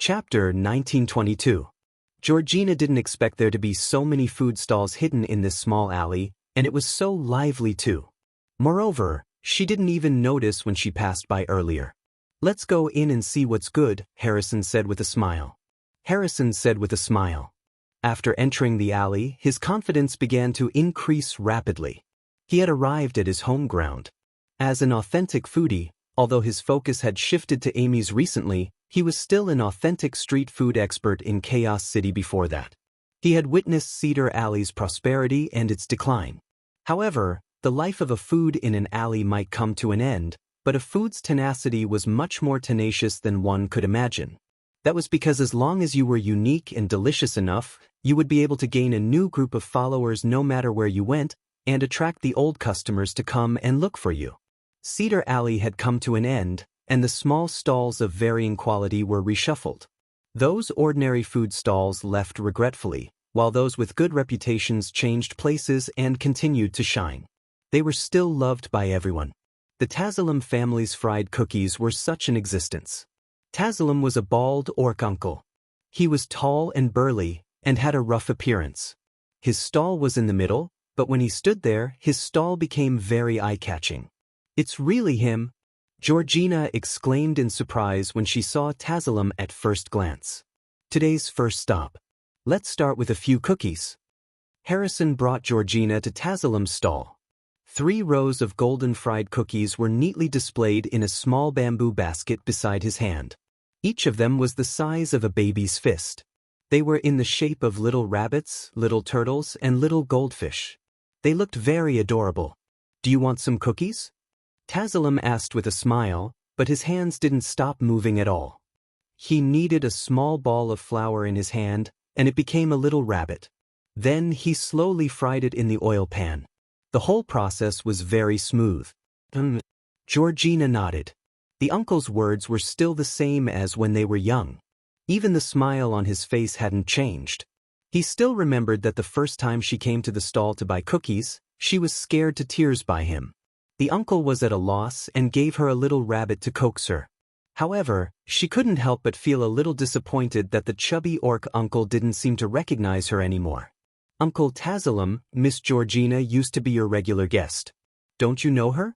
Chapter 1922. Georgina didn't expect there to be so many food stalls hidden in this small alley, and it was so lively too. Moreover, she didn't even notice when she passed by earlier. "Let's go in and see what's good," Harrison said with a smile. After entering the alley, his confidence began to increase rapidly. He had arrived at his home ground. As an authentic foodie, although his focus had shifted to Amy's recently, he was still an authentic street food expert in Chaos City before that. He had witnessed Cedar Alley's prosperity and its decline. However, the life of a food in an alley might come to an end, but a food's tenacity was much more tenacious than one could imagine. That was because as long as you were unique and delicious enough, you would be able to gain a new group of followers no matter where you went, and attract the old customers to come and look for you. Cedar Alley had come to an end, and the small stalls of varying quality were reshuffled. Those ordinary food stalls left regretfully, while those with good reputations changed places and continued to shine. They were still loved by everyone. The Tazalam family's fried cookies were such an existence. Tazalam was a bald orc uncle. He was tall and burly, and had a rough appearance. His stall was in the middle, but when he stood there, his stall became very eye-catching. "It's really him!" Georgina exclaimed in surprise when she saw Tazalam at first glance. "Today's first stop. Let's start with a few cookies." Harrison brought Georgina to Tazalam's stall. 3 rows of golden fried cookies were neatly displayed in a small bamboo basket beside his hand. Each of them was the size of a baby's fist. They were in the shape of little rabbits, little turtles, and little goldfish. They looked very adorable. "Do you want some cookies?" Tazalam asked with a smile, but his hands didn't stop moving at all. He kneaded a small ball of flour in his hand, and it became a little rabbit. Then he slowly fried it in the oil pan. The whole process was very smooth. Georgina nodded. The uncle's words were still the same as when they were young. Even the smile on his face hadn't changed. He still remembered that the first time she came to the stall to buy cookies, she was scared to tears by him. The uncle was at a loss and gave her a little rabbit to coax her. However, she couldn't help but feel a little disappointed that the chubby orc uncle didn't seem to recognize her anymore. "Uncle Tazalam, Miss Georgina used to be your regular guest. Don't you know her?"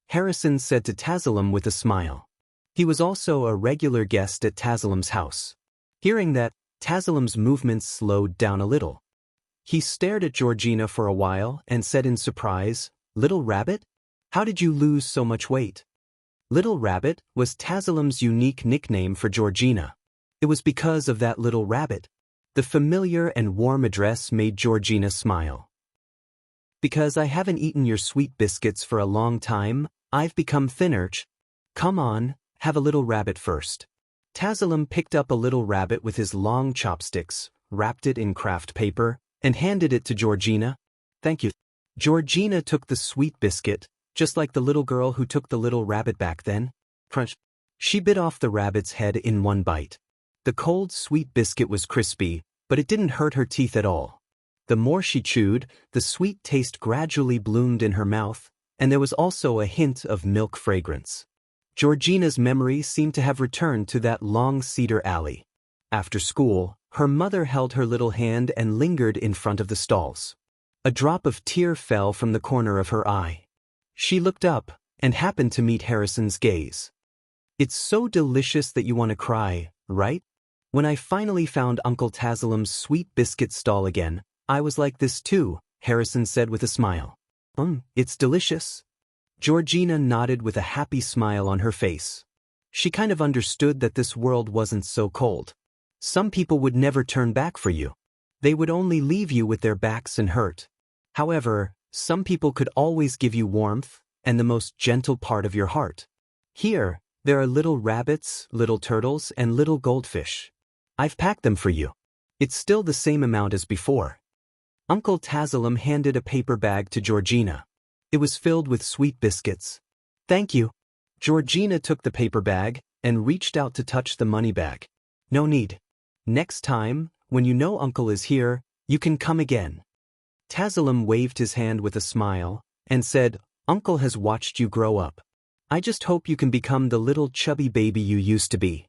Harrison said to Tazalam with a smile. He was also a regular guest at Tazalam's house. Hearing that, Tazalam's movements slowed down a little. He stared at Georgina for a while and said in surprise, "Little rabbit? How did you lose so much weight?" Little Rabbit was Tazalam's unique nickname for Georgina. It was because of that little rabbit. The familiar and warm address made Georgina smile. "Because I haven't eaten your sweet biscuits for a long time, I've become thinner. Come on, have a little rabbit first." Tazalam picked up a little rabbit with his long chopsticks, wrapped it in craft paper, and handed it to Georgina. "Thank you." Georgina took the sweet biscuit, just like the little girl who took the little rabbit back then. Crunch. She bit off the rabbit's head in one bite. The cold, sweet biscuit was crispy, but it didn't hurt her teeth at all. The more she chewed, the sweet taste gradually bloomed in her mouth, and there was also a hint of milk fragrance. Georgina's memory seemed to have returned to that long cedar alley. After school, her mother held her little hand and lingered in front of the stalls. A drop of tear fell from the corner of her eye. She looked up, and happened to meet Harrison's gaze. "It's so delicious that you want to cry, right? When I finally found Uncle Tazalam's sweet biscuit stall again, I was like this too," Harrison said with a smile. It's delicious." Georgina nodded with a happy smile on her face. She kind of understood that this world wasn't so cold. Some people would never turn back for you. They would only leave you with their backs and hurt. However, some people could always give you warmth and the most gentle part of your heart. Here, there are little rabbits, little turtles, and little goldfish. I've packed them for you. It's still the same amount as before. Uncle Tazalam handed a paper bag to Georgina. It was filled with sweet biscuits. "Thank you." Georgina took the paper bag and reached out to touch the money bag. "No need. Next time, when you know Uncle is here, you can come again." Tazalam waved his hand with a smile and said, "Uncle has watched you grow up. I just hope you can become the little chubby baby you used to be."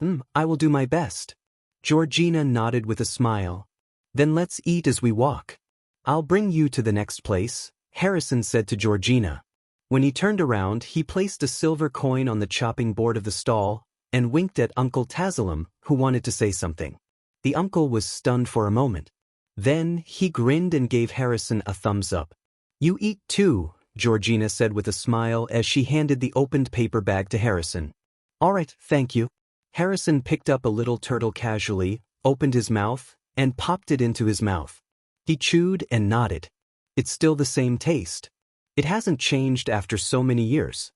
I will do my best. Georgina nodded with a smile. Then let's eat as we walk. I'll bring you to the next place, Harrison said to Georgina. When he turned around, he placed a silver coin on the chopping board of the stall and winked at Uncle Tazalam, who wanted to say something. The uncle was stunned for a moment. Then he grinned and gave Harrison a thumbs up. You eat too, Georgina said with a smile as she handed the opened paper bag to Harrison. All right, thank you. Harrison picked up a little turtle casually, opened his mouth, and popped it into his mouth. He chewed and nodded. It's still the same taste. It hasn't changed after so many years.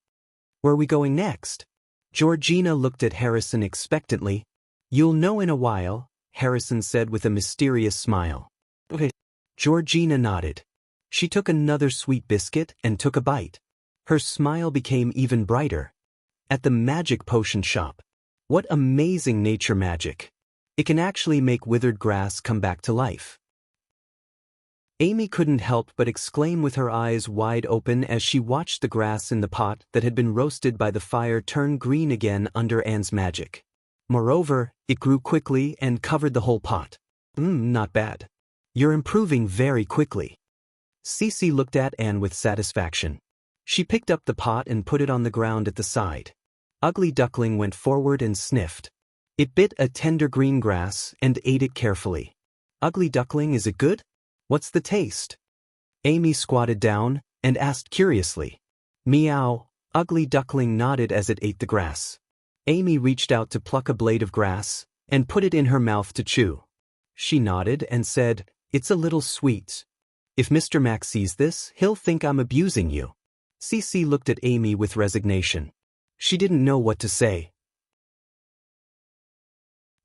Where are we going next? Georgina looked at Harrison expectantly. You'll know in a while, Harrison said with a mysterious smile. Okay. Georgina nodded. She took another sweet biscuit and took a bite. Her smile became even brighter. At the magic potion shop. What amazing nature magic. It can actually make withered grass come back to life. Amy couldn't help but exclaim with her eyes wide open as she watched the grass in the pot that had been roasted by the fire turn green again under Anne's magic. Moreover, it grew quickly and covered the whole pot. Not bad. You're improving very quickly. Cece looked at Anne with satisfaction. She picked up the pot and put it on the ground at the side. Ugly Duckling went forward and sniffed. It bit a tender green grass and ate it carefully. Ugly Duckling, is it good? What's the taste? Amy squatted down and asked curiously. Meow. Ugly Duckling nodded as it ate the grass. Amy reached out to pluck a blade of grass and put it in her mouth to chew. She nodded and said, It's a little sweet. If Mr. Max sees this, he'll think I'm abusing you. Cece looked at Amy with resignation. She didn't know what to say.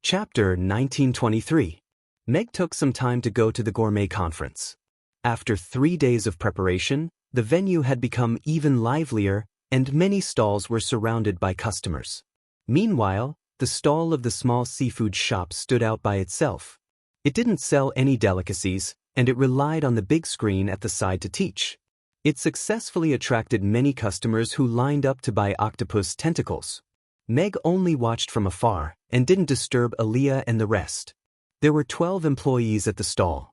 Chapter 1923. Meg took some time to go to the gourmet conference. After 3 days of preparation, the venue had become even livelier, and many stalls were surrounded by customers. Meanwhile, the stall of the small seafood shop stood out by itself. It didn't sell any delicacies, and it relied on the big screen at the side to teach. It successfully attracted many customers who lined up to buy octopus tentacles. Meg only watched from afar and didn't disturb Aaliyah and the rest. There were 12 employees at the stall.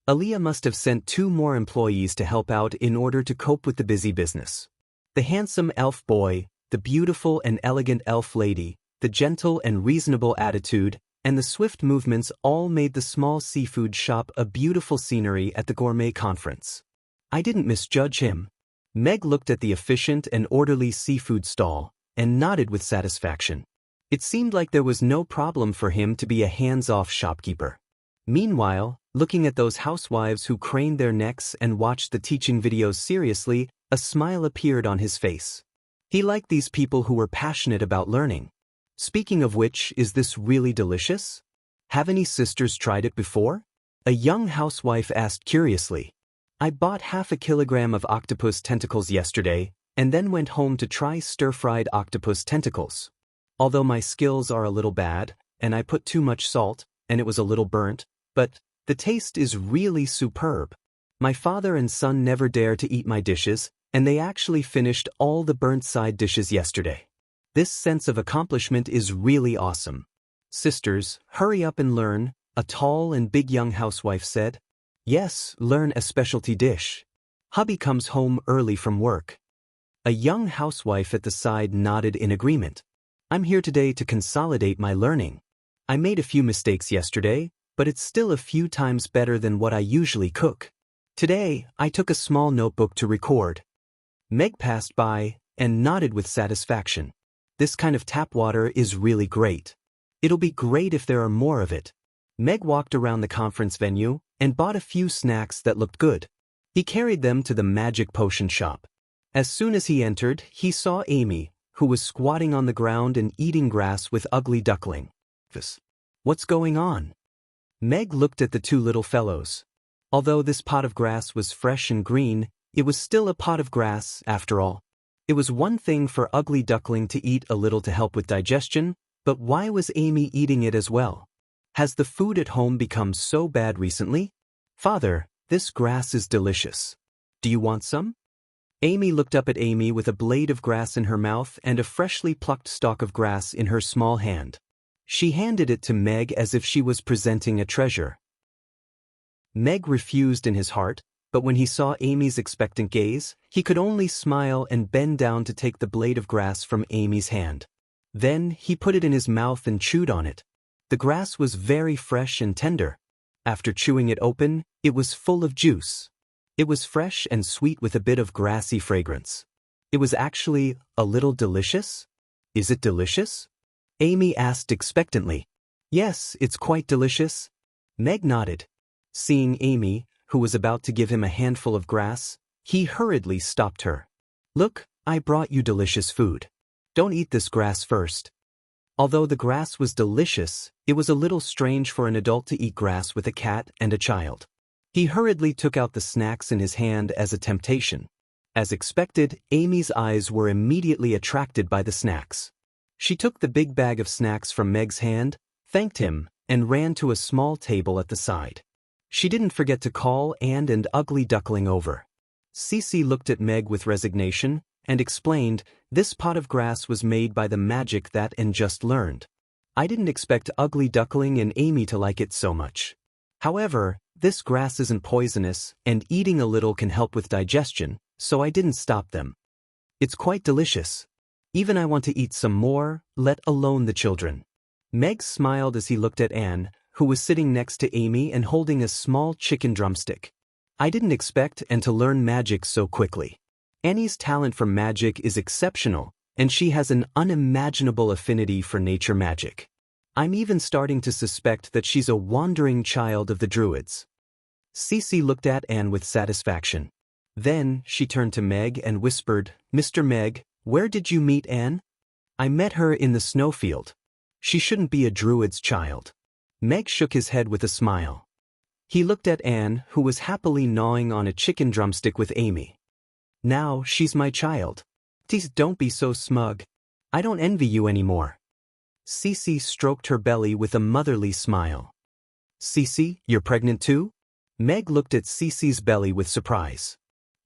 Aaliyah must have sent 2 more employees to help out in order to cope with the busy business. The handsome elf boy, the beautiful and elegant elf lady, the gentle and reasonable attitude, and the swift movements all made the small seafood shop a beautiful scenery at the gourmet conference. I didn't misjudge him. Meg looked at the efficient and orderly seafood stall and nodded with satisfaction. It seemed like there was no problem for him to be a hands-off shopkeeper. Meanwhile, looking at those housewives who craned their necks and watched the teaching videos seriously, a smile appeared on his face. He liked these people who were passionate about learning. Speaking of which, is this really delicious? Have any sisters tried it before? A young housewife asked curiously. I bought half a kilogram of octopus tentacles yesterday, and then went home to try stir-fried octopus tentacles. Although my skills are a little bad, and I put too much salt, and it was a little burnt, but the taste is really superb. My father and son never dare to eat my dishes, and they actually finished all the burnt side dishes yesterday. This sense of accomplishment is really awesome. Sisters, hurry up and learn, a tall and big young housewife said. Yes, learn a specialty dish. Hubby comes home early from work. A young housewife at the side nodded in agreement. I'm here today to consolidate my learning. I made a few mistakes yesterday, but it's still a few times better than what I usually cook. Today, I took a small notebook to record. Meg passed by and nodded with satisfaction. This kind of tap water is really great. It'll be great if there are more of it. Meg walked around the conference venue and bought a few snacks that looked good. He carried them to the magic potion shop. As soon as he entered, he saw Amy, who was squatting on the ground and eating grass with Ugly Duckling. What's going on? Meg looked at the 2 little fellows. Although this pot of grass was fresh and green, it was still a pot of grass, after all. It was one thing for Ugly Duckling to eat a little to help with digestion, but why was Amy eating it as well? Has the food at home become so bad recently? Father, this grass is delicious. Do you want some? Amy looked up at Amy with a blade of grass in her mouth and a freshly plucked stalk of grass in her small hand. She handed it to Meg as if she was presenting a treasure. Meg refused in his heart, but when he saw Amy's expectant gaze, he could only smile and bend down to take the blade of grass from Amy's hand. Then he put it in his mouth and chewed on it. The grass was very fresh and tender. After chewing it open, it was full of juice. It was fresh and sweet with a bit of grassy fragrance. It was actually a little delicious? Is it delicious? Amy asked expectantly. Yes, it's quite delicious. Meg nodded. Seeing Amy, who was about to give him a handful of grass, he hurriedly stopped her. Look, I brought you delicious food. Don't eat this grass first. Although the grass was delicious, it was a little strange for an adult to eat grass with a cat and a child. He hurriedly took out the snacks in his hand as a temptation. As expected, Amy's eyes were immediately attracted by the snacks. She took the big bag of snacks from Meg's hand, thanked him, and ran to a small table at the side. She didn't forget to call Anne and Ugly Duckling over. Cece looked at Meg with resignation and explained, this pot of grass was made by the magic that Anne just learned. I didn't expect Ugly Duckling and Amy to like it so much. However, this grass isn't poisonous, and eating a little can help with digestion, so I didn't stop them. It's quite delicious. Even I want to eat some more, let alone the children. Meg smiled as he looked at Anne, who was sitting next to Amy and holding a small chicken drumstick. I didn't expect Anne to learn magic so quickly. Annie's talent for magic is exceptional, and she has an unimaginable affinity for nature magic. I'm even starting to suspect that she's a wandering child of the Druids. Cece looked at Anne with satisfaction. Then she turned to Meg and whispered, Mr. Meg, where did you meet Anne? I met her in the snowfield. She shouldn't be a Druid's child. Meg shook his head with a smile. He looked at Anne, who was happily gnawing on a chicken drumstick with Amy. Now she's my child. Please don't be so smug. I don't envy you anymore. Cece stroked her belly with a motherly smile. Cece, you're pregnant too? Meg looked at Cece's belly with surprise.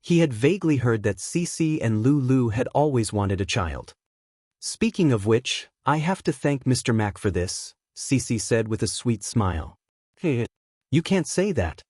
He had vaguely heard that Cece and Lulu had always wanted a child. Speaking of which, I have to thank Mr. Mac for this, Cece said with a sweet smile. You can't say that.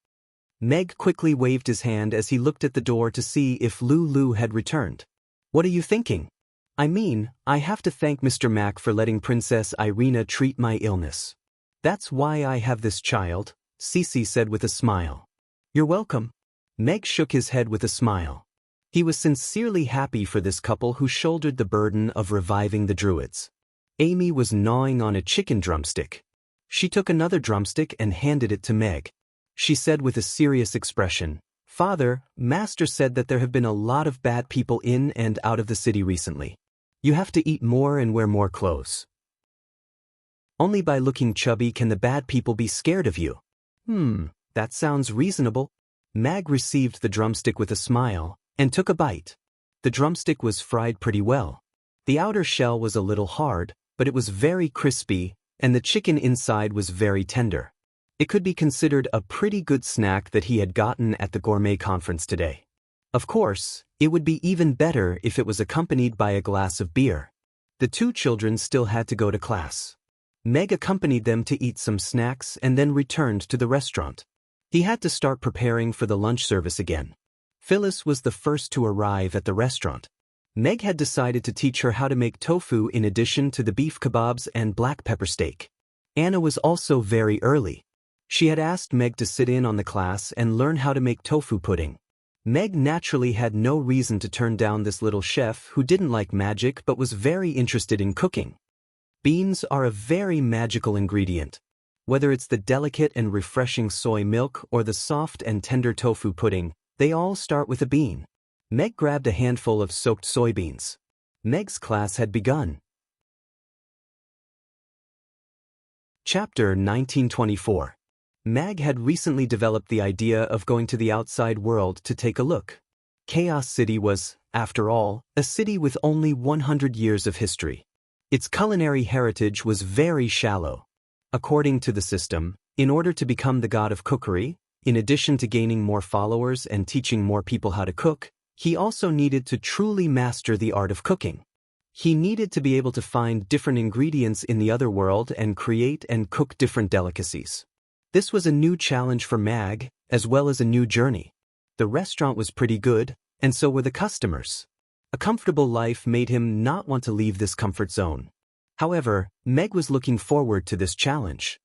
Meg quickly waved his hand as he looked at the door to see if Lulu had returned. What are you thinking? I mean, I have to thank Mr. Mac for letting Princess Irina treat my illness. That's why I have this child, Cece said with a smile. You're welcome. Meg shook his head with a smile. He was sincerely happy for this couple who shouldered the burden of reviving the Druids. Amy was gnawing on a chicken drumstick. She took another drumstick and handed it to Meg. She said with a serious expression, Father, Master said that there have been a lot of bad people in and out of the city recently. You have to eat more and wear more clothes. Only by looking chubby can the bad people be scared of you. That sounds reasonable. Meg received the drumstick with a smile and took a bite. The drumstick was fried pretty well. The outer shell was a little hard, but it was very crispy, and the chicken inside was very tender. It could be considered a pretty good snack that he had gotten at the gourmet conference today. Of course, it would be even better if it was accompanied by a glass of beer. The two children still had to go to class. Meg accompanied them to eat some snacks and then returned to the restaurant. He had to start preparing for the lunch service again. Phyllis was the first to arrive at the restaurant. Meg had decided to teach her how to make tofu in addition to the beef kebabs and black pepper steak. Anna was also very early. She had asked Meg to sit in on the class and learn how to make tofu pudding. Meg naturally had no reason to turn down this little chef who didn't like magic but was very interested in cooking. Beans are a very magical ingredient. Whether it's the delicate and refreshing soy milk or the soft and tender tofu pudding, they all start with a bean. Meg grabbed a handful of soaked soybeans. Meg's class had begun. Chapter 1924. Meg had recently developed the idea of going to the outside world to take a look. Chaos City was, after all, a city with only 100 years of history. Its culinary heritage was very shallow. According to the system, in order to become the god of cookery, in addition to gaining more followers and teaching more people how to cook, he also needed to truly master the art of cooking. He needed to be able to find different ingredients in the other world and create and cook different delicacies. This was a new challenge for Mag, as well as a new journey. The restaurant was pretty good, and so were the customers. A comfortable life made him not want to leave this comfort zone. However, Meg was looking forward to this challenge.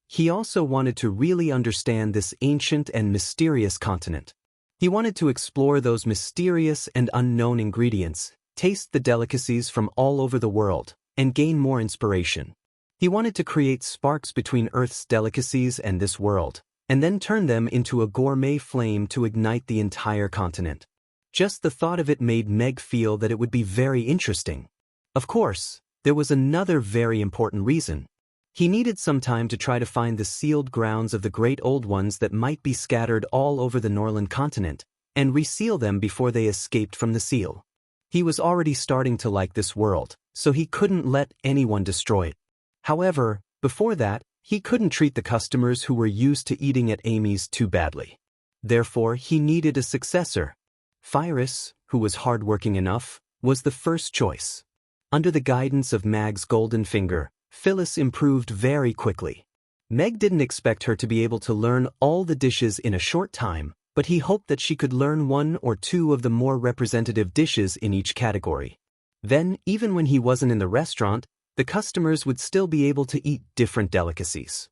He also wanted to really understand this ancient and mysterious continent. He wanted to explore those mysterious and unknown ingredients, taste the delicacies from all over the world, and gain more inspiration. He wanted to create sparks between Earth's delicacies and this world, and then turn them into a gourmet flame to ignite the entire continent. Just the thought of it made Meg feel that it would be very interesting. Of course, there was another very important reason. He needed some time to try to find the sealed grounds of the great old ones that might be scattered all over the Norland continent, and reseal them before they escaped from the seal. He was already starting to like this world, so he couldn't let anyone destroy it. However, before that, he couldn't treat the customers who were used to eating at Amy's too badly. Therefore, he needed a successor. Phyrus, who was hardworking enough, was the first choice. Under the guidance of Mag's golden finger, Phyllis improved very quickly. Meg didn't expect her to be able to learn all the dishes in a short time, but he hoped that she could learn one or two of the more representative dishes in each category. Then, even when he wasn't in the restaurant, the customers would still be able to eat different delicacies.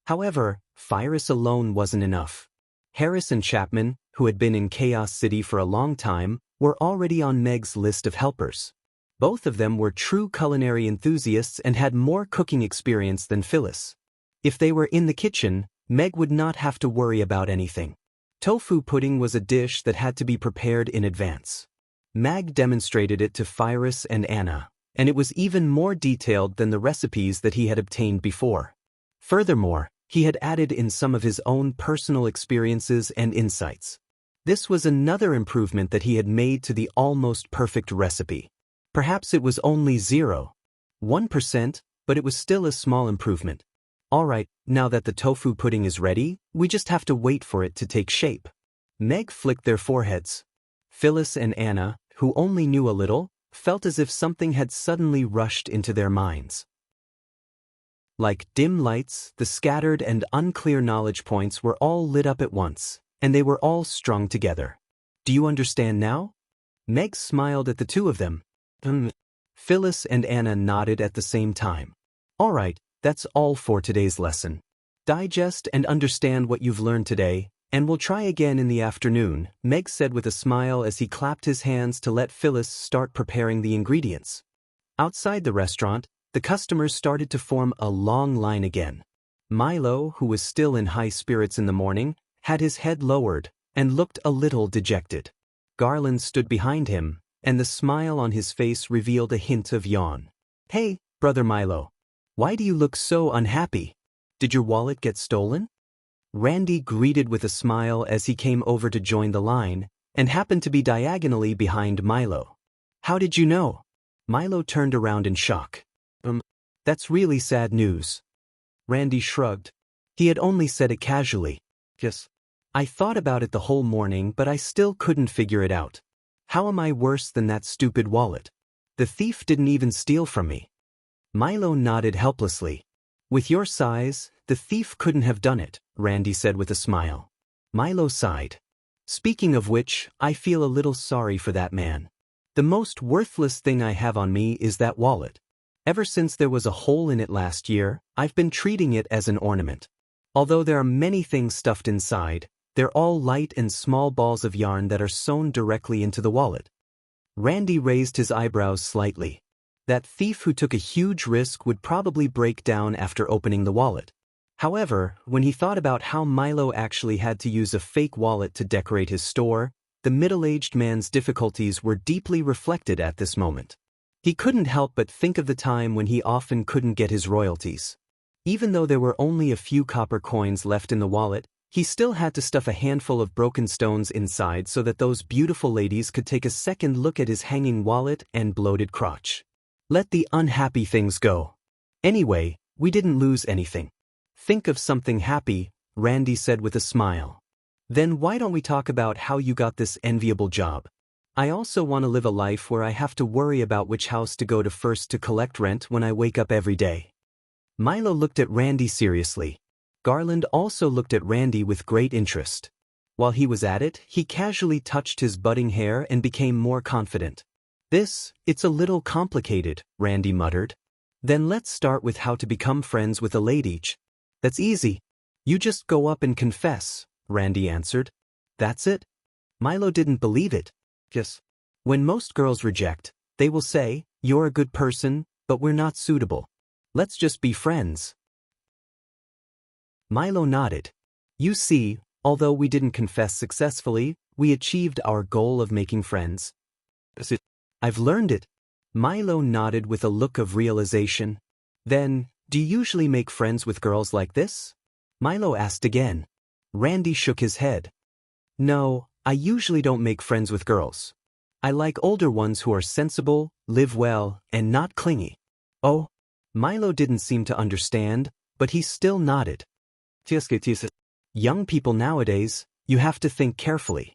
However, Phyrus alone wasn't enough. Harris and Chapman, who had been in Chaos City for a long time, were already on Meg's list of helpers. Both of them were true culinary enthusiasts and had more cooking experience than Phyllis. If they were in the kitchen, Meg would not have to worry about anything. Tofu pudding was a dish that had to be prepared in advance. Mag demonstrated it to Phyrus and Anna, and it was even more detailed than the recipes that he had obtained before. Furthermore, he had added in some of his own personal experiences and insights. This was another improvement that he had made to the almost perfect recipe. Perhaps it was only 0.1%, but it was still a small improvement. Alright, now that the tofu pudding is ready, we just have to wait for it to take shape. Meg flicked their foreheads. Phyllis and Anna, who only knew a little, felt as if something had suddenly rushed into their minds. Like dim lights, the scattered and unclear knowledge points were all lit up at once, and they were all strung together. Do you understand now? Meg smiled at the two of them. Phyllis and Anna nodded at the same time. Alright, that's all for today's lesson. Digest and understand what you've learned today, and we'll try again in the afternoon, Meg said with a smile as he clapped his hands to let Phyllis start preparing the ingredients. Outside the restaurant, the customers started to form a long line again. Milo, who was still in high spirits in the morning, had his head lowered and looked a little dejected. Garland stood behind him, and the smile on his face revealed a hint of yawn. Hey, Brother Milo. Why do you look so unhappy? Did your wallet get stolen? Randy greeted with a smile as he came over to join the line, and happened to be diagonally behind Milo. How did you know? Milo turned around in shock. That's really sad news. Randy shrugged. He had only said it casually. Yes. I thought about it the whole morning, but I still couldn't figure it out. How am I worse than that stupid wallet? The thief didn't even steal from me. Milo nodded helplessly. With your size, the thief couldn't have done it, Randy said with a smile. Milo sighed. Speaking of which, I feel a little sorry for that man. The most worthless thing I have on me is that wallet. Ever since there was a hole in it last year, I've been treating it as an ornament. Although there are many things stuffed inside, they're all light and small balls of yarn that are sewn directly into the wallet. Randy raised his eyebrows slightly. That thief who took a huge risk would probably break down after opening the wallet. However, when he thought about how Milo actually had to use a fake wallet to decorate his store, the middle-aged man's difficulties were deeply reflected at this moment. He couldn't help but think of the time when he often couldn't get his royalties. Even though there were only a few copper coins left in the wallet, he still had to stuff a handful of broken stones inside so that those beautiful ladies could take a second look at his hanging wallet and bloated crotch. Let the unhappy things go. Anyway, we didn't lose anything. Think of something happy, Randy said with a smile. Then why don't we talk about how you got this enviable job? I also want to live a life where I have to worry about which house to go to first to collect rent when I wake up every day. Milo looked at Randy seriously. Garland also looked at Randy with great interest. While he was at it, he casually touched his budding hair and became more confident. It's a little complicated, Randy muttered. Then let's start with how to become friends with a lady. That's easy. You just go up and confess, Randy answered. That's it? Milo didn't believe it. Yes. When most girls reject, they will say, "You're a good person, but we're not suitable. Let's just be friends." Milo nodded. You see, although we didn't confess successfully, we achieved our goal of making friends. I've learned it. Milo nodded with a look of realization. Then, do you usually make friends with girls like this? Milo asked again. Randy shook his head. No, I usually don't make friends with girls. I like older ones who are sensible, live well, and not clingy. Oh? Milo didn't seem to understand, but he still nodded. Young people nowadays, you have to think carefully.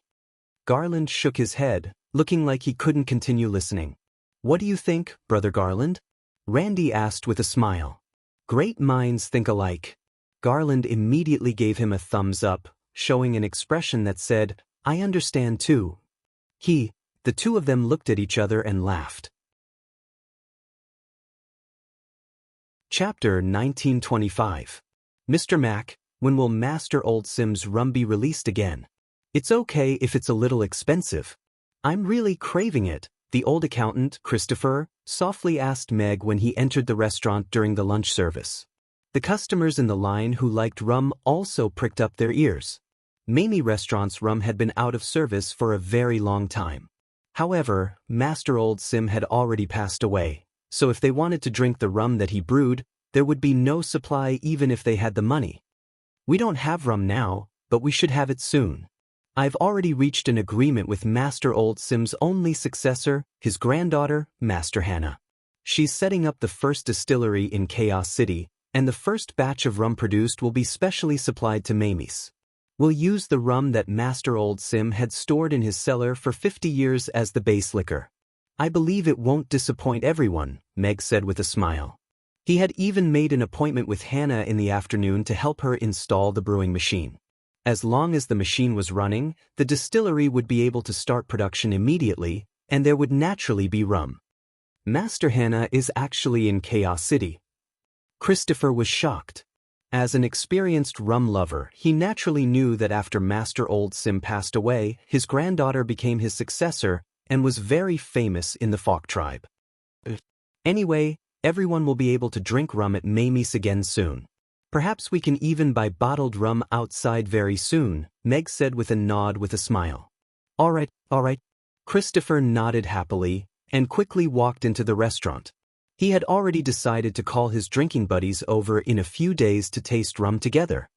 Garland shook his head, looking like he couldn't continue listening. What do you think, Brother Garland? Randy asked with a smile. Great minds think alike. Garland immediately gave him a thumbs up, showing an expression that said, I understand too. The two of them looked at each other and laughed. Chapter 1925. Mr. Mac, when will Master Old Sim's rum be released again? It's okay if it's a little expensive. I'm really craving it, the old accountant, Christopher, softly asked Meg when he entered the restaurant during the lunch service. The customers in the line who liked rum also pricked up their ears. Mamie Restaurant's rum had been out of service for a very long time. However, Master Old Sim had already passed away, so if they wanted to drink the rum that he brewed, there would be no supply even if they had the money. We don't have rum now, but we should have it soon. I've already reached an agreement with Master Old Sim's only successor, his granddaughter, Master Hannah. She's setting up the first distillery in Chaos City, and the first batch of rum produced will be specially supplied to Mamie's. We'll use the rum that Master Old Sim had stored in his cellar for 50 years as the base liquor. I believe it won't disappoint everyone, Meg said with a smile. He had even made an appointment with Hannah in the afternoon to help her install the brewing machine. As long as the machine was running, the distillery would be able to start production immediately, and there would naturally be rum. Master Hannah is actually in Chaos City. Christopher was shocked. As an experienced rum lover, he naturally knew that after Master Old Sim passed away, his granddaughter became his successor and was very famous in the Fawk tribe. Anyway, everyone will be able to drink rum at Mamie's again soon. Perhaps we can even buy bottled rum outside very soon, Meg said with a nod with a smile. All right. Christopher nodded happily and quickly walked into the restaurant. He had already decided to call his drinking buddies over in a few days to taste rum together.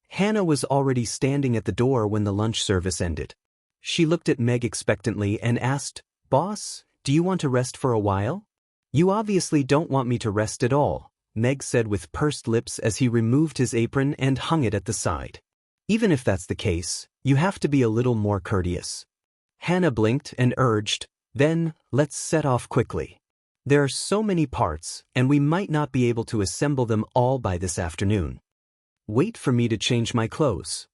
Hannah was already standing at the door when the lunch service ended. She looked at Meg expectantly and asked, Boss, do you want to rest for a while? You obviously don't want me to rest at all, Meg said with pursed lips as he removed his apron and hung it at the side. Even if that's the case, you have to be a little more courteous. Hannah blinked and urged, Then, let's set off quickly. There are so many parts, and we might not be able to assemble them all by this afternoon. Wait for me to change my clothes.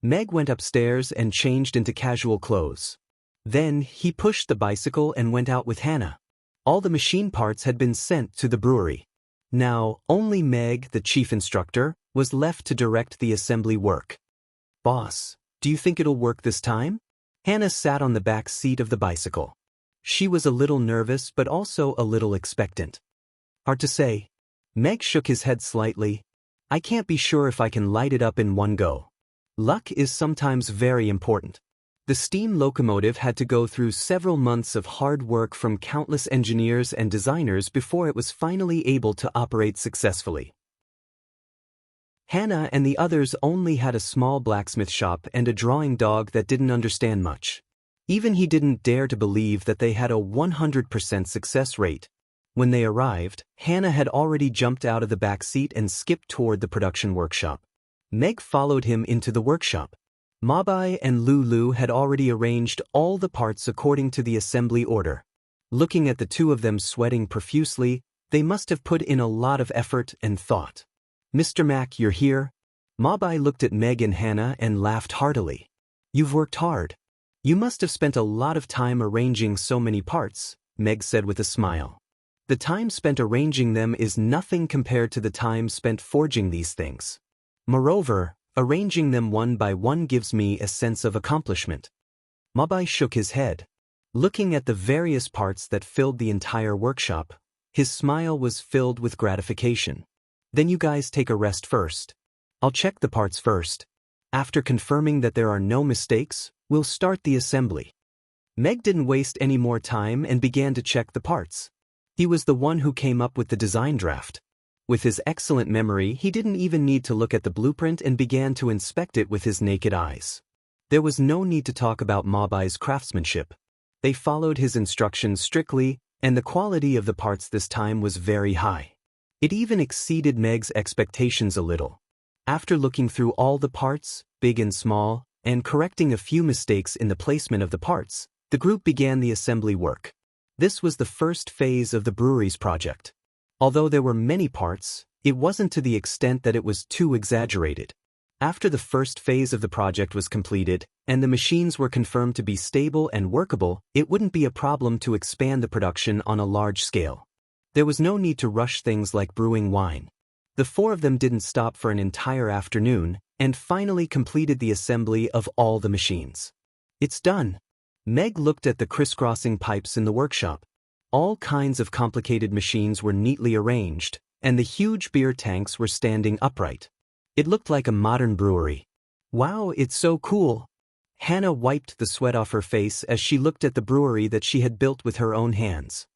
Meg went upstairs and changed into casual clothes. Then, he pushed the bicycle and went out with Hannah. All the machine parts had been sent to the brewery. Now, only Meg, the chief instructor, was left to direct the assembly work. Boss, do you think it'll work this time? Hannah sat on the back seat of the bicycle. She was a little nervous but also a little expectant. Hard to say. Meg shook his head slightly. I can't be sure if I can light it up in one go. Luck is sometimes very important. The steam locomotive had to go through several months of hard work from countless engineers and designers before it was finally able to operate successfully. Hannah and the others only had a small blacksmith shop and a drawing dog that didn't understand much. Even he didn't dare to believe that they had a 100% success rate. When they arrived, Hannah had already jumped out of the back seat and skipped toward the production workshop. Meg followed him into the workshop. Mabai and Lulu had already arranged all the parts according to the assembly order. Looking at the two of them sweating profusely, they must have put in a lot of effort and thought. "Mr. Mac, you're here?" Mabai looked at Meg and Hannah and laughed heartily. "You've worked hard. You must have spent a lot of time arranging so many parts," Meg said with a smile. "The time spent arranging them is nothing compared to the time spent forging these things. Moreover, arranging them one by one gives me a sense of accomplishment." Mabai shook his head. Looking at the various parts that filled the entire workshop, his smile was filled with gratification. "Then you guys take a rest first. I'll check the parts first. After confirming that there are no mistakes, we'll start the assembly." Meg didn't waste any more time and began to check the parts. He was the one who came up with the design draft. With his excellent memory, he didn't even need to look at the blueprint and began to inspect it with his naked eyes. There was no need to talk about Mabai's craftsmanship. They followed his instructions strictly, and the quality of the parts this time was very high. It even exceeded Meg's expectations a little. After looking through all the parts, big and small, and correcting a few mistakes in the placement of the parts, the group began the assembly work. This was the first phase of the brewery's project. Although there were many parts, it wasn't to the extent that it was too exaggerated. After the first phase of the project was completed, and the machines were confirmed to be stable and workable, it wouldn't be a problem to expand the production on a large scale. There was no need to rush things like brewing wine. The four of them didn't stop for an entire afternoon, and finally completed the assembly of all the machines. "It's done." Meg looked at the crisscrossing pipes in the workshop. All kinds of complicated machines were neatly arranged, and the huge beer tanks were standing upright. It looked like a modern brewery. "Wow, it's so cool." Hannah wiped the sweat off her face as she looked at the brewery that she had built with her own hands.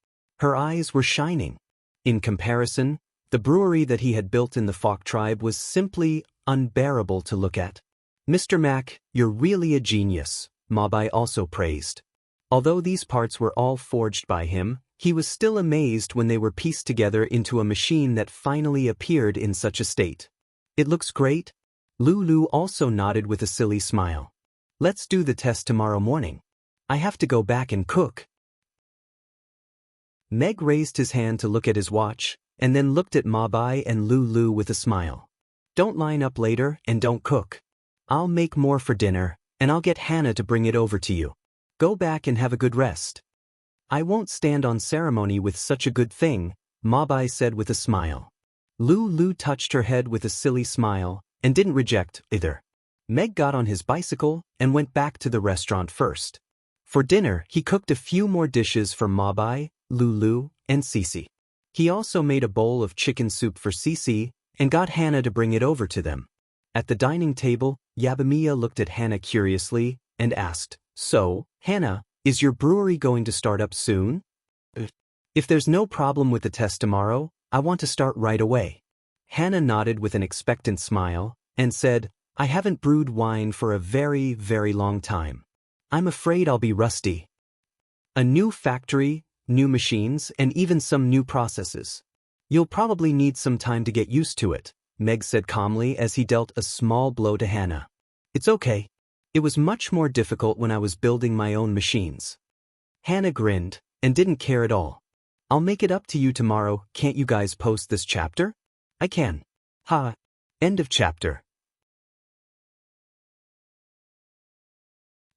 Her eyes were shining. In comparison, the brewery that he had built in the Fok tribe was simply unbearable to look at. "Mr. Mac, you're really a genius," Mabai also praised. Although these parts were all forged by him, he was still amazed when they were pieced together into a machine that finally appeared in such a state. "It looks great." Lulu also nodded with a silly smile. "Let's do the test tomorrow morning. I have to go back and cook." Meg raised his hand to look at his watch, and then looked at Mabai and Lulu with a smile. "Don't line up later and don't cook. I'll make more for dinner, and I'll get Hannah to bring it over to you. Go back and have a good rest." "I won't stand on ceremony with such a good thing," Mabai said with a smile. Lulu touched her head with a silly smile, and didn't reject either. Meg got on his bicycle and went back to the restaurant first. For dinner, he cooked a few more dishes for Mabai, Lulu, and Cece. He also made a bowl of chicken soup for Cece, and got Hannah to bring it over to them. At the dining table, Yabamiya looked at Hannah curiously, and asked, "So, Hannah, is your brewery going to start up soon?" "If there's no problem with the test tomorrow, I want to start right away." Hannah nodded with an expectant smile, and said, "I haven't brewed wine for a very, very long time. I'm afraid I'll be rusty. A new factory, new machines, and even some new processes. You'll probably need some time to get used to it," Meg said calmly as he dealt a small blow to Hannah. "It's okay. It was much more difficult when I was building my own machines." Hannah grinned, and didn't care at all. "I'll make it up to you tomorrow. Can't you guys post this chapter?" "I can." "Ha." End of chapter.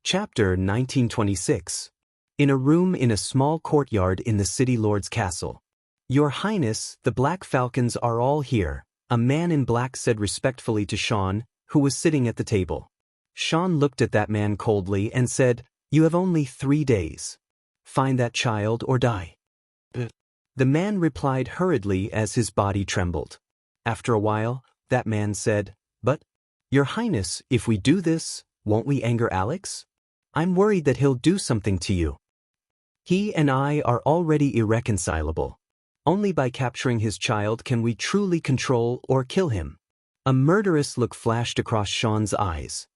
Chapter 1926. In a room in a small courtyard in the city lord's castle. "Your Highness, the Black Falcons are all here," a man in black said respectfully to Sean, who was sitting at the table. Sean looked at that man coldly and said, "You have only 3 days. Find that child or die." The man replied hurriedly as his body trembled. After a while, that man said, "But, Your Highness, if we do this, won't we anger Alex? I'm worried that he'll do something to you. He and I are already irreconcilable. Only by capturing his child can we truly control or kill him." A murderous look flashed across Sean's eyes.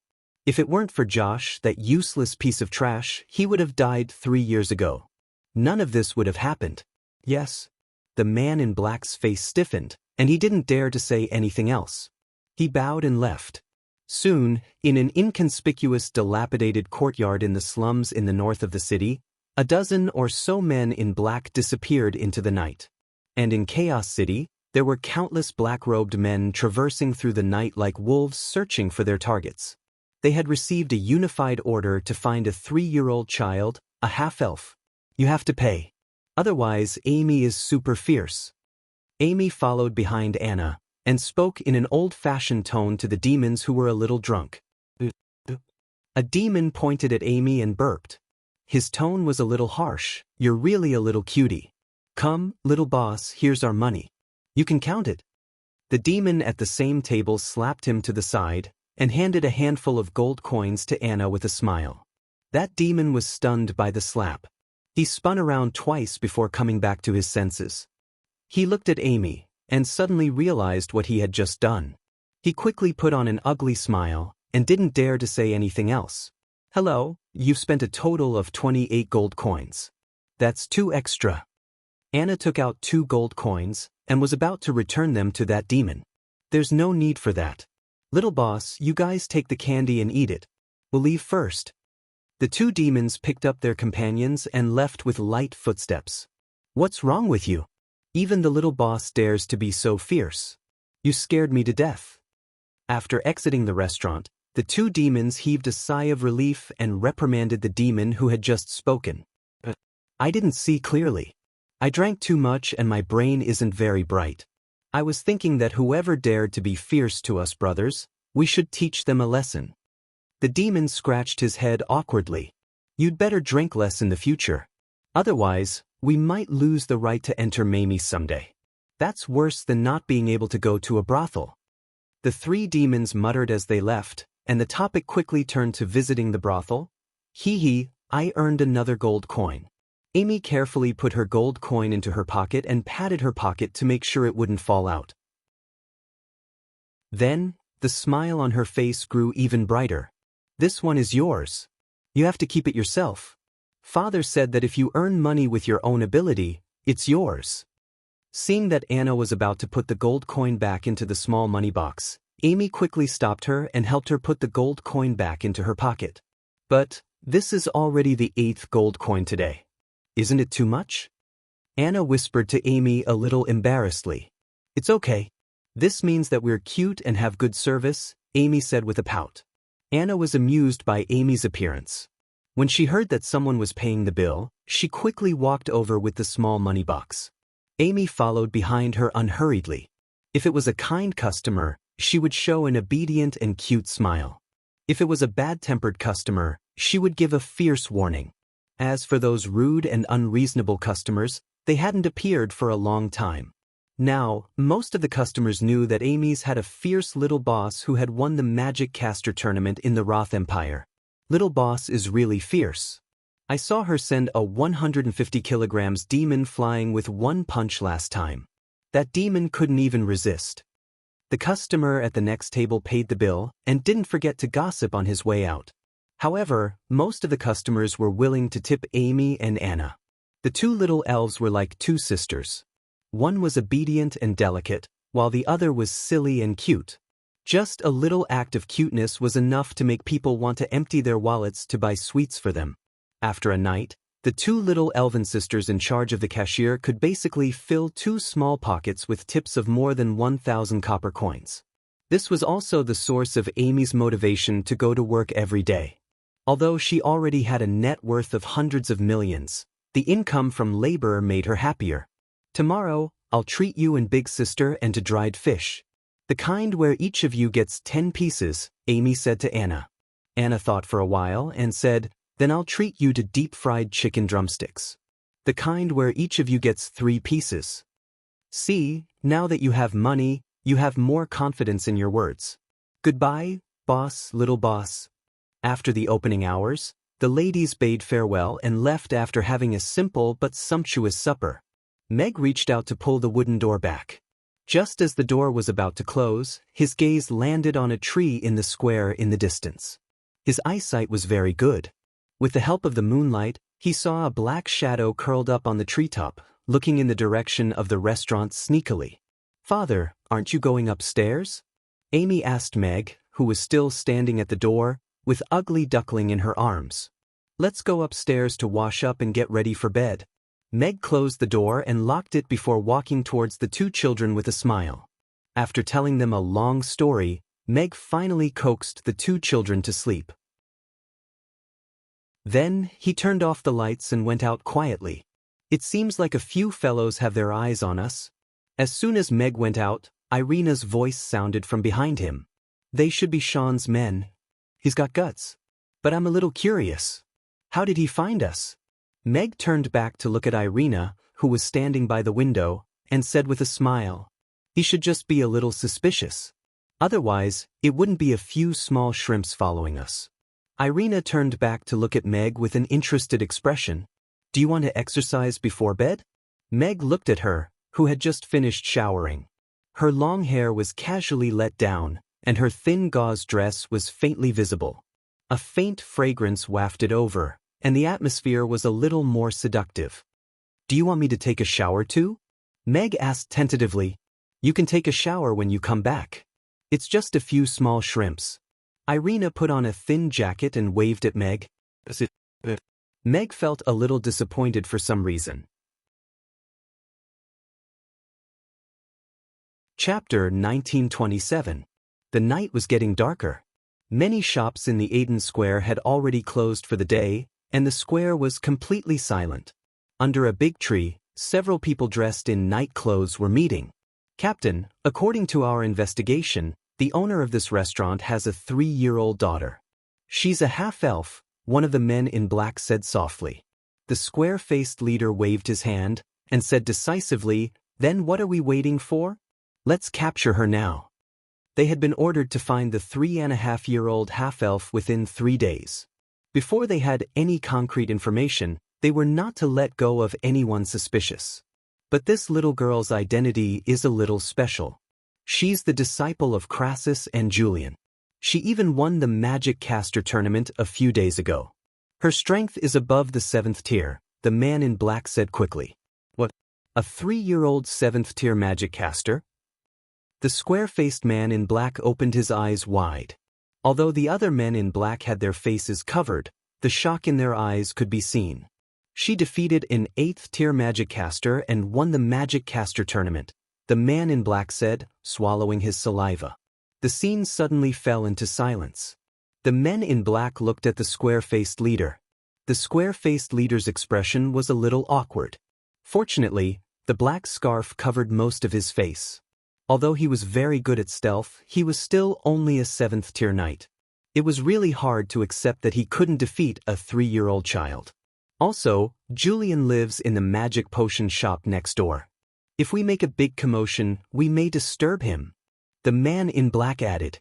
If it weren't for Josh, that useless piece of trash, he would have died 3 years ago. None of this would have happened. "Yes." The man in black's face stiffened, and he didn't dare to say anything else. He bowed and left. Soon, in an inconspicuous, dilapidated courtyard in the slums in the north of the city, a dozen or so men in black disappeared into the night. And in Chaos City, there were countless black-robed men traversing through the night like wolves searching for their targets. They had received a unified order to find a 3-year-old child, a half-elf. You have to pay. Otherwise, Amy is super fierce. Amy followed behind Anna and spoke in an old-fashioned tone to the demons who were a little drunk. A demon pointed at Amy and burped. His tone was a little harsh. You're really a little cutie. Come, little boss, here's our money. You can count it. The demon at the same table slapped him to the side and handed a handful of gold coins to Anna with a smile. That demon was stunned by the slap. He spun around twice before coming back to his senses. He looked at Amy and suddenly realized what he had just done. He quickly put on an ugly smile and didn't dare to say anything else. Hello, you've spent a total of 28 gold coins. That's 2 extra. Anna took out 2 gold coins and was about to return them to that demon. There's no need for that. Little boss, you guys take the candy and eat it. We'll leave first. The 2 demons picked up their companions and left with light footsteps. What's wrong with you? Even the little boss dares to be so fierce. You scared me to death. After exiting the restaurant, the 2 demons heaved a sigh of relief and reprimanded the demon who had just spoken. I didn't see clearly. I drank too much and my brain isn't very bright. I was thinking that whoever dared to be fierce to us brothers, we should teach them a lesson. The demon scratched his head awkwardly. You'd better drink less in the future. Otherwise, we might lose the right to enter Mamie someday. That's worse than not being able to go to a brothel. The 3 demons muttered as they left, and the topic quickly turned to visiting the brothel. Hee, I earned another gold coin. Amy carefully put her gold coin into her pocket and patted her pocket to make sure it wouldn't fall out. Then, the smile on her face grew even brighter. This one is yours. You have to keep it yourself. Father said that if you earn money with your own ability, it's yours. Seeing that Anna was about to put the gold coin back into the small money box, Amy quickly stopped her and helped her put the gold coin back into her pocket. But, this is already the 8th gold coin today. Isn't it too much? Anna whispered to Amy a little embarrassedly. It's okay. This means that we're cute and have good service, Amy said with a pout. Anna was amused by Amy's appearance. When she heard that someone was paying the bill, she quickly walked over with the small money box. Amy followed behind her unhurriedly. If it was a kind customer, she would show an obedient and cute smile. If it was a bad-tempered customer, she would give a fierce warning. As for those rude and unreasonable customers, they hadn't appeared for a long time. Now, most of the customers knew that Amy's had a fierce little boss who had won the Magic Caster tournament in the Roth Empire. Little boss is really fierce. I saw her send a 150 kilograms demon flying with 1 punch last time. That demon couldn't even resist. The customer at the next table paid the bill and didn't forget to gossip on his way out. However, most of the customers were willing to tip Amy and Anna. The 2 little elves were like 2 sisters. One was obedient and delicate, while the other was silly and cute. Just a little act of cuteness was enough to make people want to empty their wallets to buy sweets for them. After a night, the 2 little elven sisters in charge of the cashier could basically fill 2 small pockets with tips of more than 1,000 copper coins. This was also the source of Amy's motivation to go to work every day. Although she already had a net worth of hundreds of millions, the income from labor made her happier. Tomorrow, I'll treat you and Big Sister and to dried fish. The kind where each of you gets 10 pieces, Amy said to Anna. Anna thought for a while and said, then I'll treat you to deep-fried chicken drumsticks. The kind where each of you gets 3 pieces. See, now that you have money, you have more confidence in your words. Goodbye, boss, little boss. After the opening hours, the ladies bade farewell and left after having a simple but sumptuous supper. Meg reached out to pull the wooden door back. Just as the door was about to close, his gaze landed on a tree in the square in the distance. His eyesight was very good. With the help of the moonlight, he saw a black shadow curled up on the treetop, looking in the direction of the restaurant sneakily. Father, aren't you going upstairs? Amy asked Meg, who was still standing at the door, with Ugly Duckling in her arms. "Let's go upstairs to wash up and get ready for bed." Meg closed the door and locked it before walking towards the two children with a smile. After telling them a long story, Meg finally coaxed the two children to sleep. Then, he turned off the lights and went out quietly. "It seems like a few fellows have their eyes on us." As soon as Meg went out, Irina's voice sounded from behind him. "They should be Sean's men. He's got guts. But I'm a little curious. How did he find us?" Meg turned back to look at Irina, who was standing by the window, and said with a smile, "He should just be a little suspicious. Otherwise, it wouldn't be a few small shrimps following us." Irina turned back to look at Meg with an interested expression. "Do you want to exercise before bed?" Meg looked at her, who had just finished showering. Her long hair was casually let down, and her thin gauze dress was faintly visible. A faint fragrance wafted over, and the atmosphere was a little more seductive. "Do you want me to take a shower too?" Meg asked tentatively. "You can take a shower when you come back. It's just a few small shrimps." Irina put on a thin jacket and waved at Meg. Meg felt a little disappointed for some reason. Chapter 1927. The night was getting darker. Many shops in the Aden Square had already closed for the day, and the square was completely silent. Under a big tree, several people dressed in night clothes were meeting. "Captain, according to our investigation, the owner of this restaurant has a 3-year-old daughter. She's a half-elf," one of the men in black said softly. The square-faced leader waved his hand and said decisively, "Then what are we waiting for? Let's capture her now." They had been ordered to find the 3.5-year-old half-elf within 3 days. Before they had any concrete information, they were not to let go of anyone suspicious. But this little girl's identity is a little special. She's the disciple of Crassus and Julian. She even won the Magic Caster tournament a few days ago. Her strength is above the 7th tier, the man in black said quickly. "What? A 3-year-old 7th tier Magic Caster?" The square-faced man in black opened his eyes wide. Although the other men in black had their faces covered, the shock in their eyes could be seen. "She defeated an 8th tier Magic Caster and won the Magic Caster tournament," the man in black said, swallowing his saliva. The scene suddenly fell into silence. The men in black looked at the square-faced leader. The square-faced leader's expression was a little awkward. Fortunately, the black scarf covered most of his face. Although he was very good at stealth, he was still only a 7th tier knight. It was really hard to accept that he couldn't defeat a 3-year-old child. Also, Julian lives in the magic potion shop next door. If we make a big commotion, we may disturb him. The man in black added.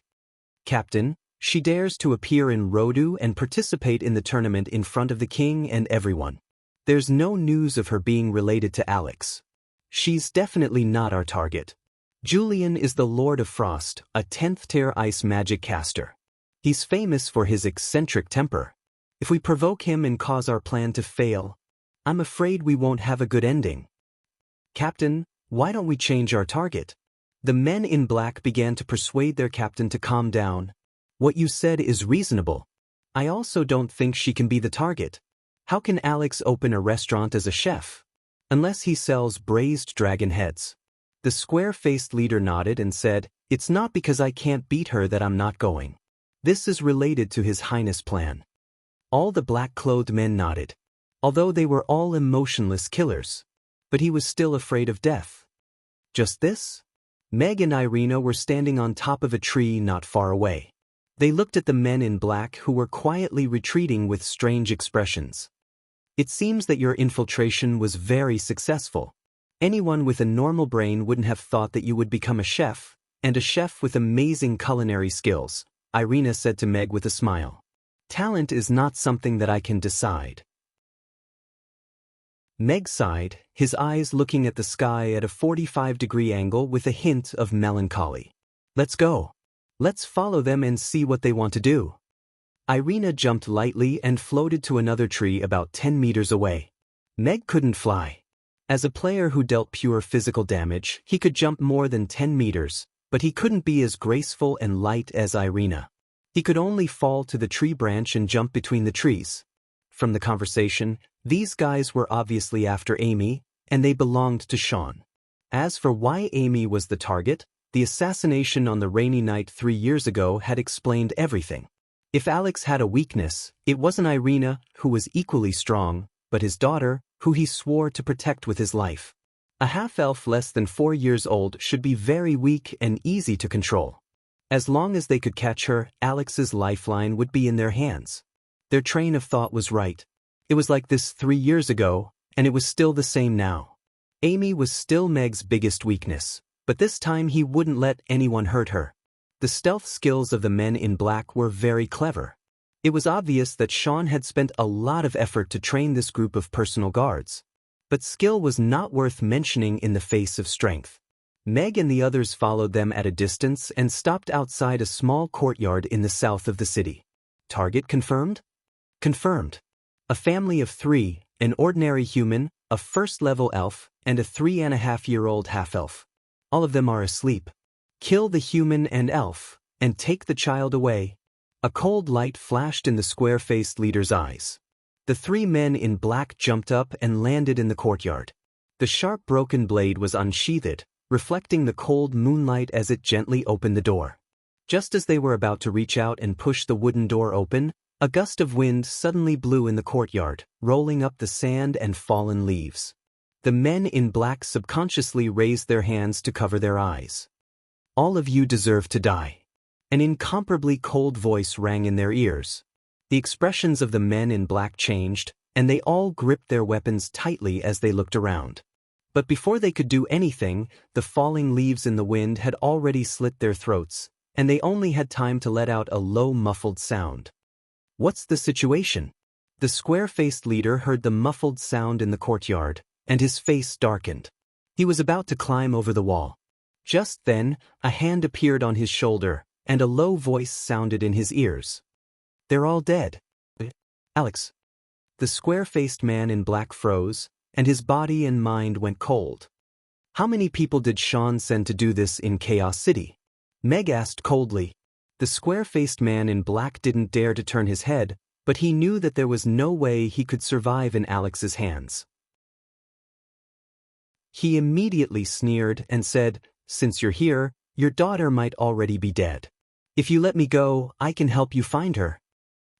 "Captain, she dares to appear in Rodu and participate in the tournament in front of the king and everyone. There's no news of her being related to Alex. She's definitely not our target. Julian is the Lord of Frost, a 10th tier ice magic caster. He's famous for his eccentric temper. If we provoke him and cause our plan to fail, I'm afraid we won't have a good ending. Captain, why don't we change our target?" The men in black began to persuade their captain to calm down. "What you said is reasonable. I also don't think she can be the target. How can Alex open a restaurant as a chef? Unless he sells braised dragon heads." The square-faced leader nodded and said, "It's not because I can't beat her that I'm not going. This is related to His Highness' plan." All the black-clothed men nodded. Although they were all emotionless killers. But he was still afraid of death. Just this? Meg and Irina were standing on top of a tree not far away. They looked at the men in black who were quietly retreating with strange expressions. "It seems that your infiltration was very successful. Anyone with a normal brain wouldn't have thought that you would become a chef, and a chef with amazing culinary skills," Irina said to Meg with a smile. "Talent is not something that I can decide." Meg sighed, his eyes looking at the sky at a 45-degree angle with a hint of melancholy. "Let's go. Let's follow them and see what they want to do." Irina jumped lightly and floated to another tree about 10 meters away. Meg couldn't fly. As a player who dealt pure physical damage, he could jump more than 10 meters, but he couldn't be as graceful and light as Irina. He could only fall to the tree branch and jump between the trees. From the conversation, these guys were obviously after Amy, and they belonged to Sean. As for why Amy was the target, the assassination on the rainy night 3 years ago had explained everything. If Alex had a weakness, it wasn't Irina, who was equally strong, but his daughter, who he swore to protect with his life. A half-elf less than 4 years old should be very weak and easy to control. As long as they could catch her, Alex's lifeline would be in their hands. Their train of thought was right. It was like this 3 years ago, and it was still the same now. Amy was still Meg's biggest weakness, but this time he wouldn't let anyone hurt her. The stealth skills of the men in black were very clever. It was obvious that Sean had spent a lot of effort to train this group of personal guards. But skill was not worth mentioning in the face of strength. Meg and the others followed them at a distance and stopped outside a small courtyard in the south of the city. Target confirmed? Confirmed. A family of 3, an ordinary human, a first-level elf, and a 3.5-year-old half-elf. All of them are asleep. Kill the human and elf, and take the child away. A cold light flashed in the square-faced leader's eyes. The 3 men in black jumped up and landed in the courtyard. The sharp broken blade was unsheathed, reflecting the cold moonlight as it gently opened the door. Just as they were about to reach out and push the wooden door open, a gust of wind suddenly blew in the courtyard, rolling up the sand and fallen leaves. The men in black subconsciously raised their hands to cover their eyes. "All of you deserve to die." An incomparably cold voice rang in their ears. The expressions of the men in black changed, and they all gripped their weapons tightly as they looked around. But before they could do anything, the falling leaves in the wind had already slit their throats, and they only had time to let out a low muffled sound. "What's the situation?" The square-faced leader heard the muffled sound in the courtyard, and his face darkened. He was about to climb over the wall. Just then, a hand appeared on his shoulder, and a low voice sounded in his ears. "They're all dead." "Alex." The square-faced man in black froze, and his body and mind went cold. "How many people did Sean send to do this in Chaos City?" Meg asked coldly. The square-faced man in black didn't dare to turn his head, but he knew that there was no way he could survive in Alex's hands. He immediately sneered and said, "Since you're here, your daughter might already be dead. If you let me go, I can help you find her.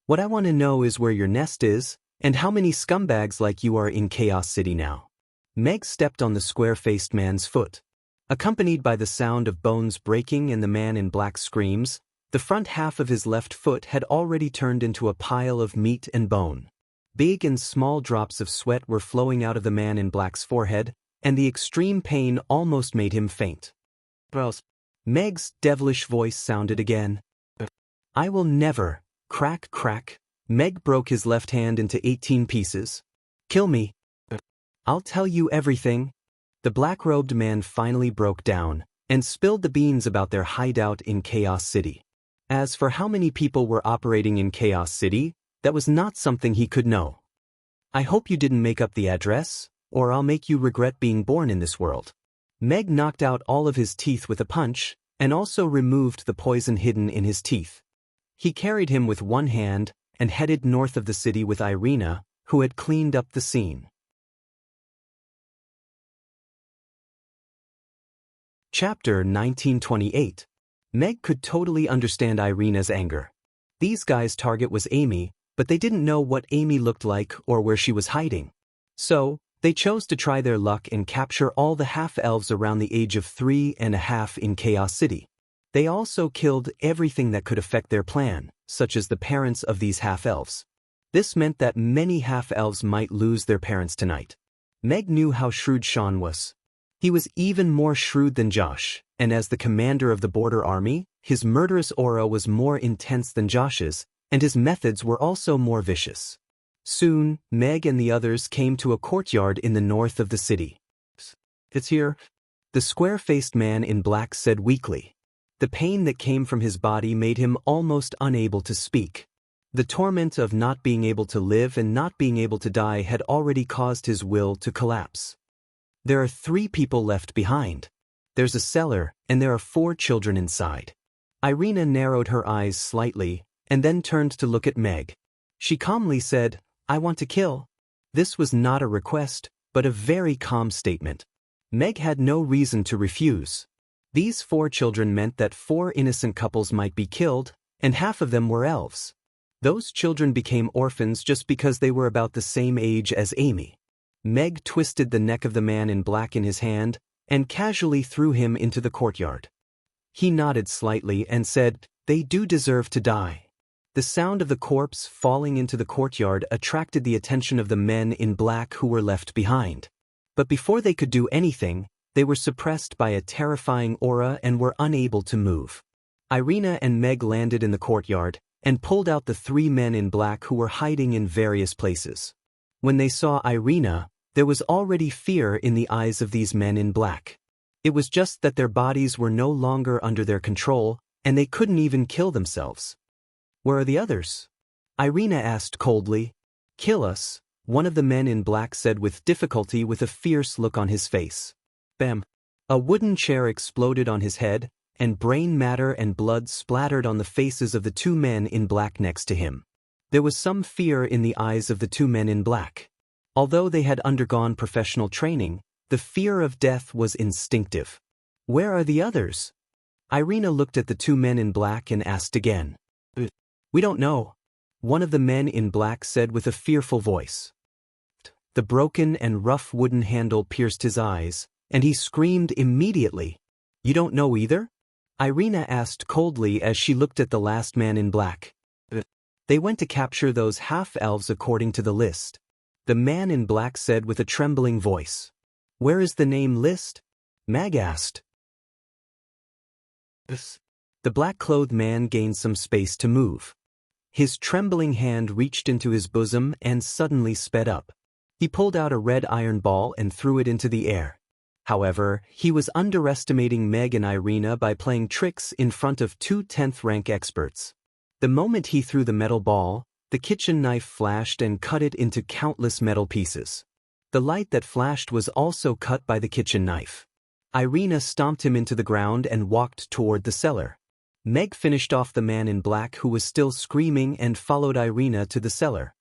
What I want to know is where your nest is, and how many scumbags like you are in Chaos City now." Meg stepped on the square-faced man's foot. Accompanied by the sound of bones breaking and the man in black screams, the front half of his left foot had already turned into a pile of meat and bone. Big and small drops of sweat were flowing out of the man in black's forehead, and the extreme pain almost made him faint. Meg's devilish voice sounded again. "I will never." Crack, crack. Meg broke his left hand into 18 pieces. "Kill me. I'll tell you everything." The black-robed man finally broke down and spilled the beans about their hideout in Chaos City. As for how many people were operating in Chaos City, that was not something he could know. "I hope you didn't make up the address, or I'll make you regret being born in this world." Meg knocked out all of his teeth with a punch, and also removed the poison hidden in his teeth. He carried him with one hand and headed north of the city with Irina, who had cleaned up the scene. Chapter 1928. Meg could totally understand Irina's anger. These guys' target was Amy, but they didn't know what Amy looked like or where she was hiding. So, they chose to try their luck and capture all the half-elves around the age of 3.5 in Chaos City. They also killed everything that could affect their plan, such as the parents of these half-elves. This meant that many half-elves might lose their parents tonight. Meg knew how shrewd Sean was. He was even more shrewd than Josh, and as the commander of the border army, his murderous aura was more intense than Josh's, and his methods were also more vicious. Soon, Meg and the others came to a courtyard in the north of the city. "It's here," the square-faced man in black said weakly. The pain that came from his body made him almost unable to speak. The torment of not being able to live and not being able to die had already caused his will to collapse. "There are 3 people left behind." There's a cellar, and there are 4 children inside. Irina narrowed her eyes slightly, and then turned to look at Meg. She calmly said, "I want to kill." This was not a request, but a very calm statement. Meg had no reason to refuse. These 4 children meant that 4 innocent couples might be killed, and half of them were elves. Those children became orphans just because they were about the same age as Amy. Meg twisted the neck of the man in black in his hand, and casually threw him into the courtyard. He nodded slightly and said, "They do deserve to die." The sound of the corpse falling into the courtyard attracted the attention of the men in black who were left behind. But before they could do anything, they were suppressed by a terrifying aura and were unable to move. Irina and Meg landed in the courtyard and pulled out the 3 men in black who were hiding in various places. When they saw Irina, there was already fear in the eyes of these men in black. It was just that their bodies were no longer under their control, and they couldn't even kill themselves. "Where are the others?" Irina asked coldly. "Kill us," one of the men in black said with difficulty with a fierce look on his face. Bam! A wooden chair exploded on his head, and brain matter and blood splattered on the faces of the 2 men in black next to him. There was some fear in the eyes of the 2 men in black. Although they had undergone professional training, the fear of death was instinctive. "Where are the others?" Irina looked at the 2 men in black and asked again. "We don't know," one of the men in black said with a fearful voice. The broken and rough wooden handle pierced his eyes, and he screamed immediately. "You don't know either?" Irina asked coldly as she looked at the last man in black. "They went to capture those half-elves according to the list," the man in black said with a trembling voice. "Where is the name list?" Meg asked. The black-clothed man gained some space to move. His trembling hand reached into his bosom and suddenly sped up. He pulled out a red iron ball and threw it into the air. However, he was underestimating Meg and Irina by playing tricks in front of 2 10th-rank experts. The moment he threw the metal ball, the kitchen knife flashed and cut it into countless metal pieces. The light that flashed was also cut by the kitchen knife. Irina stomped him into the ground and walked toward the cellar. Meg finished off the man in black who was still screaming and followed Irina to the cellar.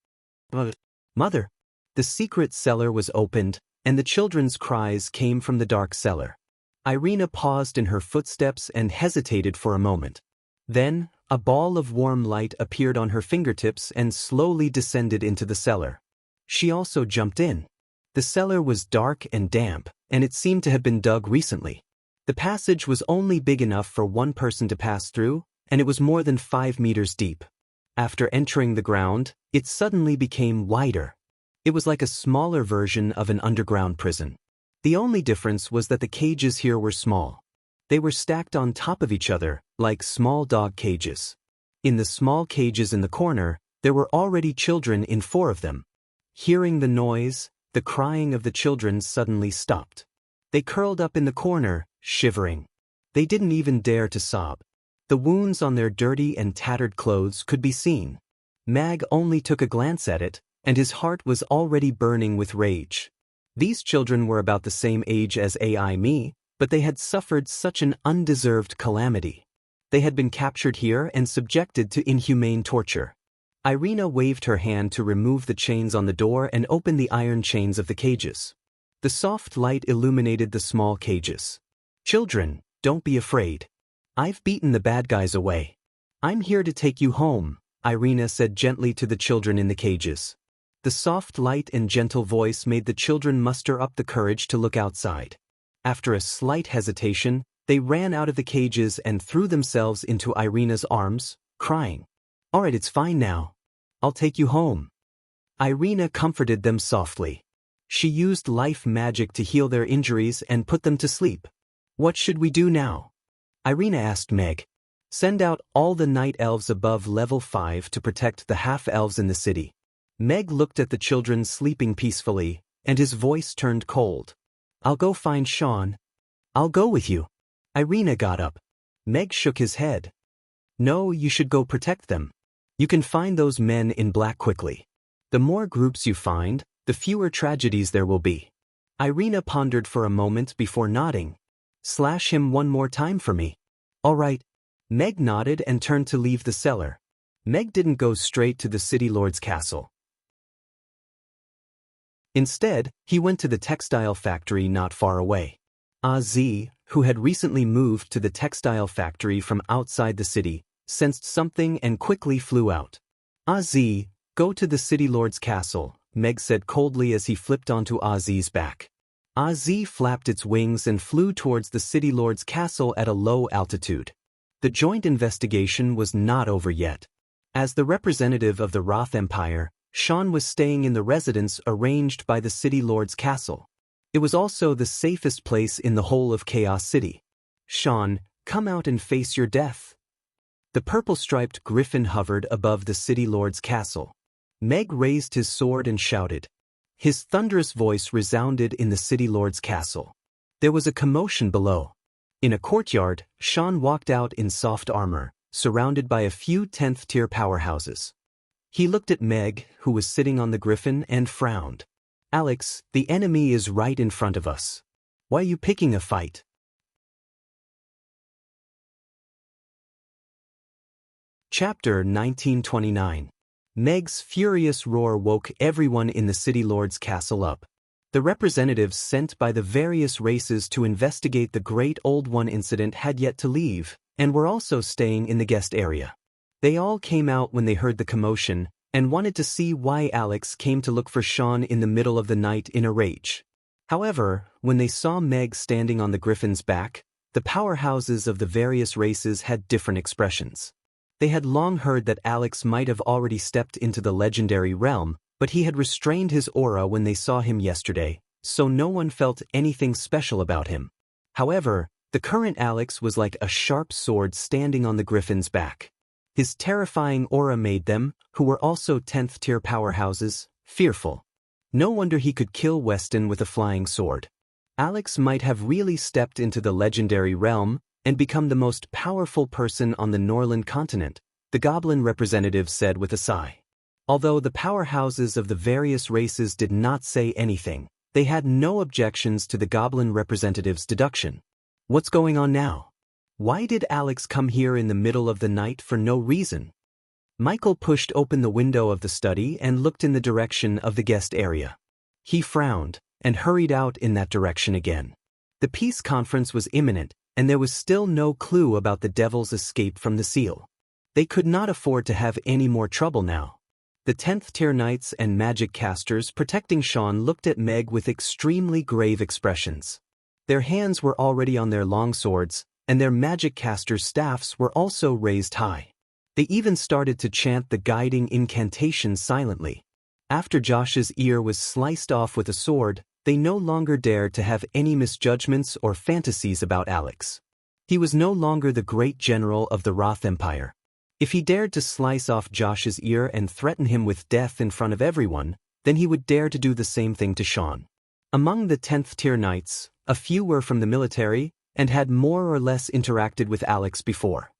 "Mother!" The secret cellar was opened, and the children's cries came from the dark cellar. Irina paused in her footsteps and hesitated for a moment. Then, a ball of warm light appeared on her fingertips and slowly descended into the cellar. She also jumped in. The cellar was dark and damp, and it seemed to have been dug recently. The passage was only big enough for 1 person to pass through, and it was more than 5 meters deep. After entering the ground, it suddenly became wider. It was like a smaller version of an underground prison. The only difference was that the cages here were small. They were stacked on top of each other, like small dog cages. In the small cages in the corner, there were already children in 4 of them. Hearing the noise, the crying of the children suddenly stopped. They curled up in the corner, shivering. They didn't even dare to sob. The wounds on their dirty and tattered clothes could be seen. Mag only took a glance at it, and his heart was already burning with rage. These children were about the same age as me, but they had suffered such an undeserved calamity. They had been captured here and subjected to inhumane torture. Irina waved her hand to remove the chains on the door and open the iron chains of the cages. The soft light illuminated the small cages. "Children, don't be afraid. I've beaten the bad guys away. I'm here to take you home," Irina said gently to the children in the cages. The soft light and gentle voice made the children muster up the courage to look outside. After a slight hesitation, they ran out of the cages and threw themselves into Irina's arms, crying, "All right, it's fine now. I'll take you home." Irina comforted them softly. She used life magic to heal their injuries and put them to sleep. "What should we do now?" Irina asked Meg. "Send out all the night elves above level 5 to protect the half-elves in the city." Meg looked at the children sleeping peacefully, and his voice turned cold. "I'll go find Sean." "I'll go with you." Irina got up. Meg shook his head. "No, you should go protect them. You can find those men in black quickly. The more groups you find, the fewer tragedies there will be." Irina pondered for a moment before nodding. Slash him one more time for me. All right. Meg nodded and turned to leave the cellar. Meg didn't go straight to the city lord's castle. Instead, he went to the textile factory not far away. Az, who had recently moved to the textile factory from outside the city, sensed something and quickly flew out. Az, go to the city lord's castle, Meg said coldly as he flipped onto Az's back. Az flapped its wings and flew towards the city lord's castle at a low altitude. The joint investigation was not over yet. As the representative of the Roth Empire, Sean was staying in the residence arranged by the city lord's castle. It was also the safest place in the whole of Chaos City. Sean, come out and face your death. The purple-striped griffin hovered above the city lord's castle. Meg raised his sword and shouted. His thunderous voice resounded in the city lord's castle. There was a commotion below. In a courtyard, Sean walked out in soft armor, surrounded by a few 10th-tier powerhouses. He looked at Meg, who was sitting on the griffin, and frowned. Alex, the enemy is right in front of us. Why are you picking a fight? Chapter 1929. Meg's furious roar woke everyone in the city lord's castle up. The representatives sent by the various races to investigate the Great Old One incident had yet to leave, and were also staying in the guest area. They all came out when they heard the commotion, and wanted to see why Alex came to look for Sean in the middle of the night in a rage. However, when they saw Meg standing on the griffin's back, the powerhouses of the various races had different expressions. They had long heard that Alex might have already stepped into the legendary realm, but he had restrained his aura when they saw him yesterday, so no one felt anything special about him. However, the current Alex was like a sharp sword standing on the griffin's back. His terrifying aura made them, who were also 10th-tier powerhouses, fearful. No wonder he could kill Weston with a flying sword. Alex might have really stepped into the legendary realm and become the most powerful person on the Norland continent, the goblin representative said with a sigh. Although the powerhouses of the various races did not say anything, they had no objections to the goblin representative's deduction. What's going on now? Why did Alex come here in the middle of the night for no reason? Michael pushed open the window of the study and looked in the direction of the guest area. He frowned and hurried out in that direction again. The peace conference was imminent, and there was still no clue about the devil's escape from the seal. They could not afford to have any more trouble now. The 10th-tier knights and magic casters protecting Sean looked at Meg with extremely grave expressions. Their hands were already on their long swords, and their magic casters' staffs were also raised high. They even started to chant the guiding incantation silently. After Josh's ear was sliced off with a sword, they no longer dared to have any misjudgments or fantasies about Alex. He was no longer the great general of the Roth Empire. If he dared to slice off Josh's ear and threaten him with death in front of everyone, then he would dare to do the same thing to Sean. Among the 10th-tier knights, a few were from the military and had more or less interacted with Alex before.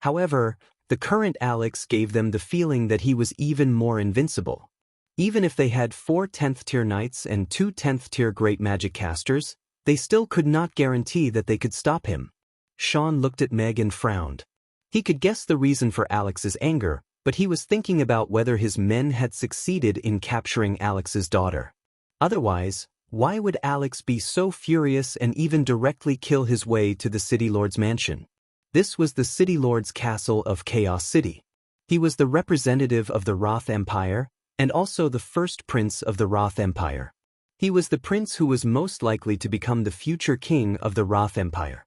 However, the current Alex gave them the feeling that he was even more invincible. Even if they had 4 10th-tier knights and 2 10th-tier great magic casters, they still could not guarantee that they could stop him. Sean looked at Meg and frowned. He could guess the reason for Alex's anger, but he was thinking about whether his men had succeeded in capturing Alex's daughter. Otherwise, why would Alex be so furious and even directly kill his way to the City Lord's mansion? This was the City Lord's castle of Chaos City. He was the representative of the Roth Empire, and also the first prince of the Roth Empire. He was the prince who was most likely to become the future king of the Roth Empire.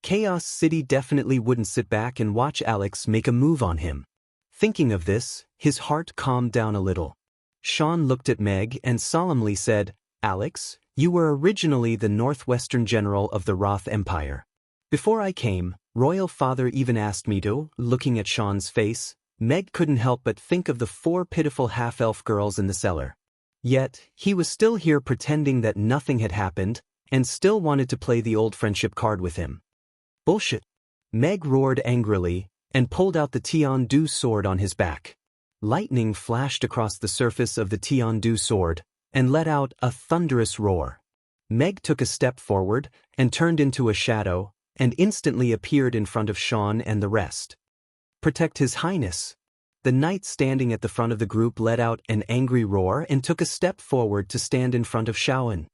Chaos City definitely wouldn't sit back and watch Alex make a move on him. Thinking of this, his heart calmed down a little. Sean looked at Meg and solemnly said, "Alex, you were originally the Northwestern General of the Roth Empire. Before I came, Royal Father even asked me to." Looking at Sean's face, Meg couldn't help but think of the 4 pitiful half-elf girls in the cellar. Yet, he was still here pretending that nothing had happened, and still wanted to play the old friendship card with him. Bullshit! Meg roared angrily, and pulled out the Tian-Du sword on his back. Lightning flashed across the surface of the Tian-Du sword, and let out a thunderous roar. Meg took a step forward and turned into a shadow and instantly appeared in front of Sean and the rest. "Protect His Highness." The knight standing at the front of the group let out an angry roar and took a step forward to stand in front of Shaoan.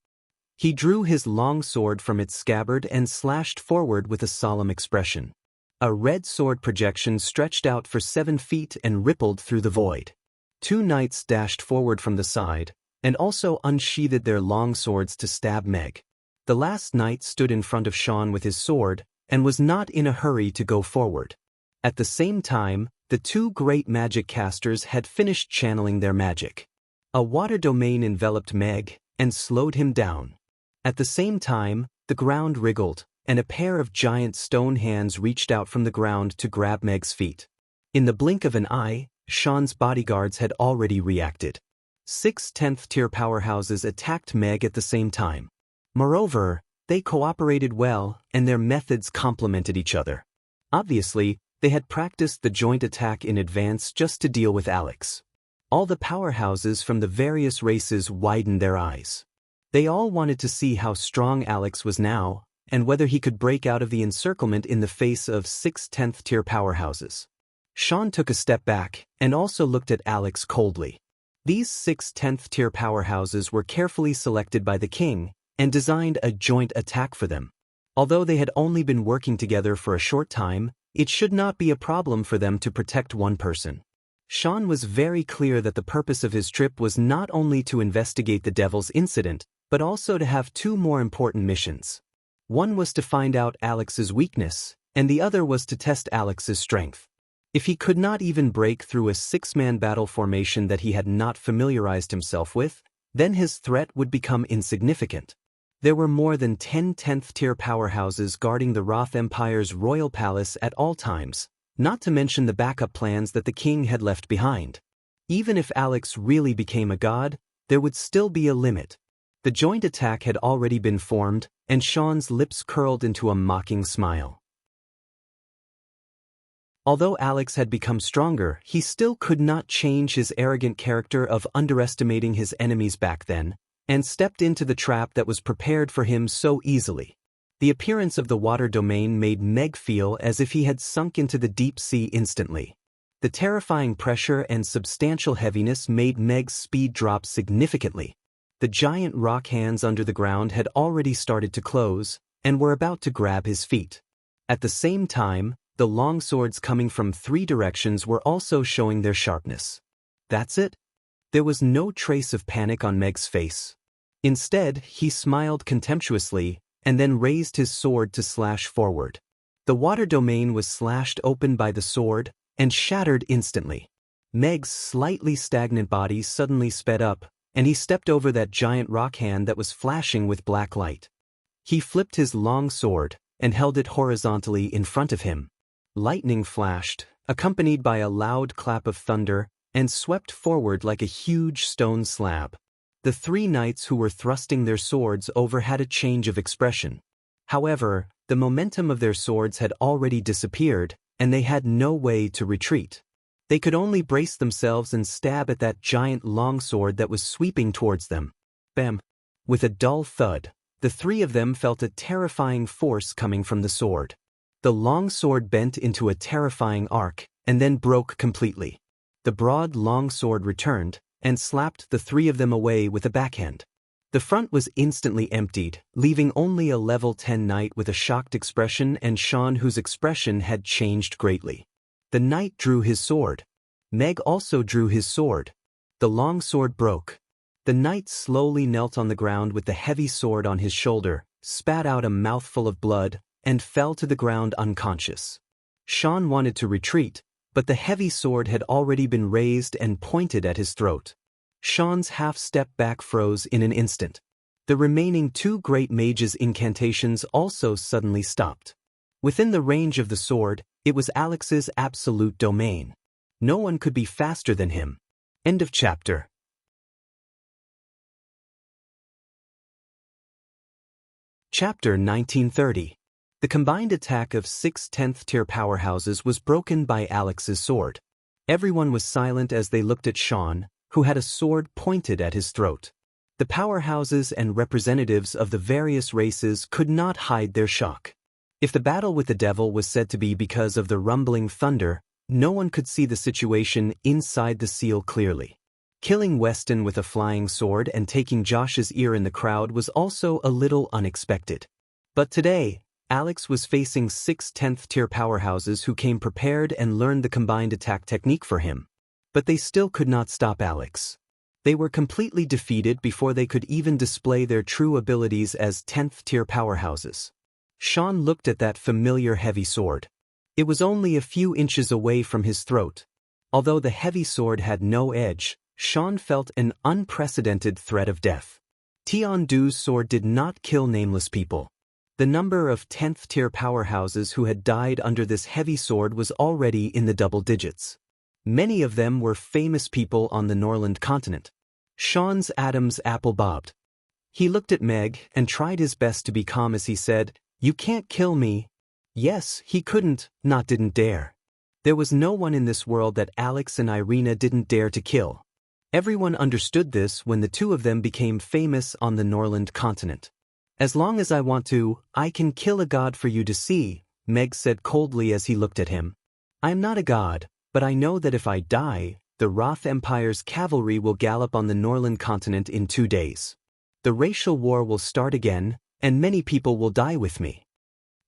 He drew his long sword from its scabbard and slashed forward with a solemn expression. A red sword projection stretched out for 7 feet and rippled through the void. 2 knights dashed forward from the side and also unsheathed their long swords to stab Meg. The last knight stood in front of Sean with his sword and was not in a hurry to go forward. At the same time, the 2 great magic casters had finished channeling their magic. A water domain enveloped Meg and slowed him down. At the same time, the ground wriggled, and a pair of giant stone hands reached out from the ground to grab Meg's feet. In the blink of an eye, Sean's bodyguards had already reacted. 6 10th-tier powerhouses attacked Meg at the same time. Moreover, they cooperated well and their methods complemented each other. Obviously, they had practiced the joint attack in advance just to deal with Alex. All the powerhouses from the various races widened their eyes. They all wanted to see how strong Alex was now, and whether he could break out of the encirclement in the face of 6 10th-tier powerhouses. Sean took a step back and also looked at Alex coldly. These 6 10th-tier powerhouses were carefully selected by the king and designed a joint attack for them. Although they had only been working together for a short time, it should not be a problem for them to protect one person. Sean was very clear that the purpose of his trip was not only to investigate the Devil's incident, but also to have 2 more important missions. One was to find out Alex's weakness, and the other was to test Alex's strength. If he could not even break through a 6-man battle formation that he had not familiarized himself with, then his threat would become insignificant. There were more than 10 10th-tier powerhouses guarding the Roth Empire's royal palace at all times, not to mention the backup plans that the king had left behind. Even if Alex really became a god, there would still be a limit. The joint attack had already been formed, and Sean's lips curled into a mocking smile. Although Alex had become stronger, he still could not change his arrogant character of underestimating his enemies back then, and stepped into the trap that was prepared for him so easily. The appearance of the water domain made Meg feel as if he had sunk into the deep sea instantly. The terrifying pressure and substantial heaviness made Meg's speed drop significantly. The giant rock hands under the ground had already started to close, and were about to grab his feet. At the same time, the long swords coming from 3 directions were also showing their sharpness. That's it? There was no trace of panic on Meg's face. Instead, he smiled contemptuously, and then raised his sword to slash forward. The water domain was slashed open by the sword, and shattered instantly. Meg's slightly stagnant body suddenly sped up, and he stepped over that giant rock hand that was flashing with black light. He flipped his long sword, and held it horizontally in front of him. Lightning flashed, accompanied by a loud clap of thunder, and swept forward like a huge stone slab. The 3 knights who were thrusting their swords over had a change of expression. However, the momentum of their swords had already disappeared, and they had no way to retreat. They could only brace themselves and stab at that giant longsword that was sweeping towards them. Bam! With a dull thud, the 3 of them felt a terrifying force coming from the sword. The longsword bent into a terrifying arc, and then broke completely. The broad longsword returned, and slapped the 3 of them away with a backhand. The front was instantly emptied, leaving only a level 10 knight with a shocked expression and Sean whose expression had changed greatly. The knight drew his sword. Meg also drew his sword. The long sword broke. The knight slowly knelt on the ground with the heavy sword on his shoulder, spat out a mouthful of blood, and fell to the ground unconscious. Sean wanted to retreat, but the heavy sword had already been raised and pointed at his throat. Sean's half-step back froze in an instant. The remaining 2 great mages' incantations also suddenly stopped. Within the range of the sword, it was Alex's absolute domain. No one could be faster than him. End of chapter. Chapter 1930. The combined attack of 6 10th-tier powerhouses was broken by Alex's sword. Everyone was silent as they looked at Sean, who had a sword pointed at his throat. The powerhouses and representatives of the various races could not hide their shock. If the battle with the devil was said to be because of the rumbling thunder, no one could see the situation inside the seal clearly. Killing Weston with a flying sword and taking Josh's ear in the crowd was also a little unexpected. But today, Alex was facing 6 10th-tier powerhouses who came prepared and learned the combined attack technique for him. But they still could not stop Alex. They were completely defeated before they could even display their true abilities as 10th-tier powerhouses. Sean looked at that familiar heavy sword. It was only a few inches away from his throat. Although the heavy sword had no edge, Sean felt an unprecedented threat of death. Tiandu's sword did not kill nameless people. The number of 10th-tier powerhouses who had died under this heavy sword was already in the double digits. Many of them were famous people on the Norland continent. Sean's Adam's apple bobbed. He looked at Meg and tried his best to be calm as he said, "You can't kill me." Yes, he couldn't, not didn't dare. There was no one in this world that Alex and Irina didn't dare to kill. Everyone understood this when the two of them became famous on the Norland continent. "As long as I want to, I can kill a god for you to see," Meg said coldly as he looked at him. "I'm not a god, but I know that if I die, the Roth Empire's cavalry will gallop on the Norland continent in 2 days. The racial war will start again, and many people will die with me."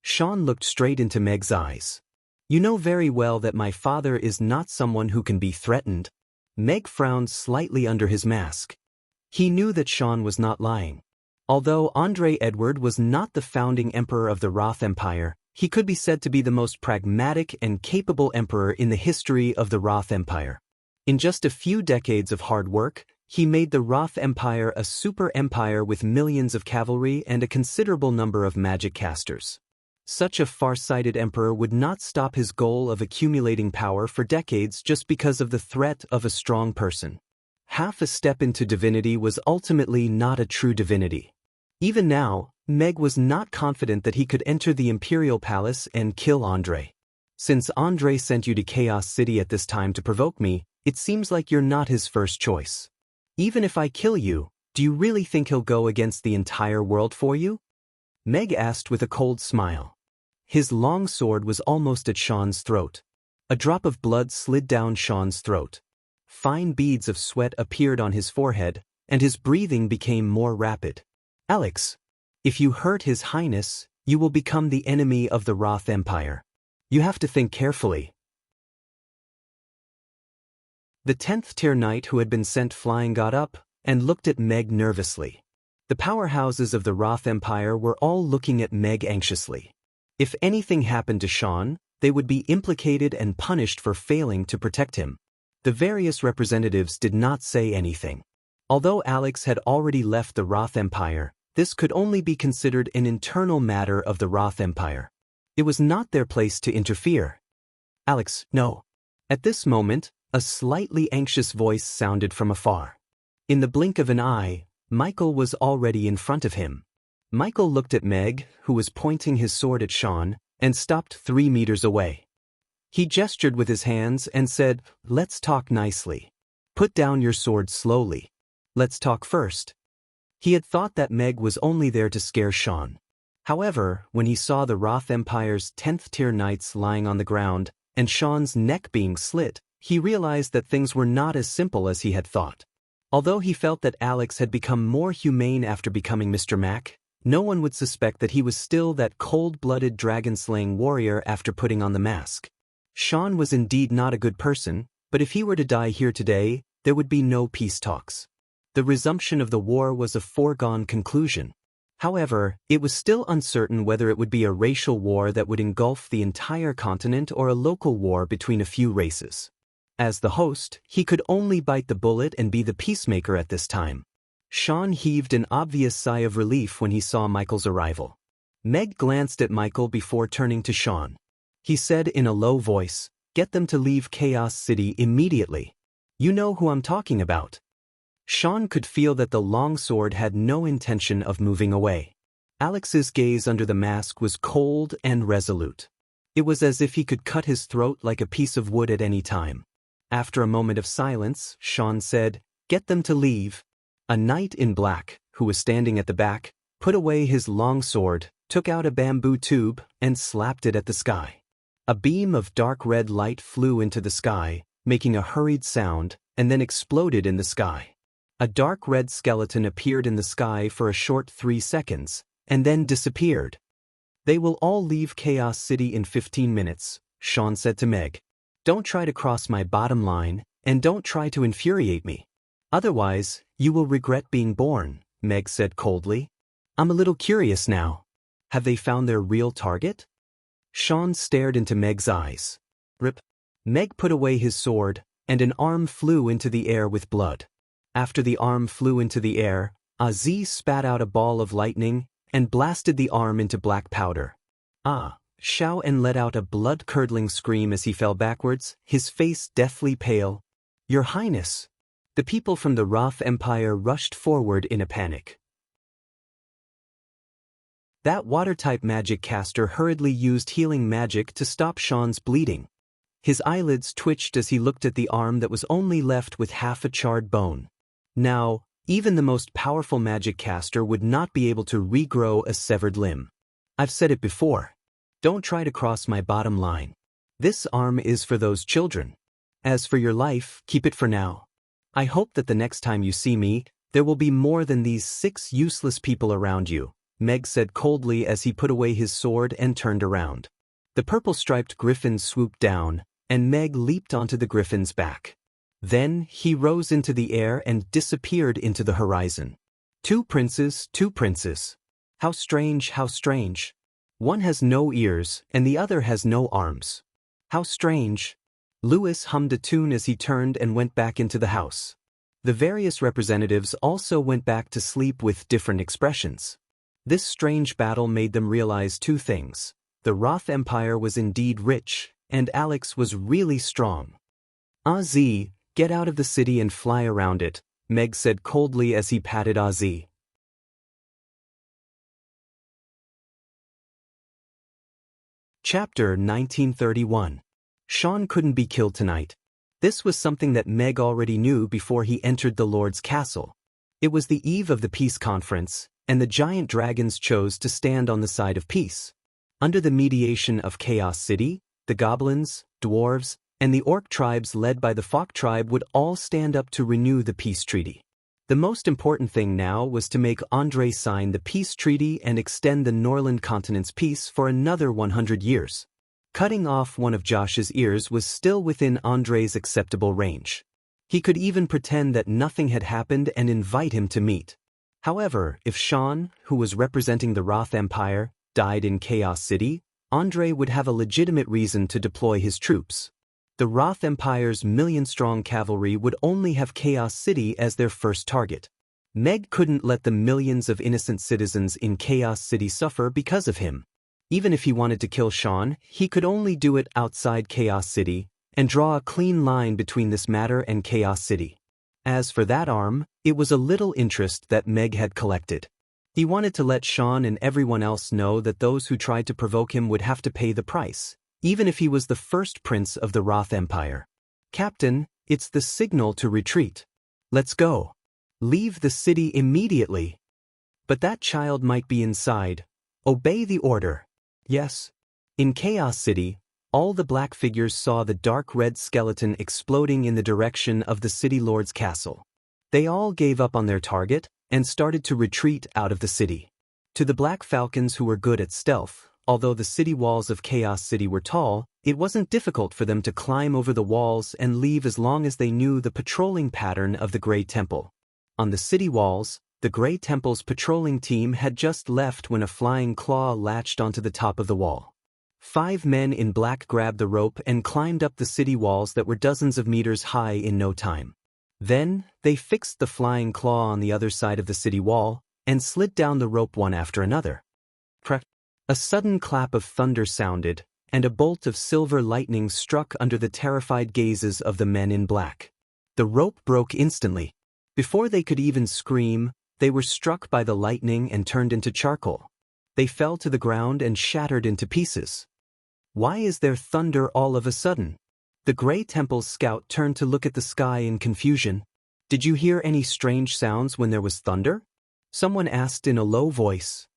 Sean looked straight into Meg's eyes. "You know very well that my father is not someone who can be threatened." Meg frowned slightly under his mask. He knew that Sean was not lying. Although Andre Edward was not the founding emperor of the Roth Empire, he could be said to be the most pragmatic and capable emperor in the history of the Roth Empire. In just a few decades of hard work, he made the Roth Empire a super empire with millions of cavalry and a considerable number of magic casters. Such a far-sighted emperor would not stop his goal of accumulating power for decades just because of the threat of a strong person. Half a step into divinity was ultimately not a true divinity. Even now, Meg was not confident that he could enter the Imperial Palace and kill Andre. "Since Andre sent you to Chaos City at this time to provoke me, it seems like you're not his first choice. Even if I kill you, do you really think he'll go against the entire world for you?" Meg asked with a cold smile. His long sword was almost at Sean's throat. A drop of blood slid down Sean's throat. Fine beads of sweat appeared on his forehead, and his breathing became more rapid. "Alex, if you hurt His Highness, you will become the enemy of the Roth Empire. You have to think carefully." The 10th-tier knight who had been sent flying got up and looked at Meg nervously. The powerhouses of the Roth Empire were all looking at Meg anxiously. If anything happened to Sean, they would be implicated and punished for failing to protect him. The various representatives did not say anything. Although Alex had already left the Roth Empire, this could only be considered an internal matter of the Roth Empire. It was not their place to interfere. "Alex, no." At this moment, a slightly anxious voice sounded from afar. In the blink of an eye, Michael was already in front of him. Michael looked at Meg, who was pointing his sword at Sean, and stopped 3 meters away. He gestured with his hands and said, "Let's talk nicely. Put down your sword slowly. Let's talk first." He had thought that Meg was only there to scare Sean. However, when he saw the Roth Empire's 10th-tier knights lying on the ground, and Sean's neck being slit, he realized that things were not as simple as he had thought. Although he felt that Alex had become more humane after becoming Mr. Mac, no one would suspect that he was still that cold-blooded dragon-slaying warrior after putting on the mask. Sean was indeed not a good person, but if he were to die here today, there would be no peace talks. The resumption of the war was a foregone conclusion. However, it was still uncertain whether it would be a racial war that would engulf the entire continent or a local war between a few races. As the host, he could only bite the bullet and be the peacemaker at this time. Sean heaved an obvious sigh of relief when he saw Michael's arrival. Meg glanced at Michael before turning to Sean. He said in a low voice, "Get them to leave Chaos City immediately. You know who I'm talking about." Sean could feel that the longsword had no intention of moving away. Alex's gaze under the mask was cold and resolute. It was as if he could cut his throat like a piece of wood at any time. After a moment of silence, Sean said, "Get them to leave." A knight in black, who was standing at the back, put away his long sword, took out a bamboo tube, and slapped it at the sky. A beam of dark red light flew into the sky, making a hurried sound, and then exploded in the sky. A dark red skeleton appeared in the sky for a short 3 seconds, and then disappeared. "They will all leave Chaos City in 15 minutes, Sean said to Meg. "Don't try to cross my bottom line, and don't try to infuriate me. Otherwise, you will regret being born," Meg said coldly. "I'm a little curious now. Have they found their real target?" Sean stared into Meg's eyes. "Rip." Meg put away his sword, and an arm flew into the air with blood. After the arm flew into the air, Aziz spat out a ball of lightning and blasted the arm into black powder. "Ah!" Xiao En let out a blood-curdling scream as he fell backwards, his face deathly pale. "Your Highness!" The people from the Roth Empire rushed forward in a panic. That water-type magic caster hurriedly used healing magic to stop Sean's bleeding. His eyelids twitched as he looked at the arm that was only left with half a charred bone. Now, even the most powerful magic caster would not be able to regrow a severed limb. "I've said it before. Don't try to cross my bottom line. This arm is for those children. As for your life, keep it for now. I hope that the next time you see me, there will be more than these 6 useless people around you," Meg said coldly as he put away his sword and turned around. The purple-striped griffin swooped down, and Meg leaped onto the griffin's back. Then he rose into the air and disappeared into the horizon. Two princes, two princes. How strange, how strange. One has no ears, and the other has no arms. How strange. Louis hummed a tune as he turned and went back into the house. The various representatives also went back to sleep with different expressions. This strange battle made them realize 2 things. The Roth Empire was indeed rich, and Alex was really strong. "Aziz, get out of the city and fly around it," Meg said coldly as he patted Aziz. Chapter 1931. Sean couldn't be killed tonight. This was something that Meg already knew before he entered the Lord's castle. It was the eve of the peace conference, and the giant dragons chose to stand on the side of peace. Under the mediation of Chaos City, the goblins, dwarves, and the orc tribes led by the Fok tribe would all stand up to renew the peace treaty. The most important thing now was to make Andre sign the peace treaty and extend the Norland continent's peace for another 100 years. Cutting off one of Josh's ears was still within Andre's acceptable range. He could even pretend that nothing had happened and invite him to meet. However, if Sean, who was representing the Roth Empire, died in Chaos City, Andre would have a legitimate reason to deploy his troops. The Roth Empire's million-strong cavalry would only have Chaos City as their first target. Meg couldn't let the millions of innocent citizens in Chaos City suffer because of him. Even if he wanted to kill Sean, he could only do it outside Chaos City and draw a clean line between this matter and Chaos City. As for that arm, it was a little interest that Meg had collected. He wanted to let Sean and everyone else know that those who tried to provoke him would have to pay the price, even if he was the first prince of the Roth Empire. "Captain, it's the signal to retreat. Let's go. Leave the city immediately." "But that child might be inside. Obey the order." "Yes." In Chaos City, all the black figures saw the dark red skeleton exploding in the direction of the city lord's castle. They all gave up on their target and started to retreat out of the city. To the Black Falcons who were good at stealth, although the city walls of Chaos City were tall, it wasn't difficult for them to climb over the walls and leave as long as they knew the patrolling pattern of the Grey Temple. On the city walls, the Grey Temple's patrolling team had just left when a flying claw latched onto the top of the wall. 5 men in black grabbed the rope and climbed up the city walls that were dozens of meters high in no time. Then, they fixed the flying claw on the other side of the city wall and slid down the rope one after another. Crack! A sudden clap of thunder sounded, and a bolt of silver lightning struck under the terrified gazes of the men in black. The rope broke instantly. Before they could even scream, they were struck by the lightning and turned into charcoal. They fell to the ground and shattered into pieces. "Why is there thunder all of a sudden?" The Grey Temple's scout turned to look at the sky in confusion. Did you hear any strange sounds when there was thunder? Someone asked in a low voice.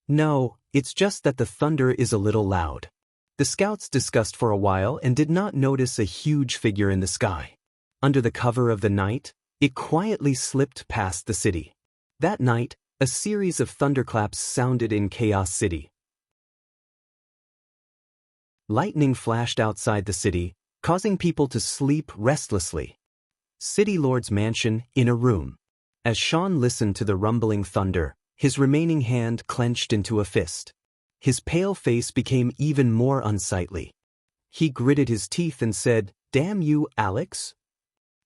No, it's just that the thunder is a little loud. The scouts discussed for a while and did not notice a huge figure in the sky. Under the cover of the night, it quietly slipped past the city. That night, a series of thunderclaps sounded in Chaos City. Lightning flashed outside the city, causing people to sleep restlessly. City Lord's mansion in a room. As Sean listened to the rumbling thunder, his remaining hand clenched into a fist. His pale face became even more unsightly. He gritted his teeth and said, "Damn you, Alex."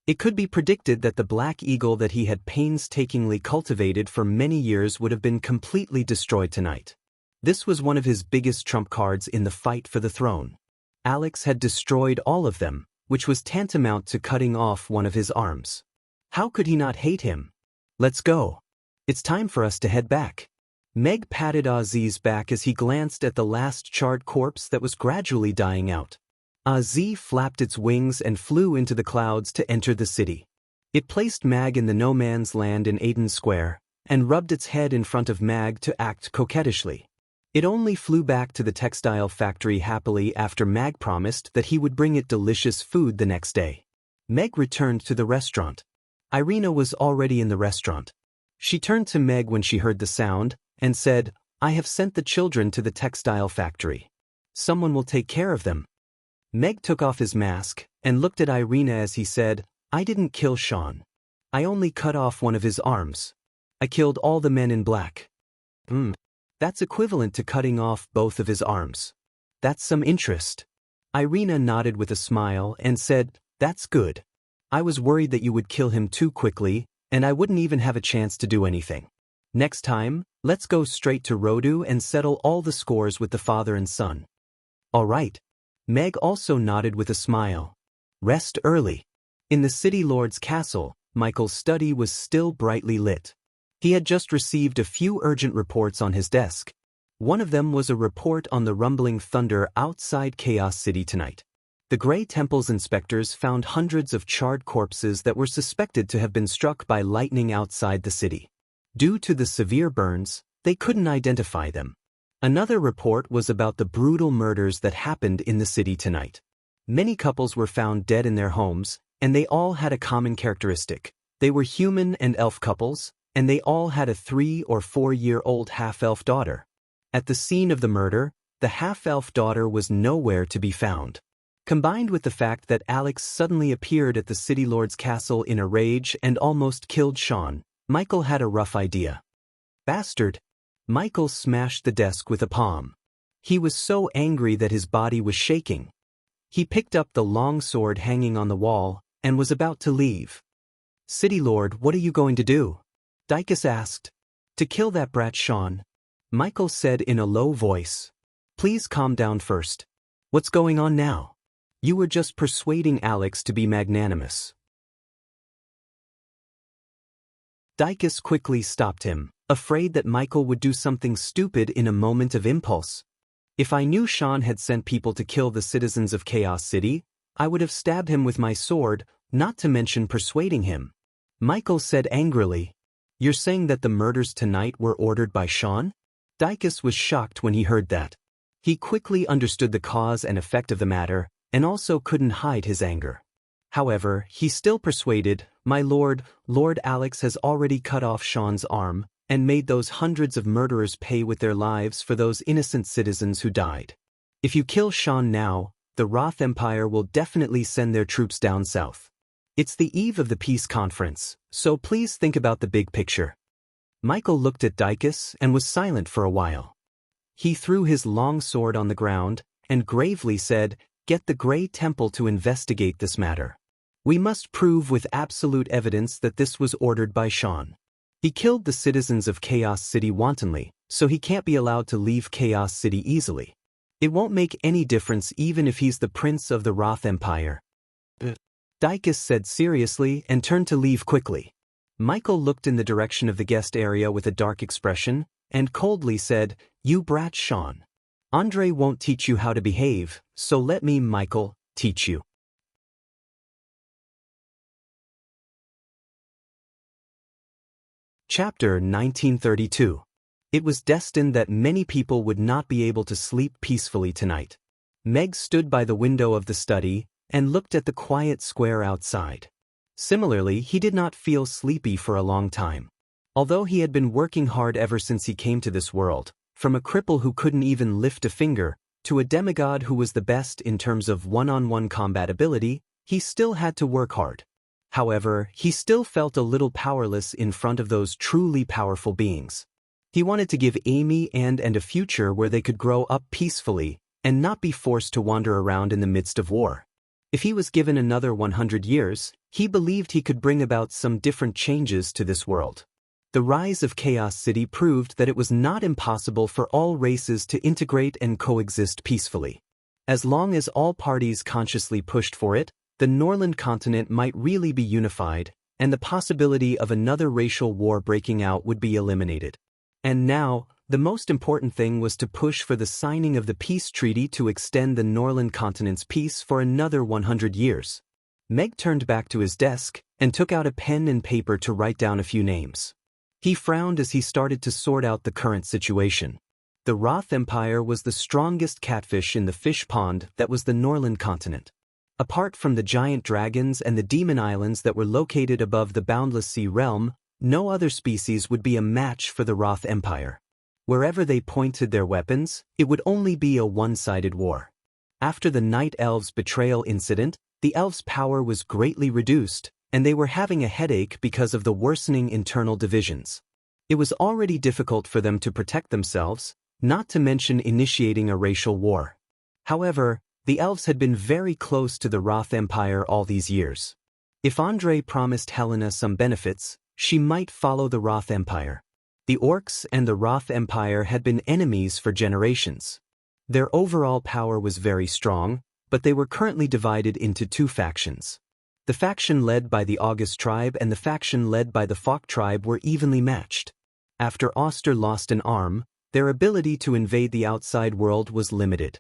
It could be predicted that the black eagle that he had painstakingly cultivated for many years would have been completely destroyed tonight. This was one of his biggest trump cards in the fight for the throne. Alex had destroyed all of them, which was tantamount to cutting off one of his arms. How could he not hate him? Let's go. It's time for us to head back. Meg patted Ozzy's back as he glanced at the last charred corpse that was gradually dying out. Ozzy flapped its wings and flew into the clouds to enter the city. It placed Mag in the no man's land in Aiden Square, and rubbed its head in front of Mag to act coquettishly. It only flew back to the textile factory happily after Mag promised that he would bring it delicious food the next day. Meg returned to the restaurant. Irina was already in the restaurant. She turned to Meg when she heard the sound, and said, "I have sent the children to the textile factory. Someone will take care of them." Meg took off his mask, and looked at Irina as he said, "I didn't kill Sean. I only cut off one of his arms. I killed all the men in black." That's equivalent to cutting off both of his arms. That's some interest. Irina nodded with a smile and said, "That's good. I was worried that you would kill him too quickly, and I wouldn't even have a chance to do anything. Next time, let's go straight to Rodu and settle all the scores with the father and son." "All right." Meg also nodded with a smile. Rest early. In the city lord's castle, Michael's study was still brightly lit. He had just received a few urgent reports on his desk. One of them was a report on the rumbling thunder outside Chaos City tonight. The Grey Temple's inspectors found hundreds of charred corpses that were suspected to have been struck by lightning outside the city. Due to the severe burns, they couldn't identify them. Another report was about the brutal murders that happened in the city tonight. Many couples were found dead in their homes, and they all had a common characteristic. They were human and elf couples, and they all had a 3- or 4-year-old half-elf daughter. At the scene of the murder, the half-elf daughter was nowhere to be found. Combined with the fact that Alex suddenly appeared at the city lord's castle in a rage and almost killed Sean, Michael had a rough idea. "Bastard!" Michael smashed the desk with a palm. He was so angry that his body was shaking. He picked up the long sword hanging on the wall and was about to leave. "City Lord, what are you going to do?" Dykus asked. "To kill that brat Sean," Michael said in a low voice. "Please calm down first. What's going on now? You were just persuading Alex to be magnanimous." Dykus quickly stopped him, afraid that Michael would do something stupid in a moment of impulse. "If I knew Sean had sent people to kill the citizens of Chaos City, I would have stabbed him with my sword, not to mention persuading him," Michael said angrily. "You're saying that the murders tonight were ordered by Sean?" Dykus was shocked when he heard that. He quickly understood the cause and effect of the matter, and also couldn't hide his anger. However, he still persuaded, "My lord, Lord Alex has already cut off Sean's arm, and made those hundreds of murderers pay with their lives for those innocent citizens who died. If you kill Sean now, the Roth Empire will definitely send their troops down south. It's the eve of the peace conference, so please think about the big picture." Michael looked at Dykus and was silent for a while. He threw his long sword on the ground, and gravely said, "Get the Grey Temple to investigate this matter. We must prove with absolute evidence that this was ordered by Sean. He killed the citizens of Chaos City wantonly, so he can't be allowed to leave Chaos City easily. It won't make any difference even if he's the prince of the Roth Empire." Dykus said seriously and turned to leave quickly. Michael looked in the direction of the guest area with a dark expression, and coldly said, "You brat Sean. Andre won't teach you how to behave, so let me, Michael, teach you." Chapter 1932. It was destined that many people would not be able to sleep peacefully tonight. Meg stood by the window of the study and looked at the quiet square outside. Similarly, he did not feel sleepy for a long time. Although he had been working hard ever since he came to this world, from a cripple who couldn't even lift a finger, to a demigod who was the best in terms of one-on-one combat ability, he still had to work hard. However, he still felt a little powerless in front of those truly powerful beings. He wanted to give Amy and a future where they could grow up peacefully and not be forced to wander around in the midst of war. If he was given another 100 years, he believed he could bring about some different changes to this world. The rise of Chaos City proved that it was not impossible for all races to integrate and coexist peacefully. As long as all parties consciously pushed for it, the Norland continent might really be unified, and the possibility of another racial war breaking out would be eliminated. And now, the most important thing was to push for the signing of the peace treaty to extend the Norland continent's peace for another 100 years. Meg turned back to his desk and took out a pen and paper to write down a few names. He frowned as he started to sort out the current situation. The Roth Empire was the strongest catfish in the fish pond that was the Norland continent. Apart from the giant dragons and the demon islands that were located above the boundless sea realm, no other species would be a match for the Roth Empire. Wherever they pointed their weapons, it would only be a one-sided war. After the Night Elves' betrayal incident, the elves' power was greatly reduced, and they were having a headache because of the worsening internal divisions. It was already difficult for them to protect themselves, not to mention initiating a racial war. However, the elves had been very close to the Roth Empire all these years. If Andre promised Helena some benefits, she might follow the Roth Empire. The orcs and the Roth Empire had been enemies for generations. Their overall power was very strong, but they were currently divided into two factions. The faction led by the August tribe and the faction led by the Falk tribe were evenly matched. After Oster lost an arm, their ability to invade the outside world was limited.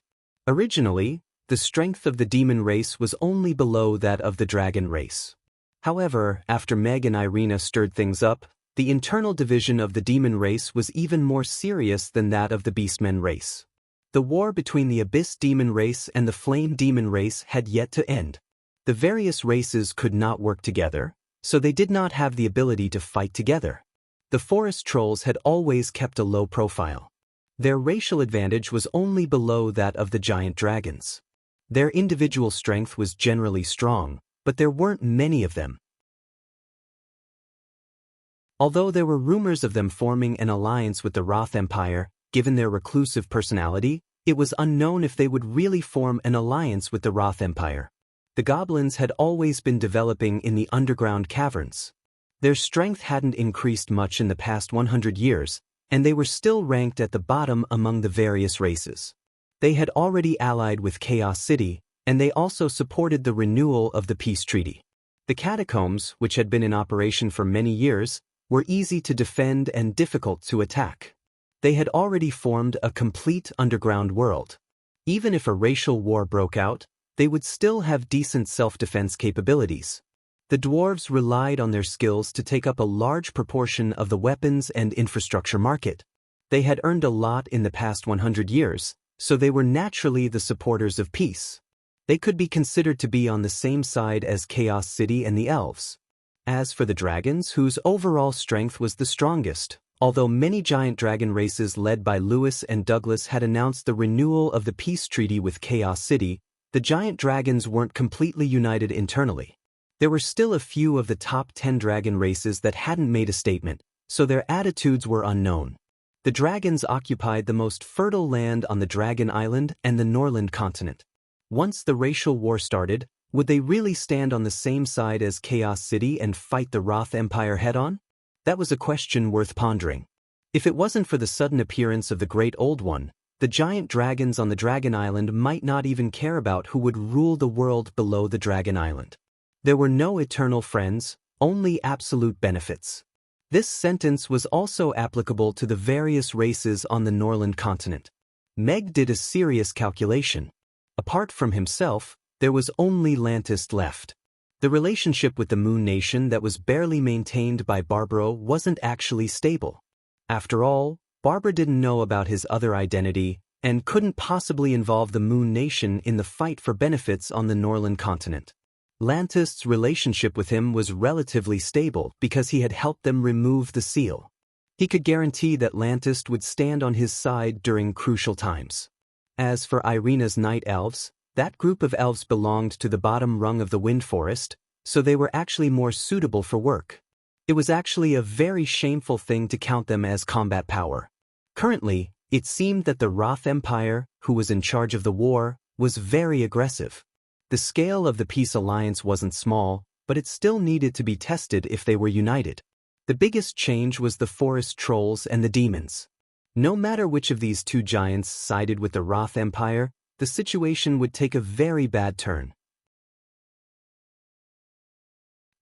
Originally, the strength of the demon race was only below that of the dragon race. However, after Meg and Irina stirred things up, the internal division of the demon race was even more serious than that of the beastmen race. The war between the abyss demon race and the flame demon race had yet to end. The various races could not work together, so they did not have the ability to fight together. The forest trolls had always kept a low profile. Their racial advantage was only below that of the giant dragons. Their individual strength was generally strong, but there weren't many of them. Although there were rumors of them forming an alliance with the Roth Empire, given their reclusive personality, it was unknown if they would really form an alliance with the Roth Empire. The goblins had always been developing in the underground caverns. Their strength hadn't increased much in the past 100 years, and they were still ranked at the bottom among the various races. They had already allied with Chaos City, and they also supported the renewal of the peace treaty. The catacombs, which had been in operation for many years, were easy to defend and difficult to attack. They had already formed a complete underground world. Even if a racial war broke out, they would still have decent self-defense capabilities. The dwarves relied on their skills to take up a large proportion of the weapons and infrastructure market. They had earned a lot in the past 100 years, so they were naturally the supporters of peace. They could be considered to be on the same side as Chaos City and the elves. As for the dragons, whose overall strength was the strongest, although many giant dragon races led by Lewis and Douglas had announced the renewal of the peace treaty with Chaos City, the giant dragons weren't completely united internally. There were still a few of the top 10 dragon races that hadn't made a statement, so their attitudes were unknown. The dragons occupied the most fertile land on the Dragon Island and the Norland continent. Once the racial war started, would they really stand on the same side as Chaos City and fight the Roth Empire head-on? That was a question worth pondering. If it wasn't for the sudden appearance of the Great Old One, the giant dragons on the Dragon Island might not even care about who would rule the world below the Dragon Island. There were no eternal friends, only absolute benefits. This sentence was also applicable to the various races on the Norland continent. Meg did a serious calculation. Apart from himself, there was only Lantist left. The relationship with the Moon Nation that was barely maintained by Barbaro wasn't actually stable. After all, Barbara didn't know about his other identity and couldn't possibly involve the Moon Nation in the fight for benefits on the Norland continent. Lantist's relationship with him was relatively stable because he had helped them remove the seal. He could guarantee that Lantist would stand on his side during crucial times. As for Irina's night elves, that group of elves belonged to the bottom rung of the wind forest, so they were actually more suitable for work. It was actually a very shameful thing to count them as combat power. Currently, it seemed that the Roth Empire, who was in charge of the war, was very aggressive. The scale of the peace alliance wasn't small, but it still needed to be tested if they were united. The biggest change was the forest trolls and the demons. No matter which of these two giants sided with the Roth Empire, the situation would take a very bad turn.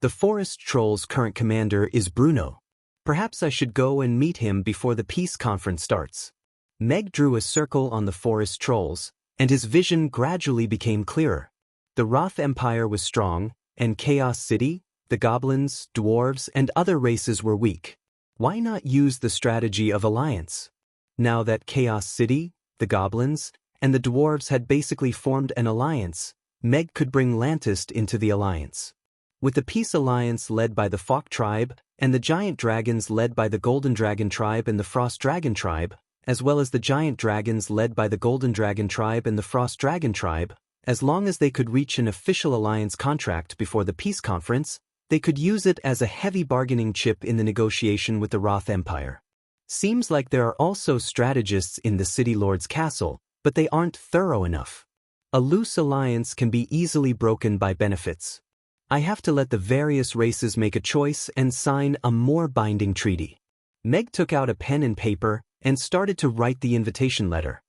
The forest trolls' current commander is Bruno. Perhaps I should go and meet him before the peace conference starts. Meg drew a circle on the forest trolls, and his vision gradually became clearer. The Roth Empire was strong, and Chaos City, the goblins, dwarves, and other races were weak. Why not use the strategy of alliance? Now that Chaos City, the goblins, and the dwarves had basically formed an alliance, Meg could bring Lantist into the alliance. With the Peace Alliance led by the Fok tribe, and the Giant Dragons led by the Golden Dragon tribe and the Frost Dragon tribe, as well as the Giant Dragons led by the Golden Dragon tribe and the Frost Dragon tribe, as long as they could reach an official alliance contract before the peace conference, they could use it as a heavy bargaining chip in the negotiation with the Roth Empire. Seems like there are also strategists in the City Lord's castle, but they aren't thorough enough. A loose alliance can be easily broken by benefits. I have to let the various races make a choice and sign a more binding treaty. Meg took out a pen and paper and started to write the invitation letter.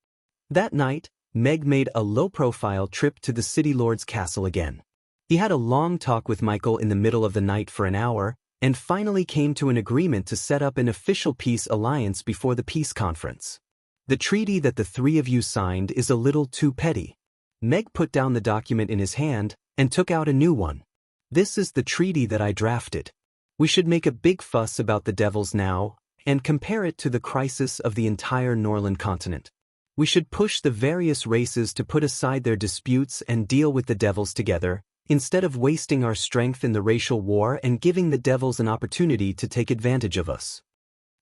That night, Meg made a low-profile trip to the City Lord's castle again. He had a long talk with Michael in the middle of the night for an hour, and finally came to an agreement to set up an official peace alliance before the peace conference. The treaty that the three of you signed is a little too petty. Meg put down the document in his hand and took out a new one. This is the treaty that I drafted. We should make a big fuss about the devils now, and compare it to the crisis of the entire Norland continent. We should push the various races to put aside their disputes and deal with the devils together, instead of wasting our strength in the racial war and giving the devils an opportunity to take advantage of us.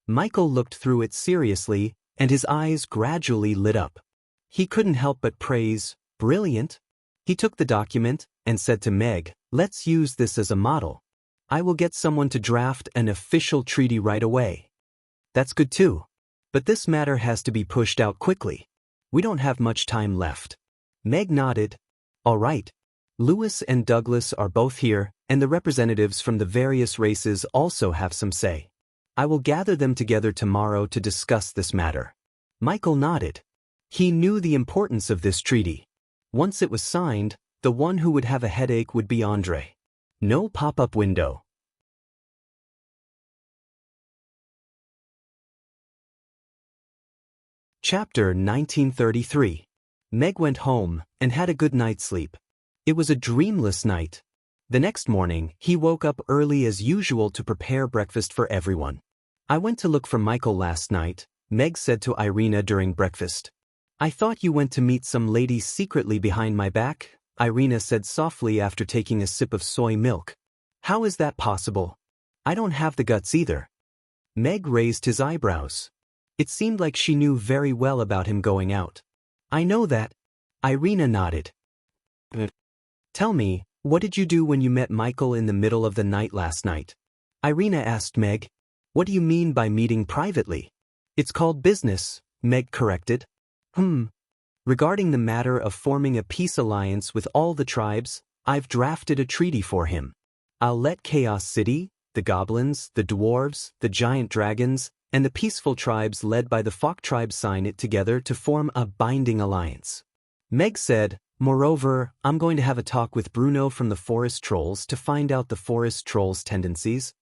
Michael looked through it seriously, and his eyes gradually lit up. He couldn't help but praise, "Brilliant." He took the document and said to Meg, "Let's use this as a model. I will get someone to draft an official treaty right away." "That's good too. But this matter has to be pushed out quickly. We don't have much time left." Meg nodded. "All right. Lewis and Douglas are both here, and the representatives from the various races also have some say. I will gather them together tomorrow to discuss this matter." Michael nodded. He knew the importance of this treaty. Once it was signed, the one who would have a headache would be Andre. No pop-up window. Chapter 1933. Meg went home and had a good night's sleep. It was a dreamless night. The next morning, he woke up early as usual to prepare breakfast for everyone. "I went to look for Michael last night," Meg said to Irina during breakfast. "I thought you went to meet some ladies secretly behind my back," Irina said softly after taking a sip of soy milk. "How is that possible? I don't have the guts either." Meg raised his eyebrows. It seemed like she knew very well about him going out. "I know that." Irina nodded. "Tell me, what did you do when you met Michael in the middle of the night last night?" Irina asked Meg. "What do you mean by meeting privately?" "It's called business," Meg corrected. Regarding the matter of forming a peace alliance with all the tribes, I've drafted a treaty for him. I'll let Chaos City, the goblins, the dwarves, the giant dragons, and the peaceful tribes led by the Fok tribe sign it together to form a binding alliance." Meg said, "Moreover, I'm going to have a talk with Bruno from the Forest Trolls to find out the Forest Trolls' tendencies.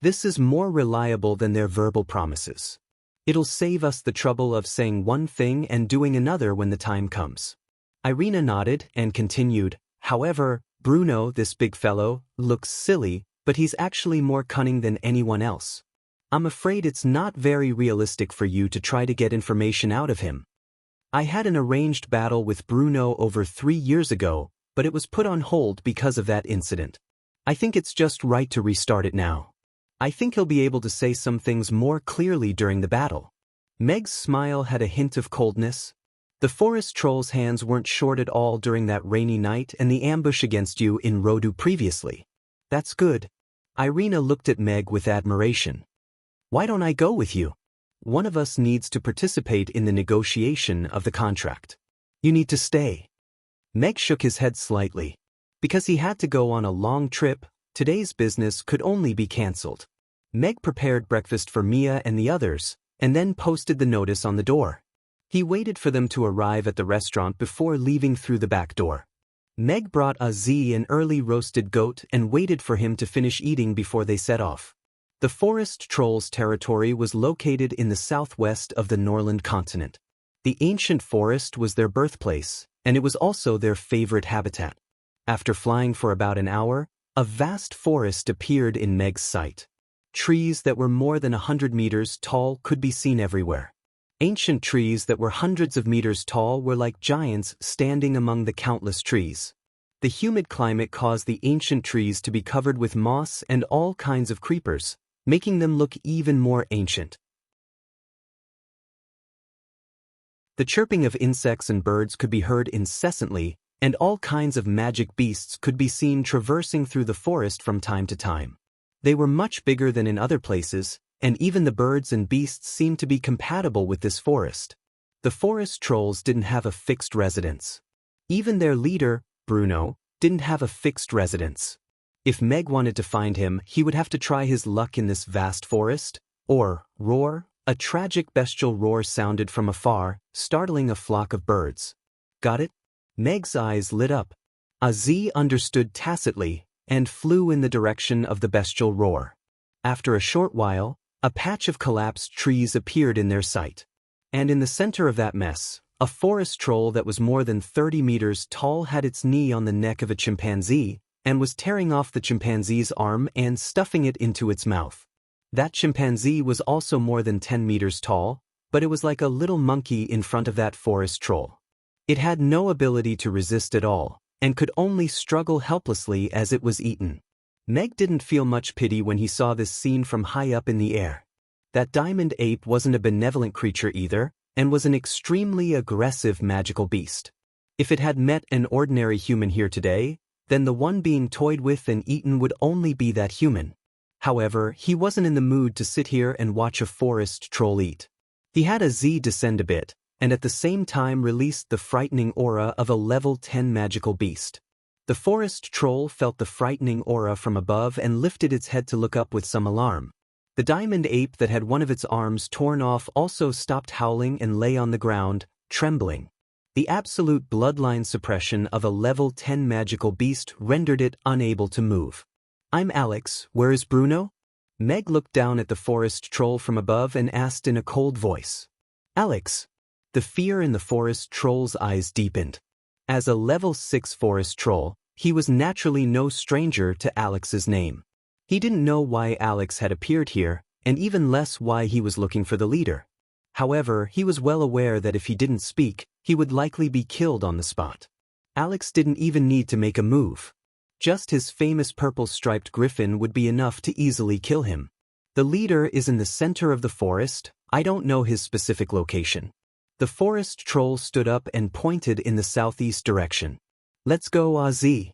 This is more reliable than their verbal promises. It'll save us the trouble of saying one thing and doing another when the time comes." Irina nodded and continued, "However, Bruno, this big fellow, looks silly, but he's actually more cunning than anyone else. I'm afraid it's not very realistic for you to try to get information out of him. I had an arranged battle with Bruno over 3 years ago, but it was put on hold because of that incident. I think it's just right to restart it now. I think he'll be able to say some things more clearly during the battle. Meg's smile had a hint of coldness. The forest troll's hands weren't short at all during that rainy night and the ambush against you in Rodu previously. That's good. Irina looked at Meg with admiration. Why don't I go with you? One of us needs to participate in the negotiation of the contract. You need to stay. Meg shook his head slightly. Because he had to go on a long trip, today's business could only be cancelled. Meg prepared breakfast for Mia and the others, and then posted the notice on the door. He waited for them to arrive at the restaurant before leaving through the back door. Meg brought Aziz an early roasted goat and waited for him to finish eating before they set off. The forest troll's territory was located in the southwest of the Norland continent. The ancient forest was their birthplace, and it was also their favorite habitat. After flying for about an hour, a vast forest appeared in Meg's sight. Trees that were more than 100 meters tall could be seen everywhere. Ancient trees that were hundreds of meters tall were like giants standing among the countless trees. The humid climate caused the ancient trees to be covered with moss and all kinds of creepers, making them look even more ancient. The chirping of insects and birds could be heard incessantly, and all kinds of magic beasts could be seen traversing through the forest from time to time. They were much bigger than in other places, and even the birds and beasts seemed to be compatible with this forest. The forest trolls didn't have a fixed residence. Even their leader, Bruno, didn't have a fixed residence. If Meg wanted to find him, he would have to try his luck in this vast forest, or roar. A tragic bestial roar sounded from afar, startling a flock of birds. Got it? Meg's eyes lit up. Aziz understood tacitly, and flew in the direction of the bestial roar. After a short while, a patch of collapsed trees appeared in their sight. And in the center of that mess, a forest troll that was more than 30 meters tall had its knee on the neck of a chimpanzee, and was tearing off the chimpanzee's arm and stuffing it into its mouth. That chimpanzee was also more than 10 meters tall, but it was like a little monkey in front of that forest troll. It had no ability to resist at all, and could only struggle helplessly as it was eaten. Meg didn't feel much pity when he saw this scene from high up in the air. That diamond ape wasn't a benevolent creature either, and was an extremely aggressive magical beast. If it had met an ordinary human here today, then the one being toyed with and eaten would only be that human. However, he wasn't in the mood to sit here and watch a forest troll eat. He had Aziz descend a bit, and at the same time released the frightening aura of a level 10 magical beast. The forest troll felt the frightening aura from above and lifted its head to look up with some alarm. The diamond ape that had one of its arms torn off also stopped howling and lay on the ground, trembling. The absolute bloodline suppression of a level 10 magical beast rendered it unable to move. I'm Alex, where is Bruno? Meg looked down at the forest troll from above and asked in a cold voice. Alex. The fear in the forest troll's eyes deepened. As a level 6 forest troll, he was naturally no stranger to Alex's name. He didn't know why Alex had appeared here, and even less why he was looking for the leader. However, he was well aware that if he didn't speak, he would likely be killed on the spot. Alex didn't even need to make a move. Just his famous purple-striped griffin would be enough to easily kill him. The leader is in the center of the forest. I don't know his specific location. The forest troll stood up and pointed in the southeast direction. Let's go, Aziz.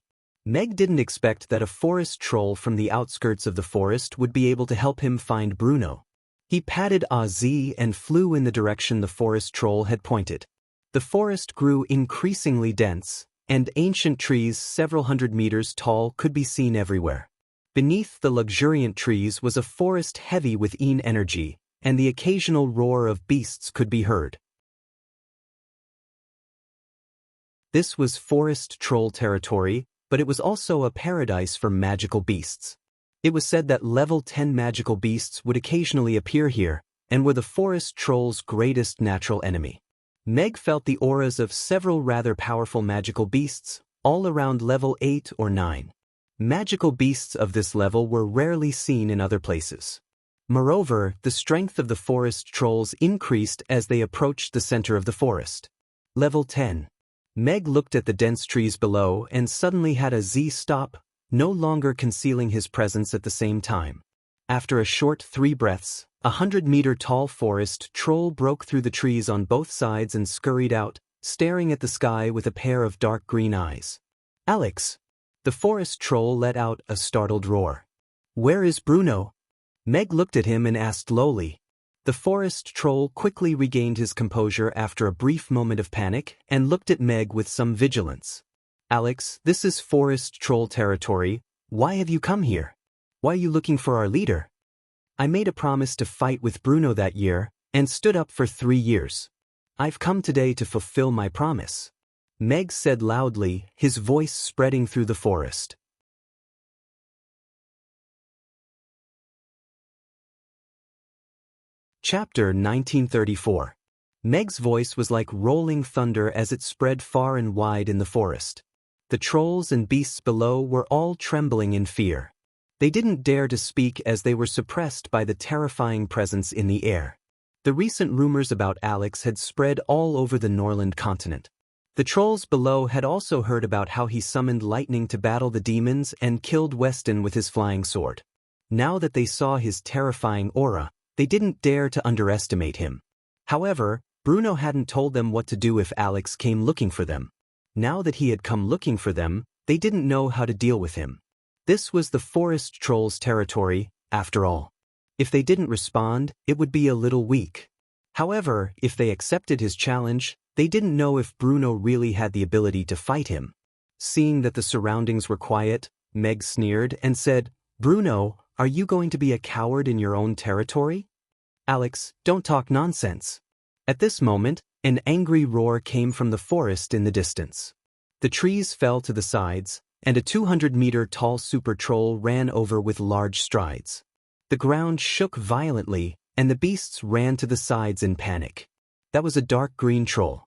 Meg didn't expect that a forest troll from the outskirts of the forest would be able to help him find Bruno. He patted Aziz and flew in the direction the forest troll had pointed. The forest grew increasingly dense, and ancient trees several hundred meters tall could be seen everywhere. Beneath the luxuriant trees was a forest heavy with energy, and the occasional roar of beasts could be heard. This was forest troll territory, but it was also a paradise for magical beasts. It was said that level 10 magical beasts would occasionally appear here, and were the forest troll's greatest natural enemy. Meg felt the auras of several rather powerful magical beasts, all around level 8 or 9. Magical beasts of this level were rarely seen in other places. Moreover, the strength of the forest trolls increased as they approached the center of the forest. Level 10. Meg looked at the dense trees below and suddenly had a Z-stop, no longer concealing his presence at the same time. After a short 3 breaths, 100-meter-tall forest troll broke through the trees on both sides and scurried out, staring at the sky with a pair of dark green eyes. "Alex!" The forest troll let out a startled roar. "Where is Bruno?" Meg looked at him and asked lowly. The forest troll quickly regained his composure after a brief moment of panic and looked at Meg with some vigilance. "Alex, this is forest troll territory. Why have you come here? Why are you looking for our leader?" "I made a promise to fight with Bruno that year, and stood up for 3 years. I've come today to fulfill my promise," Meg said loudly, his voice spreading through the forest. Chapter 1934. Meg's voice was like rolling thunder as it spread far and wide in the forest. The trolls and beasts below were all trembling in fear. They didn't dare to speak as they were suppressed by the terrifying presence in the air. The recent rumors about Alex had spread all over the Norland continent. The trolls below had also heard about how he summoned lightning to battle the demons and killed Weston with his flying sword. Now that they saw his terrifying aura, they didn't dare to underestimate him. However, Bruno hadn't told them what to do if Alex came looking for them. Now that he had come looking for them, they didn't know how to deal with him. This was the forest trolls' territory, after all. If they didn't respond, it would be a little weak. However, if they accepted his challenge, they didn't know if Bruno really had the ability to fight him. Seeing that the surroundings were quiet, Meg sneered and said, "Bruno, are you going to be a coward in your own territory?" "Alex, don't talk nonsense." At this moment, an angry roar came from the forest in the distance. The trees fell to the sides, and a 200-meter-tall super troll ran over with large strides. The ground shook violently, and the beasts ran to the sides in panic. That was a dark green troll.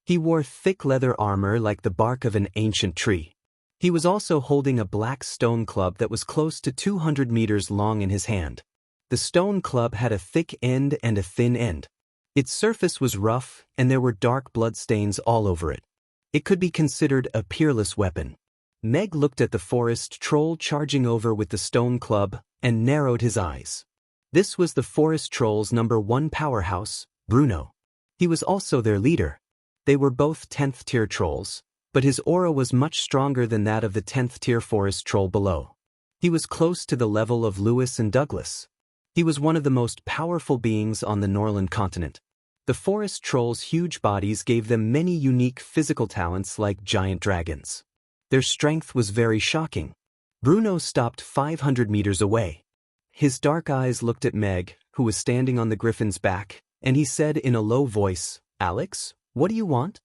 He wore thick leather armor like the bark of an ancient tree. He was also holding a black stone club that was close to 200 meters long in his hand. The stone club had a thick end and a thin end. Its surface was rough, and there were dark bloodstains all over it. It could be considered a peerless weapon. Meg looked at the forest troll charging over with the stone club and narrowed his eyes. This was the forest troll's #1 powerhouse, Bruno. He was also their leader. They were both 10th tier trolls, but his aura was much stronger than that of the 10th tier forest troll below. He was close to the level of Lewis and Douglas. He was one of the most powerful beings on the Norland continent. The forest trolls' huge bodies gave them many unique physical talents like giant dragons. Their strength was very shocking. Bruno stopped 500 meters away. His dark eyes looked at Meg, who was standing on the griffin's back, and he said in a low voice, "Alex, what do you want?"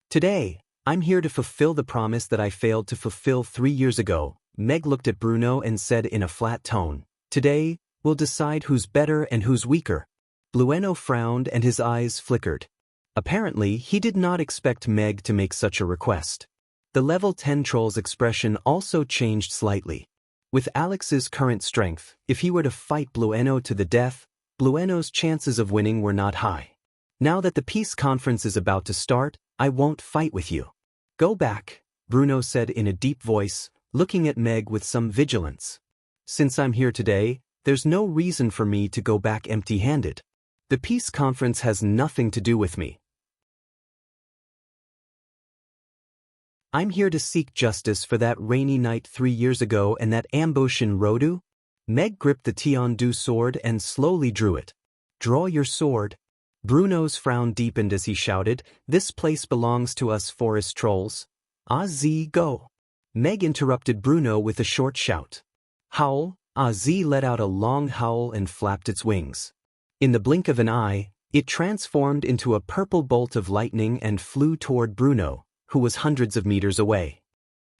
"Today, I'm here to fulfill the promise that I failed to fulfill 3 years ago." Meg looked at Bruno and said in a flat tone, "Today, we'll decide who's better and who's weaker." Bruno frowned and his eyes flickered. Apparently, he did not expect Meg to make such a request. The level 10 troll's expression also changed slightly. With Alex's current strength, if he were to fight Bruno to the death, Bruno's chances of winning were not high. "Now that the peace conference is about to start, I won't fight with you. Go back," Bruno said in a deep voice, looking at Meg with some vigilance. "Since I'm here today, there's no reason for me to go back empty-handed. The peace conference has nothing to do with me. I'm here to seek justice for that rainy night 3 years ago and that ambush in Rodu." Meg gripped the Tiondu sword and slowly drew it. "Draw your sword." Bruno's frown deepened as he shouted, "This place belongs to us forest trolls. Az, go." Meg interrupted Bruno with a short shout. "Howl." Az let out a long howl and flapped its wings. In the blink of an eye, it transformed into a purple bolt of lightning and flew toward Bruno, who was hundreds of meters away.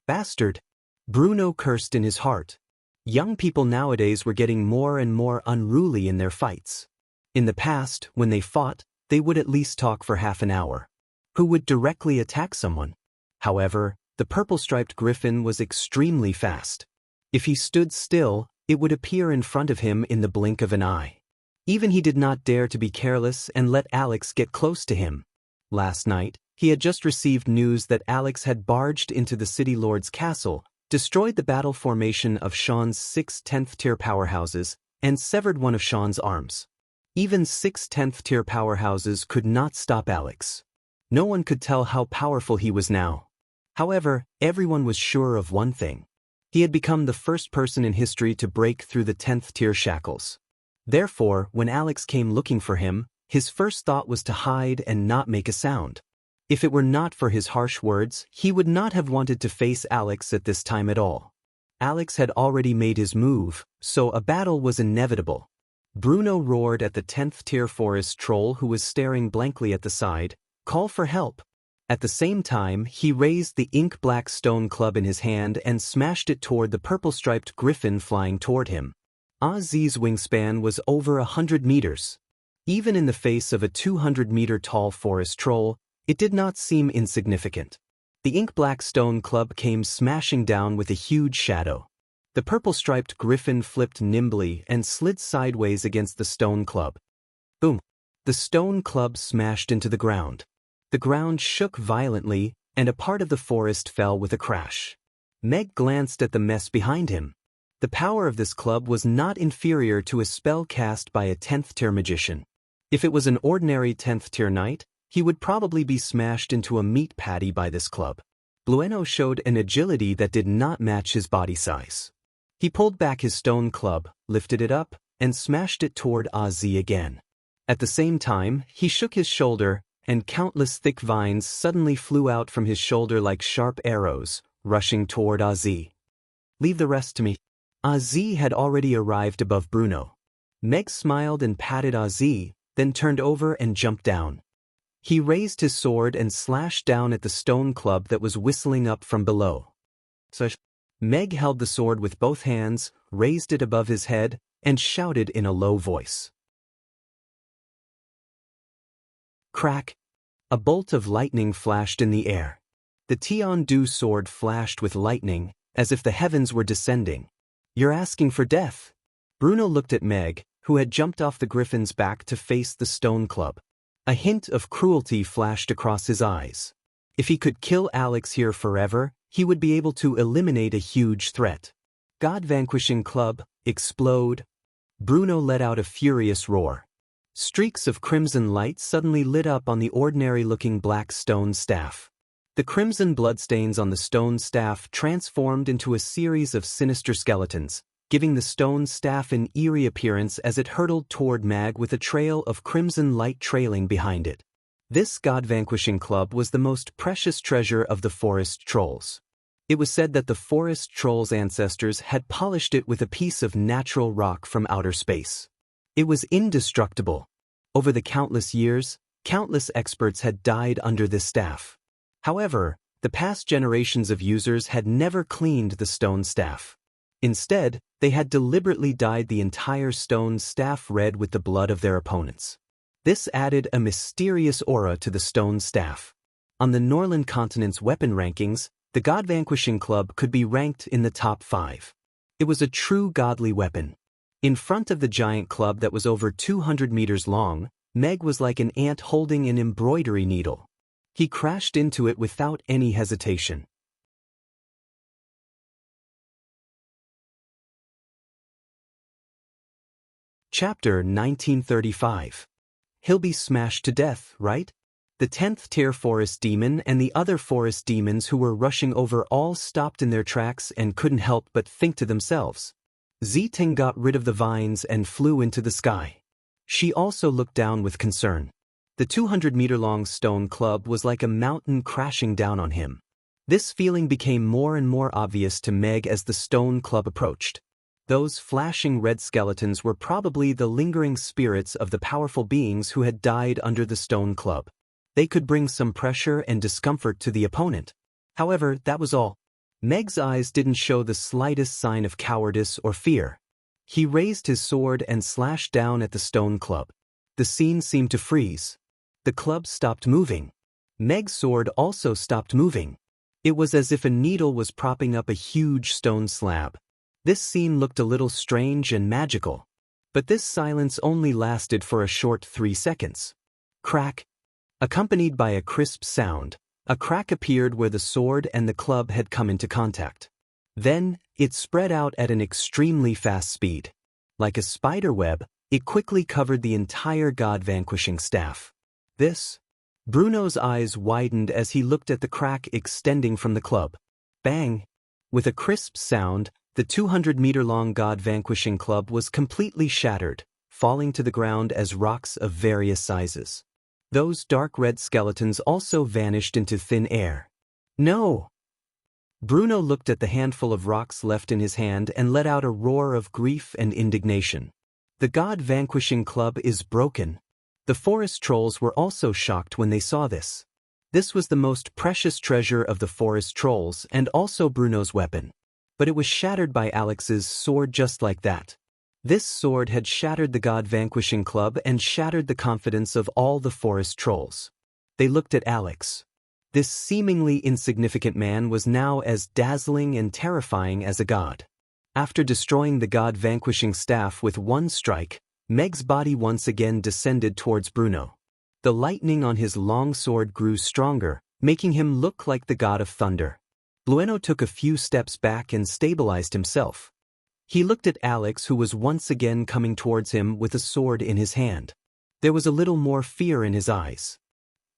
"Bastard!" Bruno cursed in his heart. Young people nowadays were getting more and more unruly in their fights. In the past, when they fought, they would at least talk for half an hour. Who would directly attack someone? However, The purple-striped griffin was extremely fast. If he stood still, it would appear in front of him in the blink of an eye. Even he did not dare to be careless and let Alex get close to him. Last night, he had just received news that Alex had barged into the city lord's castle, destroyed the battle formation of Sean's 6 10th-tier powerhouses, and severed one of Sean's arms. Even 6 10th-tier powerhouses could not stop Alex. No one could tell how powerful he was now. However, everyone was sure of one thing. He had become the first person in history to break through the 10th-tier shackles. Therefore, when Alex came looking for him, his first thought was to hide and not make a sound. If it were not for his harsh words, he would not have wanted to face Alex at this time at all. Alex had already made his move, so a battle was inevitable. Bruno roared at the 10th-tier forest troll who was staring blankly at the side, "Call for help." At the same time, he raised the ink-black stone club in his hand and smashed it toward the purple-striped griffin flying toward him. Ozzy's wingspan was over 100 meters. Even in the face of a 200-meter-tall forest troll, it did not seem insignificant. The ink-black stone club came smashing down with a huge shadow. The purple-striped griffin flipped nimbly and slid sideways against the stone club. Boom! The stone club smashed into the ground. The ground shook violently, and a part of the forest fell with a crash. Meg glanced at the mess behind him. The power of this club was not inferior to a spell cast by a 10th-tier magician. If it was an ordinary 10th-tier knight, he would probably be smashed into a meat patty by this club. Blueno showed an agility that did not match his body size. He pulled back his stone club, lifted it up, and smashed it toward Ozzy again. At the same time, he shook his shoulder, and countless thick vines suddenly flew out from his shoulder like sharp arrows, rushing toward Ozzy. "Leave the rest to me." Ozzy had already arrived above Bruno. Meg smiled and patted Ozzy, then turned over and jumped down. He raised his sword and slashed down at the stone club that was whistling up from below. Meg held the sword with both hands, raised it above his head, and shouted in a low voice. Crack! A bolt of lightning flashed in the air. The Tian-Du sword flashed with lightning, as if the heavens were descending. "You're asking for death." Bruno looked at Meg, who had jumped off the griffin's back to face the stone club. A hint of cruelty flashed across his eyes. If he could kill Alex here forever, he would be able to eliminate a huge threat. God-vanquishing club, explode! Bruno let out a furious roar. Streaks of crimson light suddenly lit up on the ordinary-looking black stone staff. The crimson bloodstains on the stone staff transformed into a series of sinister skeletons, giving the stone staff an eerie appearance as it hurtled toward Mag with a trail of crimson light trailing behind it. This god-vanquishing club was the most precious treasure of the forest trolls. It was said that the forest trolls' ancestors had polished it with a piece of natural rock from outer space. It was indestructible. Over the countless years, countless experts had died under this staff. However, the past generations of users had never cleaned the stone staff. Instead, they had deliberately dyed the entire stone staff red with the blood of their opponents. This added a mysterious aura to the stone staff. On the Norland continent's weapon rankings, the God-vanquishing club could be ranked in the top 5. It was a true godly weapon. In front of the giant club that was over 200 meters long, Meg was like an ant holding an embroidery needle. He crashed into it without any hesitation. Chapter 1935. He'll be smashed to death, right? The 10th-tier forest demon and the other forest demons who were rushing over all stopped in their tracks and couldn't help but think to themselves. Ziting got rid of the vines and flew into the sky. She also looked down with concern. The 200-meter-long stone club was like a mountain crashing down on him. This feeling became more and more obvious to Meg as the stone club approached. Those flashing red skeletons were probably the lingering spirits of the powerful beings who had died under the stone club. They could bring some pressure and discomfort to the opponent. However, that was all. Meg's eyes didn't show the slightest sign of cowardice or fear. He raised his sword and slashed down at the stone club. The scene seemed to freeze. The club stopped moving. Meg's sword also stopped moving. It was as if a needle was propping up a huge stone slab. This scene looked a little strange and magical. But this silence only lasted for a short 3 seconds. Crack. Accompanied by a crisp sound, a crack appeared where the sword and the club had come into contact. Then, it spread out at an extremely fast speed. Like a spider web, it quickly covered the entire god-vanquishing staff. This? Bruno's eyes widened as he looked at the crack extending from the club. Bang! With a crisp sound, the 200-meter-long god-vanquishing club was completely shattered, falling to the ground as rocks of various sizes. Those dark red skeletons also vanished into thin air. No! Bruno looked at the handful of rocks left in his hand and let out a roar of grief and indignation. The god-vanquishing club is broken. The forest trolls were also shocked when they saw this. This was the most precious treasure of the forest trolls and also Bruno's weapon. But it was shattered by Alex's sword just like that. This sword had shattered the god-vanquishing club and shattered the confidence of all the forest trolls. They looked at Alex. This seemingly insignificant man was now as dazzling and terrifying as a god. After destroying the god-vanquishing staff with one strike, Meg's body once again descended towards Bruno. The lightning on his long sword grew stronger, making him look like the god of thunder. Bruno took a few steps back and stabilized himself. He looked at Alex, who was once again coming towards him with a sword in his hand. There was a little more fear in his eyes.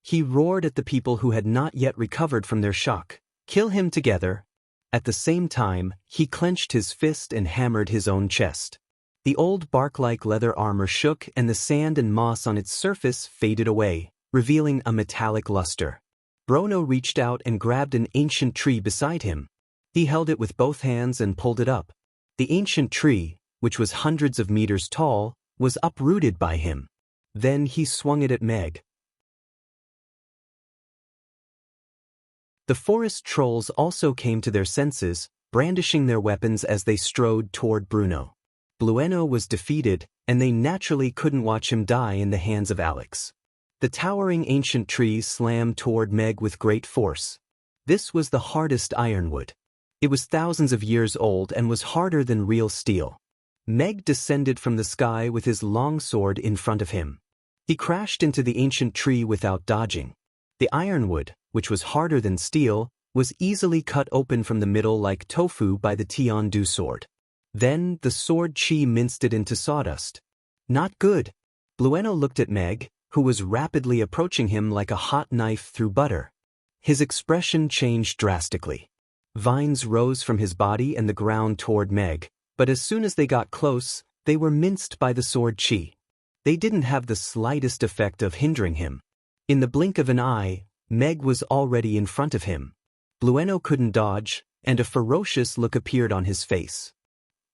He roared at the people who had not yet recovered from their shock. "Kill him together!" At the same time, he clenched his fist and hammered his own chest. The old bark-like leather armor shook and the sand and moss on its surface faded away, revealing a metallic luster. Bruno reached out and grabbed an ancient tree beside him. He held it with both hands and pulled it up. The ancient tree, which was hundreds of meters tall, was uprooted by him. Then he swung it at Meg. The forest trolls also came to their senses, brandishing their weapons as they strode toward Bruno. Bruno was defeated, and they naturally couldn't watch him die in the hands of Alex. The towering ancient tree slammed toward Meg with great force. This was the hardest ironwood. It was thousands of years old and was harder than real steel. Meg descended from the sky with his long sword in front of him. He crashed into the ancient tree without dodging. The ironwood, which was harder than steel, was easily cut open from the middle like tofu by the Tian-Du sword. Then the sword chi minced it into sawdust. Not good. Bruno looked at Meg, who was rapidly approaching him like a hot knife through butter. His expression changed drastically. Vines rose from his body and the ground toward Meg, but as soon as they got close, they were minced by the sword chi. They didn't have the slightest effect of hindering him. In the blink of an eye, Meg was already in front of him. Bruno couldn't dodge, and a ferocious look appeared on his face.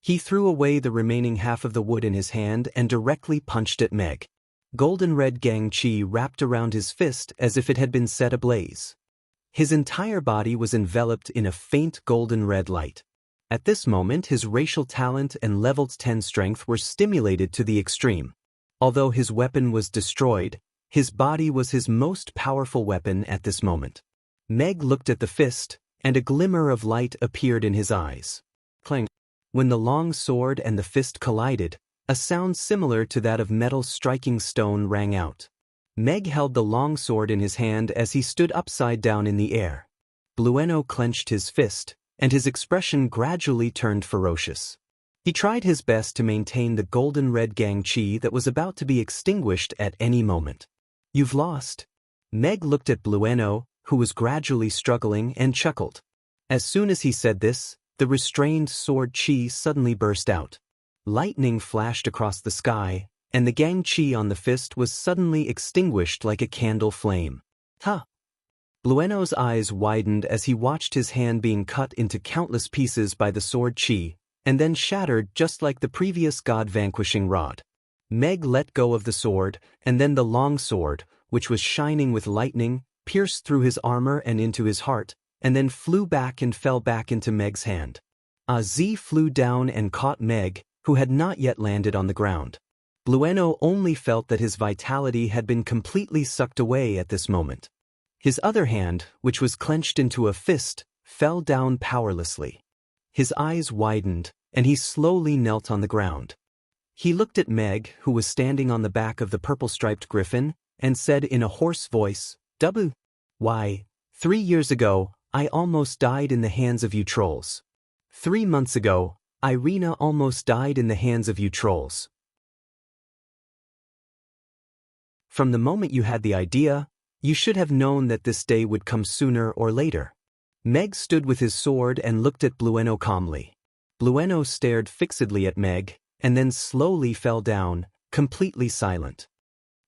He threw away the remaining half of the wood in his hand and directly punched at Meg. Golden red gang chi wrapped around his fist as if it had been set ablaze. His entire body was enveloped in a faint golden red light. At this moment his racial talent and level 10 strength were stimulated to the extreme. Although his weapon was destroyed, his body was his most powerful weapon at this moment. Meg looked at the fist, and a glimmer of light appeared in his eyes. Clang. When the long sword and the fist collided, a sound similar to that of metal striking stone rang out. Meg held the long sword in his hand as he stood upside down in the air. Bruno clenched his fist, and his expression gradually turned ferocious. He tried his best to maintain the golden red gang chi that was about to be extinguished at any moment. "You've lost." Meg looked at Bruno, who was gradually struggling, and chuckled. As soon as he said this, the restrained sword chi suddenly burst out. Lightning flashed across the sky, and the gang chi on the fist was suddenly extinguished like a candle flame. "Huh!" Bruno's eyes widened as he watched his hand being cut into countless pieces by the sword chi, and then shattered just like the previous god-vanquishing rod. Meg let go of the sword, and then the long sword, which was shining with lightning, pierced through his armor and into his heart, and then flew back and fell back into Meg's hand. Z flew down and caught Meg, who had not yet landed on the ground. Bruno only felt that his vitality had been completely sucked away at this moment. His other hand, which was clenched into a fist, fell down powerlessly. His eyes widened, and he slowly knelt on the ground. He looked at Meg, who was standing on the back of the purple-striped griffin, and said in a hoarse voice, "Why, 3 years ago, I almost died in the hands of you trolls. 3 months ago, Irina almost died in the hands of you trolls. From the moment you had the idea, you should have known that this day would come sooner or later." Meg stood with his sword and looked at Blueno calmly. Blueno stared fixedly at Meg, and then slowly fell down, completely silent.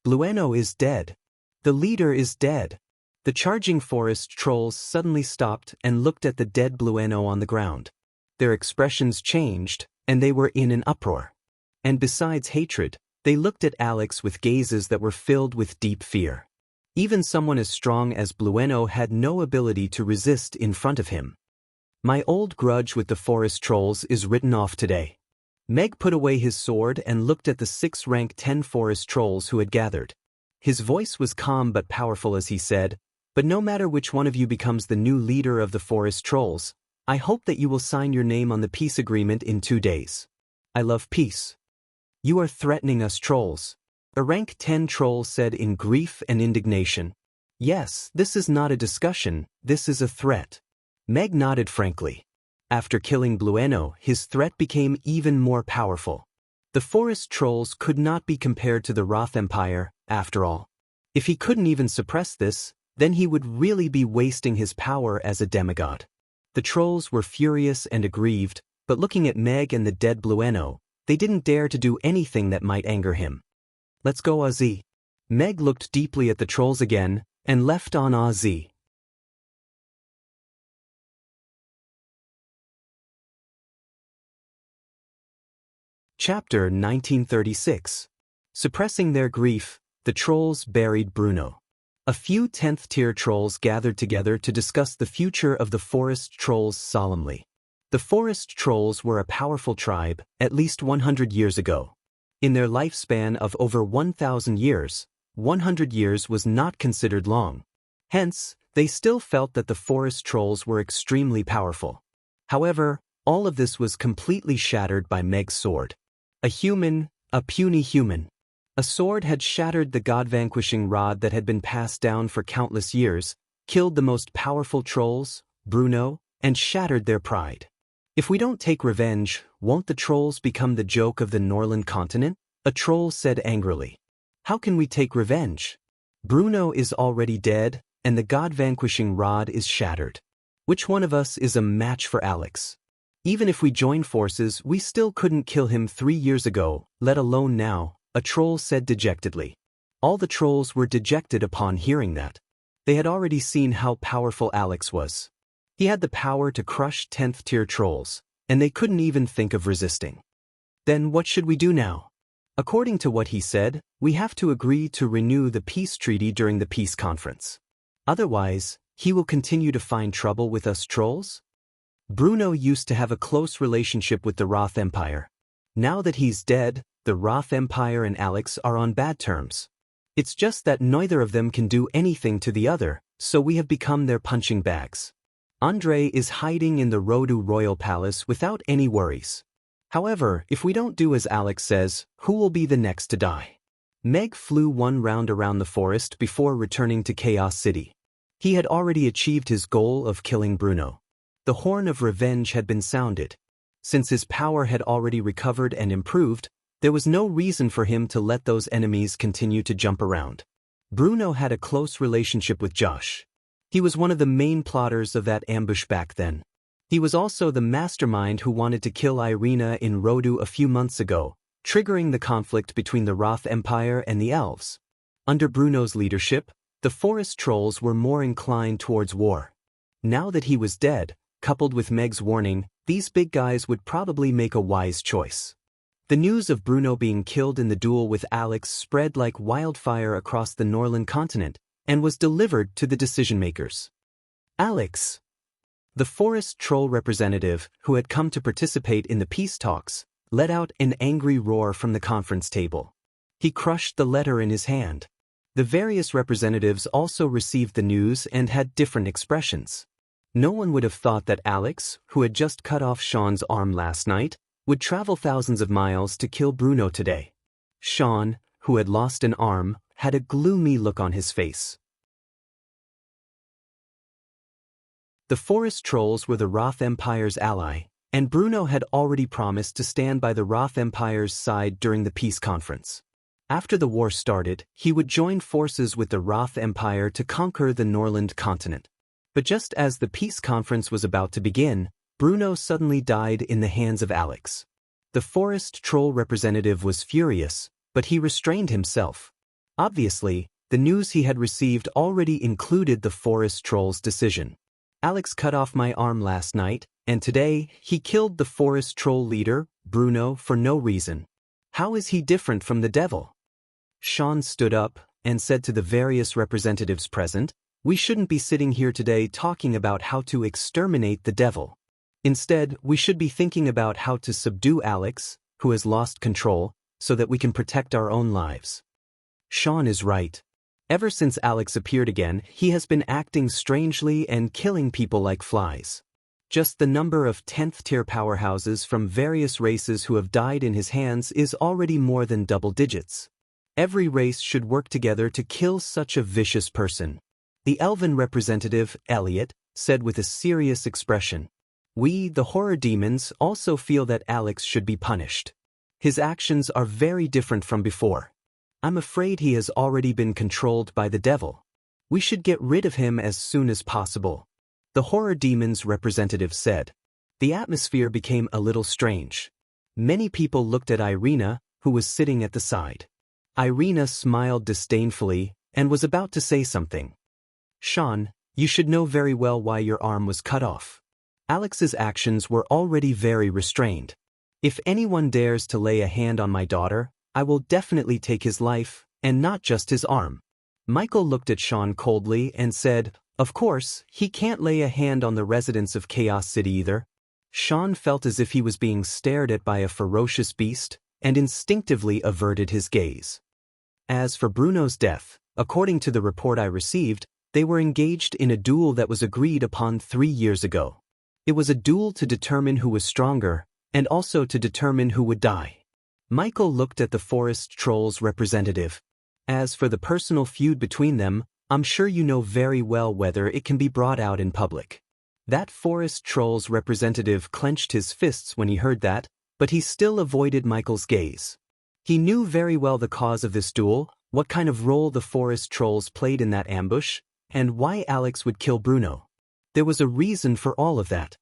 Blueno is dead. The leader is dead. The charging forest trolls suddenly stopped and looked at the dead Blueno on the ground. Their expressions changed, and they were in an uproar. And besides hatred, they looked at Alex with gazes that were filled with deep fear. Even someone as strong as Blueno had no ability to resist in front of him. My old grudge with the forest trolls is written off today. Meg put away his sword and looked at the 6 rank 10 forest trolls who had gathered. His voice was calm but powerful as he said, "But no matter which one of you becomes the new leader of the forest trolls, I hope that you will sign your name on the peace agreement in 2 days. I love peace." "You are threatening us trolls," a rank 10 troll said in grief and indignation. "Yes, this is not a discussion, this is a threat." Meg nodded frankly. After killing Blueno, his threat became even more powerful. The forest trolls could not be compared to the Roth Empire, after all. If he couldn't even suppress this, then he would really be wasting his power as a demigod. The trolls were furious and aggrieved, but looking at Meg and the dead Blueno, they didn't dare to do anything that might anger him. "Let's go, Ozzy." Meg looked deeply at the trolls again, and left on Ozzy. Chapter 1936. Suppressing their grief, the trolls buried Bruno. A few 10th-tier trolls gathered together to discuss the future of the forest trolls solemnly. The forest trolls were a powerful tribe, at least 100 years ago. In their lifespan of over 1,000 years, 100 years was not considered long. Hence, they still felt that the forest trolls were extremely powerful. However, all of this was completely shattered by Meg's sword. A human, a puny human. A sword had shattered the god-vanquishing rod that had been passed down for countless years, killed the most powerful trolls, Bruno, and shattered their pride. "If we don't take revenge, won't the trolls become the joke of the Norland continent?" a troll said angrily. "How can we take revenge? Bruno is already dead, and the god-vanquishing rod is shattered. Which one of us is a match for Alex? Even if we join forces, we still couldn't kill him 3 years ago, let alone now," a troll said dejectedly. All the trolls were dejected upon hearing that. They had already seen how powerful Alex was. He had the power to crush 10th-tier trolls, and they couldn't even think of resisting. "Then what should we do now?" According to what he said, we have to agree to renew the peace treaty during the peace conference. Otherwise, he will continue to find trouble with us trolls? Bruno used to have a close relationship with the Roth Empire. Now that he's dead, the Roth Empire and Alex are on bad terms. It's just that neither of them can do anything to the other, so we have become their punching bags. Andre is hiding in the Rodu Royal Palace without any worries. However, if we don't do as Alex says, who will be the next to die? Meg flew 1 round around the forest before returning to Chaos City. He had already achieved his goal of killing Bruno. The horn of revenge had been sounded. Since his power had already recovered and improved, there was no reason for him to let those enemies continue to jump around. Bruno had a close relationship with Josh. He was one of the main plotters of that ambush back then. He was also the mastermind who wanted to kill Irina in Rodu a few months ago, triggering the conflict between the Roth Empire and the elves. Under Bruno's leadership, the forest trolls were more inclined towards war. Now that he was dead, coupled with Meg's warning, these big guys would probably make a wise choice. The news of Bruno being killed in the duel with Alex spread like wildfire across the Norland continent, and was delivered to the decision-makers. Alex, the forest troll representative who had come to participate in the peace talks, let out an angry roar from the conference table. He crushed the letter in his hand. The various representatives also received the news and had different expressions. No one would have thought that Alex, who had just cut off Sean's arm last night, would travel thousands of miles to kill Bruno today. Sean, who had lost an arm, had a gloomy look on his face. The forest trolls were the Roth Empire's ally, and Bruno had already promised to stand by the Roth Empire's side during the peace conference. After the war started, he would join forces with the Roth Empire to conquer the Norland continent. But just as the peace conference was about to begin, Bruno suddenly died in the hands of Alex. The forest troll representative was furious, but he restrained himself. Obviously, the news he had received already included the forest troll's decision. Alex cut off my arm last night, and today he killed the forest troll leader, Bruno, for no reason. How is he different from the devil? Sean stood up and said to the various representatives present, "We shouldn't be sitting here today talking about how to exterminate the devil. Instead, we should be thinking about how to subdue Alex, who has lost control, so that we can protect our own lives." Sean is right. Ever since Alex appeared again, he has been acting strangely and killing people like flies. Just the number of 10th-tier powerhouses from various races who have died in his hands is already more than double digits. Every race should work together to kill such a vicious person. The elven representative, Elliot, said with a serious expression. We, the horror demons, also feel that Alex should be punished. His actions are very different from before. I'm afraid he has already been controlled by the devil. We should get rid of him as soon as possible. The horror demons representative said. The atmosphere became a little strange. Many people looked at Irina, who was sitting at the side. Irina smiled disdainfully and was about to say something. Sean, you should know very well why your arm was cut off. Alex's actions were already very restrained. If anyone dares to lay a hand on my daughter, I will definitely take his life, and not just his arm. Michael looked at Sean coldly and said, of course, he can't lay a hand on the residents of Chaos City either. Sean felt as if he was being stared at by a ferocious beast, and instinctively averted his gaze. As for Bruno's death, according to the report I received, they were engaged in a duel that was agreed upon 3 years ago. It was a duel to determine who was stronger, and also to determine who would die. Michael looked at the forest troll's representative. As for the personal feud between them, I'm sure you know very well whether it can be brought out in public. That forest troll's representative clenched his fists when he heard that, but he still avoided Michael's gaze. He knew very well the cause of this duel, what kind of role the forest trolls played in that ambush, and why Alex would kill Bruno. There was a reason for all of that.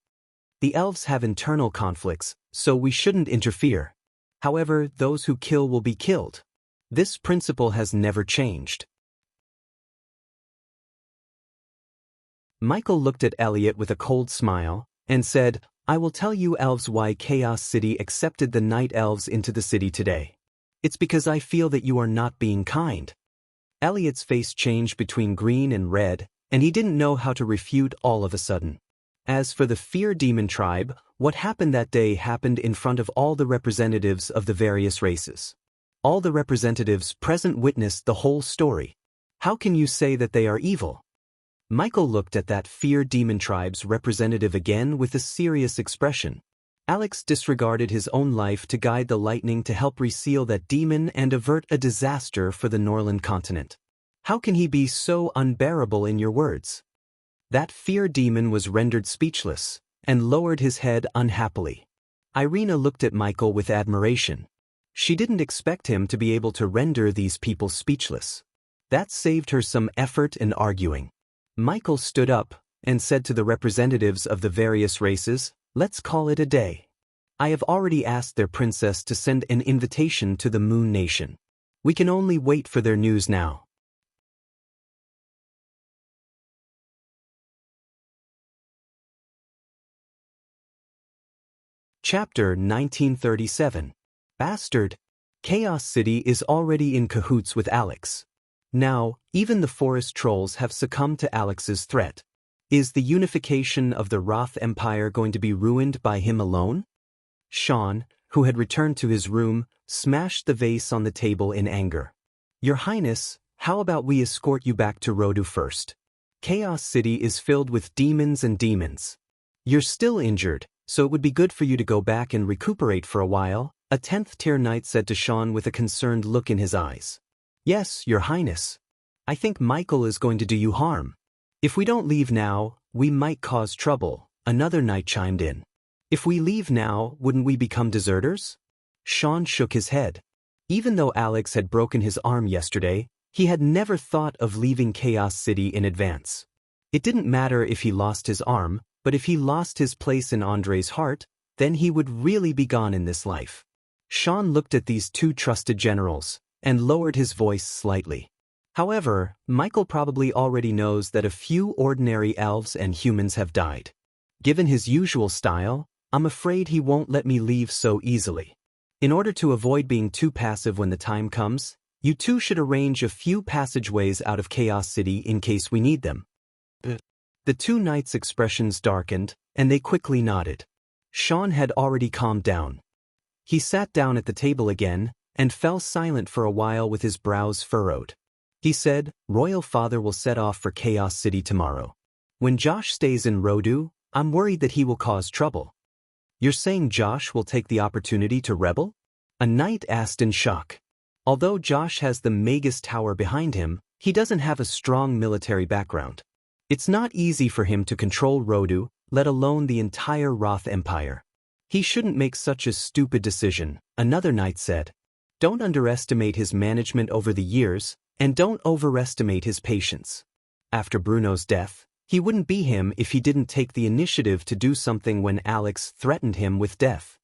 The elves have internal conflicts, so we shouldn't interfere. However, those who kill will be killed. This principle has never changed. Michael looked at Elliot with a cold smile, and said, I will tell you elves why Chaos City accepted the night elves into the city today. It's because I feel that you are not being kind. Elliot's face changed between green and red, and he didn't know how to refute all of a sudden. As for the Fear Demon tribe, what happened that day happened in front of all the representatives of the various races. All the representatives present witnessed the whole story. How can you say that they are evil? Michael looked at that Fear Demon tribe's representative again with a serious expression. Alex disregarded his own life to guide the lightning to help reseal that demon and avert a disaster for the Norland continent. How can he be so unbearable in your words? That Fear Demon was rendered speechless, and lowered his head unhappily. Irina looked at Michael with admiration. She didn't expect him to be able to render these people speechless. That saved her some effort in arguing. Michael stood up and said to the representatives of the various races, let's call it a day. I have already asked their princess to send an invitation to the Moon Nation. We can only wait for their news now. Chapter 1937. Bastard. Chaos City is already in cahoots with Alex. Now, even the forest trolls have succumbed to Alex's threat. Is the unification of the Roth Empire going to be ruined by him alone? Sean, who had returned to his room, smashed the vase on the table in anger. Your Highness, How about we escort you back to Rodu first? Chaos City is filled with demons and demons. You're still injured, so it would be good for you to go back and recuperate for a while, a 10th tier knight said to Sean with a concerned look in his eyes. Yes, Your Highness. I think Michael is going to do you harm. If we don't leave now, we might cause trouble, another knight chimed in. If we leave now, wouldn't we become deserters? Sean shook his head. Even though Alex had broken his arm yesterday, he had never thought of leaving Chaos City in advance. It didn't matter if he lost his arm, but if he lost his place in Andre's heart, then he would really be gone in this life. Sean looked at these two trusted generals, and lowered his voice slightly. However, Michael probably already knows that a few ordinary elves and humans have died. Given his usual style, I'm afraid he won't let me leave so easily. In order to avoid being too passive when the time comes, you two should arrange a few passageways out of Chaos City in case we need them. The two knights' expressions darkened, and they quickly nodded. Sean had already calmed down. He sat down at the table again, and fell silent for a while with his brows furrowed. He said, Royal Father will set off for Chaos City tomorrow. When Josh stays in Rodu, I'm worried that he will cause trouble. You're saying Josh will take the opportunity to rebel? A knight asked in shock. Although Josh has the Magus Tower behind him, he doesn't have a strong military background. It's not easy for him to control Rodu, let alone the entire Roth Empire. He shouldn't make such a stupid decision, another knight said. Don't underestimate his management over the years, and don't overestimate his patience. After Bruno's death, he wouldn't be him if he didn't take the initiative to do something when Alex threatened him with death.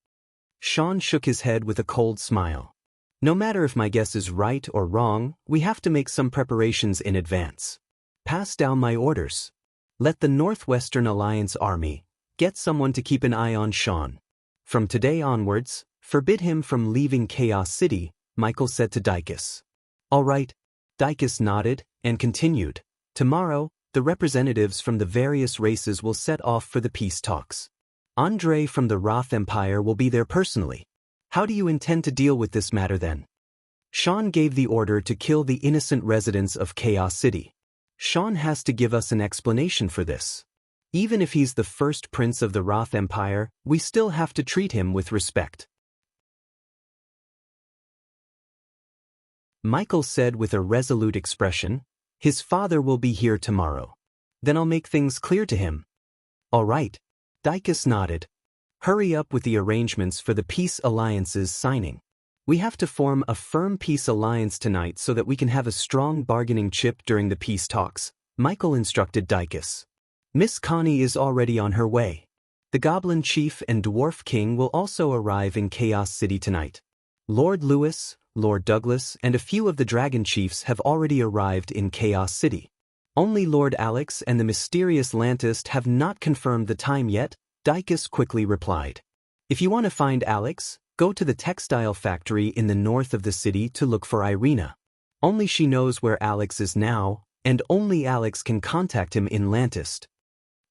Sean shook his head with a cold smile. No matter if my guess is right or wrong, we have to make some preparations in advance. Pass down my orders. Let the Northwestern Alliance Army get someone to keep an eye on Sean. From today onwards, forbid him from leaving Chaos City, Michael said to Dicus. All right. Dicus nodded, and continued. Tomorrow, the representatives from the various races will set off for the peace talks. Andre from the Roth Empire will be there personally. How do you intend to deal with this matter then? Sean gave the order to kill the innocent residents of Chaos City. Sean has to give us an explanation for this. Even if he's the first prince of the Roth Empire, we still have to treat him with respect. Michael said with a resolute expression, his father will be here tomorrow. Then I'll make things clear to him. All right. Dicus nodded. Hurry up with the arrangements for the peace alliance's signing. We have to form a firm peace alliance tonight so that we can have a strong bargaining chip during the peace talks, Michael instructed Dicus. Miss Connie is already on her way. The Goblin Chief and Dwarf King will also arrive in Chaos City tonight. Lord Lewis, Lord Douglas, and a few of the Dragon Chiefs have already arrived in Chaos City. Only Lord Alex and the mysterious Lantist have not confirmed the time yet, Dicus quickly replied. If you want to find Alex, go to the textile factory in the north of the city to look for Irina. Only she knows where Alex is now, and only Alex can contact him in Lantist.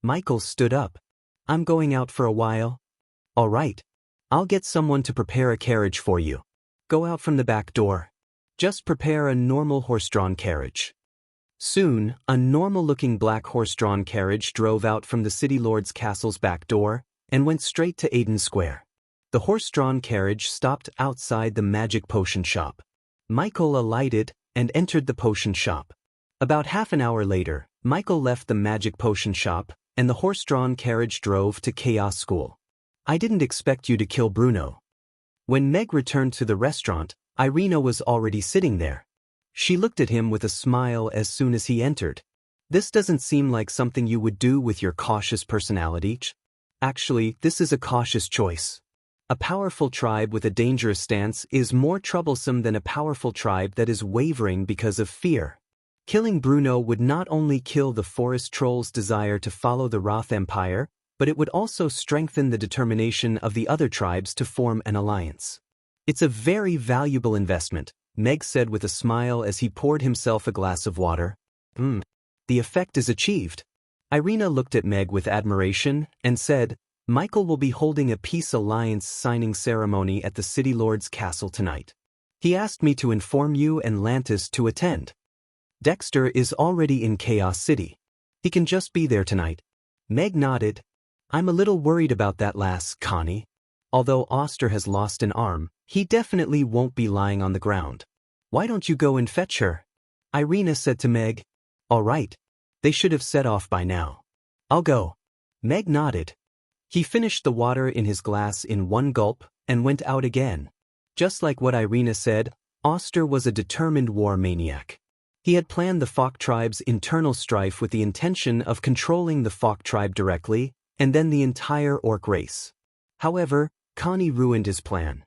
Michael stood up. I'm going out for a while. All right. I'll get someone to prepare a carriage for you. Go out from the back door. Just prepare a normal horse-drawn carriage. Soon, a normal-looking black horse-drawn carriage drove out from the city lord's castle's back door and went straight to Aiden Square. The horse-drawn carriage stopped outside the magic potion shop. Michael alighted and entered the potion shop. About half an hour later, Michael left the magic potion shop, and the horse-drawn carriage drove to Chaos School. I didn't expect you to kill Bruno. When Meg returned to the restaurant, Irina was already sitting there. She looked at him with a smile as soon as he entered. This doesn't seem like something you would do with your cautious personality. Actually, this is a cautious choice. A powerful tribe with a dangerous stance is more troublesome than a powerful tribe that is wavering because of fear. Killing Bruno would not only kill the forest troll's desire to follow the Roth Empire, but it would also strengthen the determination of the other tribes to form an alliance. It's a very valuable investment, Meg said with a smile as he poured himself a glass of water. The effect is achieved. Irina looked at Meg with admiration and said, Michael will be holding a peace alliance signing ceremony at the city lord's castle tonight. He asked me to inform you and Lantis to attend. Dexter is already in Chaos City. He can just be there tonight. Meg nodded. I'm a little worried about that last Connie. Although Oster has lost an arm, he definitely won't be lying on the ground. Why don't you go and fetch her? Irina said to Meg. All right. They should have set off by now. I'll go. Meg nodded. He finished the water in his glass in one gulp and went out again. Just like what Irina said, Oster was a determined war maniac. He had planned the Fok tribe's internal strife with the intention of controlling the Fok tribe directly and then the entire orc race. However, Connie ruined his plan.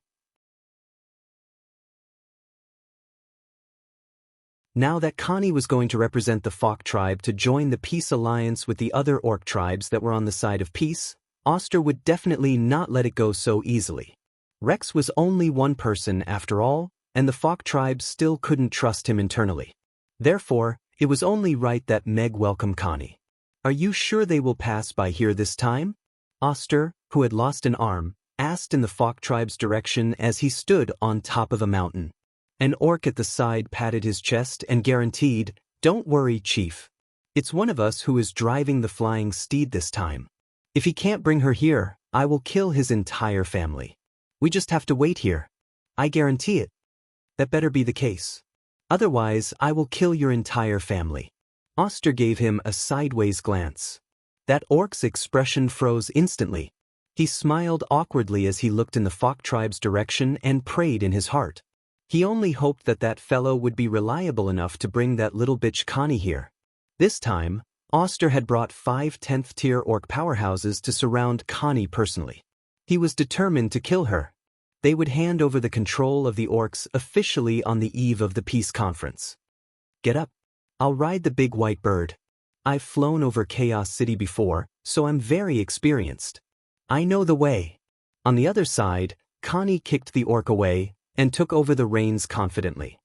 Now that Connie was going to represent the Fok tribe to join the peace alliance with the other orc tribes that were on the side of peace, Oster would definitely not let it go so easily. Rex was only one person after all, and the Fok tribe still couldn't trust him internally. Therefore, it was only right that Meg welcome Connie. Are you sure they will pass by here this time? Oster, who had lost an arm, asked in the Fok tribe's direction as he stood on top of a mountain. An orc at the side patted his chest and guaranteed, Don't worry, Chief. It's one of us who is driving the flying steed this time. If he can't bring her here, I will kill his entire family. We just have to wait here. I guarantee it. That better be the case. Otherwise, I will kill your entire family. Oster gave him a sideways glance. That orc's expression froze instantly. He smiled awkwardly as he looked in the Fok tribe's direction and prayed in his heart. He only hoped that that fellow would be reliable enough to bring that little bitch Connie here. This time, Oster had brought 5 10th-tier orc powerhouses to surround Connie personally. He was determined to kill her. They would hand over the control of the orcs officially on the eve of the peace conference. Get up. I'll ride the big white bird. I've flown over Chaos City before, so I'm very experienced. I know the way. On the other side, Connie kicked the orc away and took over the reins confidently.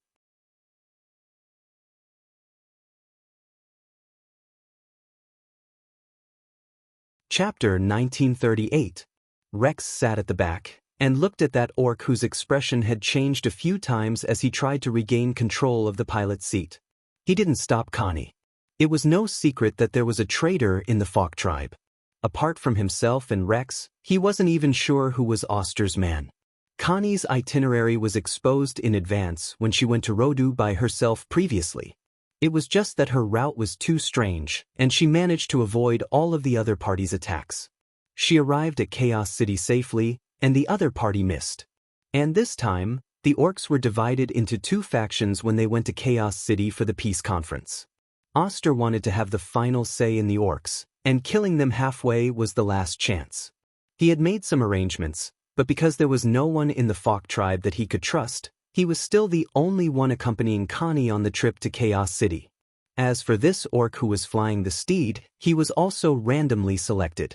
Chapter 1938. Rex sat at the back and looked at that orc whose expression had changed a few times as he tried to regain control of the pilot's seat. He didn't stop Connie. It was no secret that there was a traitor in the Fok tribe. Apart from himself and Rex, he wasn't even sure who was Oster's man. Connie's itinerary was exposed in advance when she went to Rodu by herself previously. It was just that her route was too strange, and she managed to avoid all of the other party's attacks. She arrived at Chaos City safely, and the other party missed. And this time, the orcs were divided into 2 factions when they went to Chaos City for the peace conference. Oster wanted to have the final say in the orcs, and killing them halfway was the last chance. He had made some arrangements, but because there was no one in the Fok tribe that he could trust, he was still the only one accompanying Connie on the trip to Chaos City. As for this orc who was flying the steed, he was also randomly selected.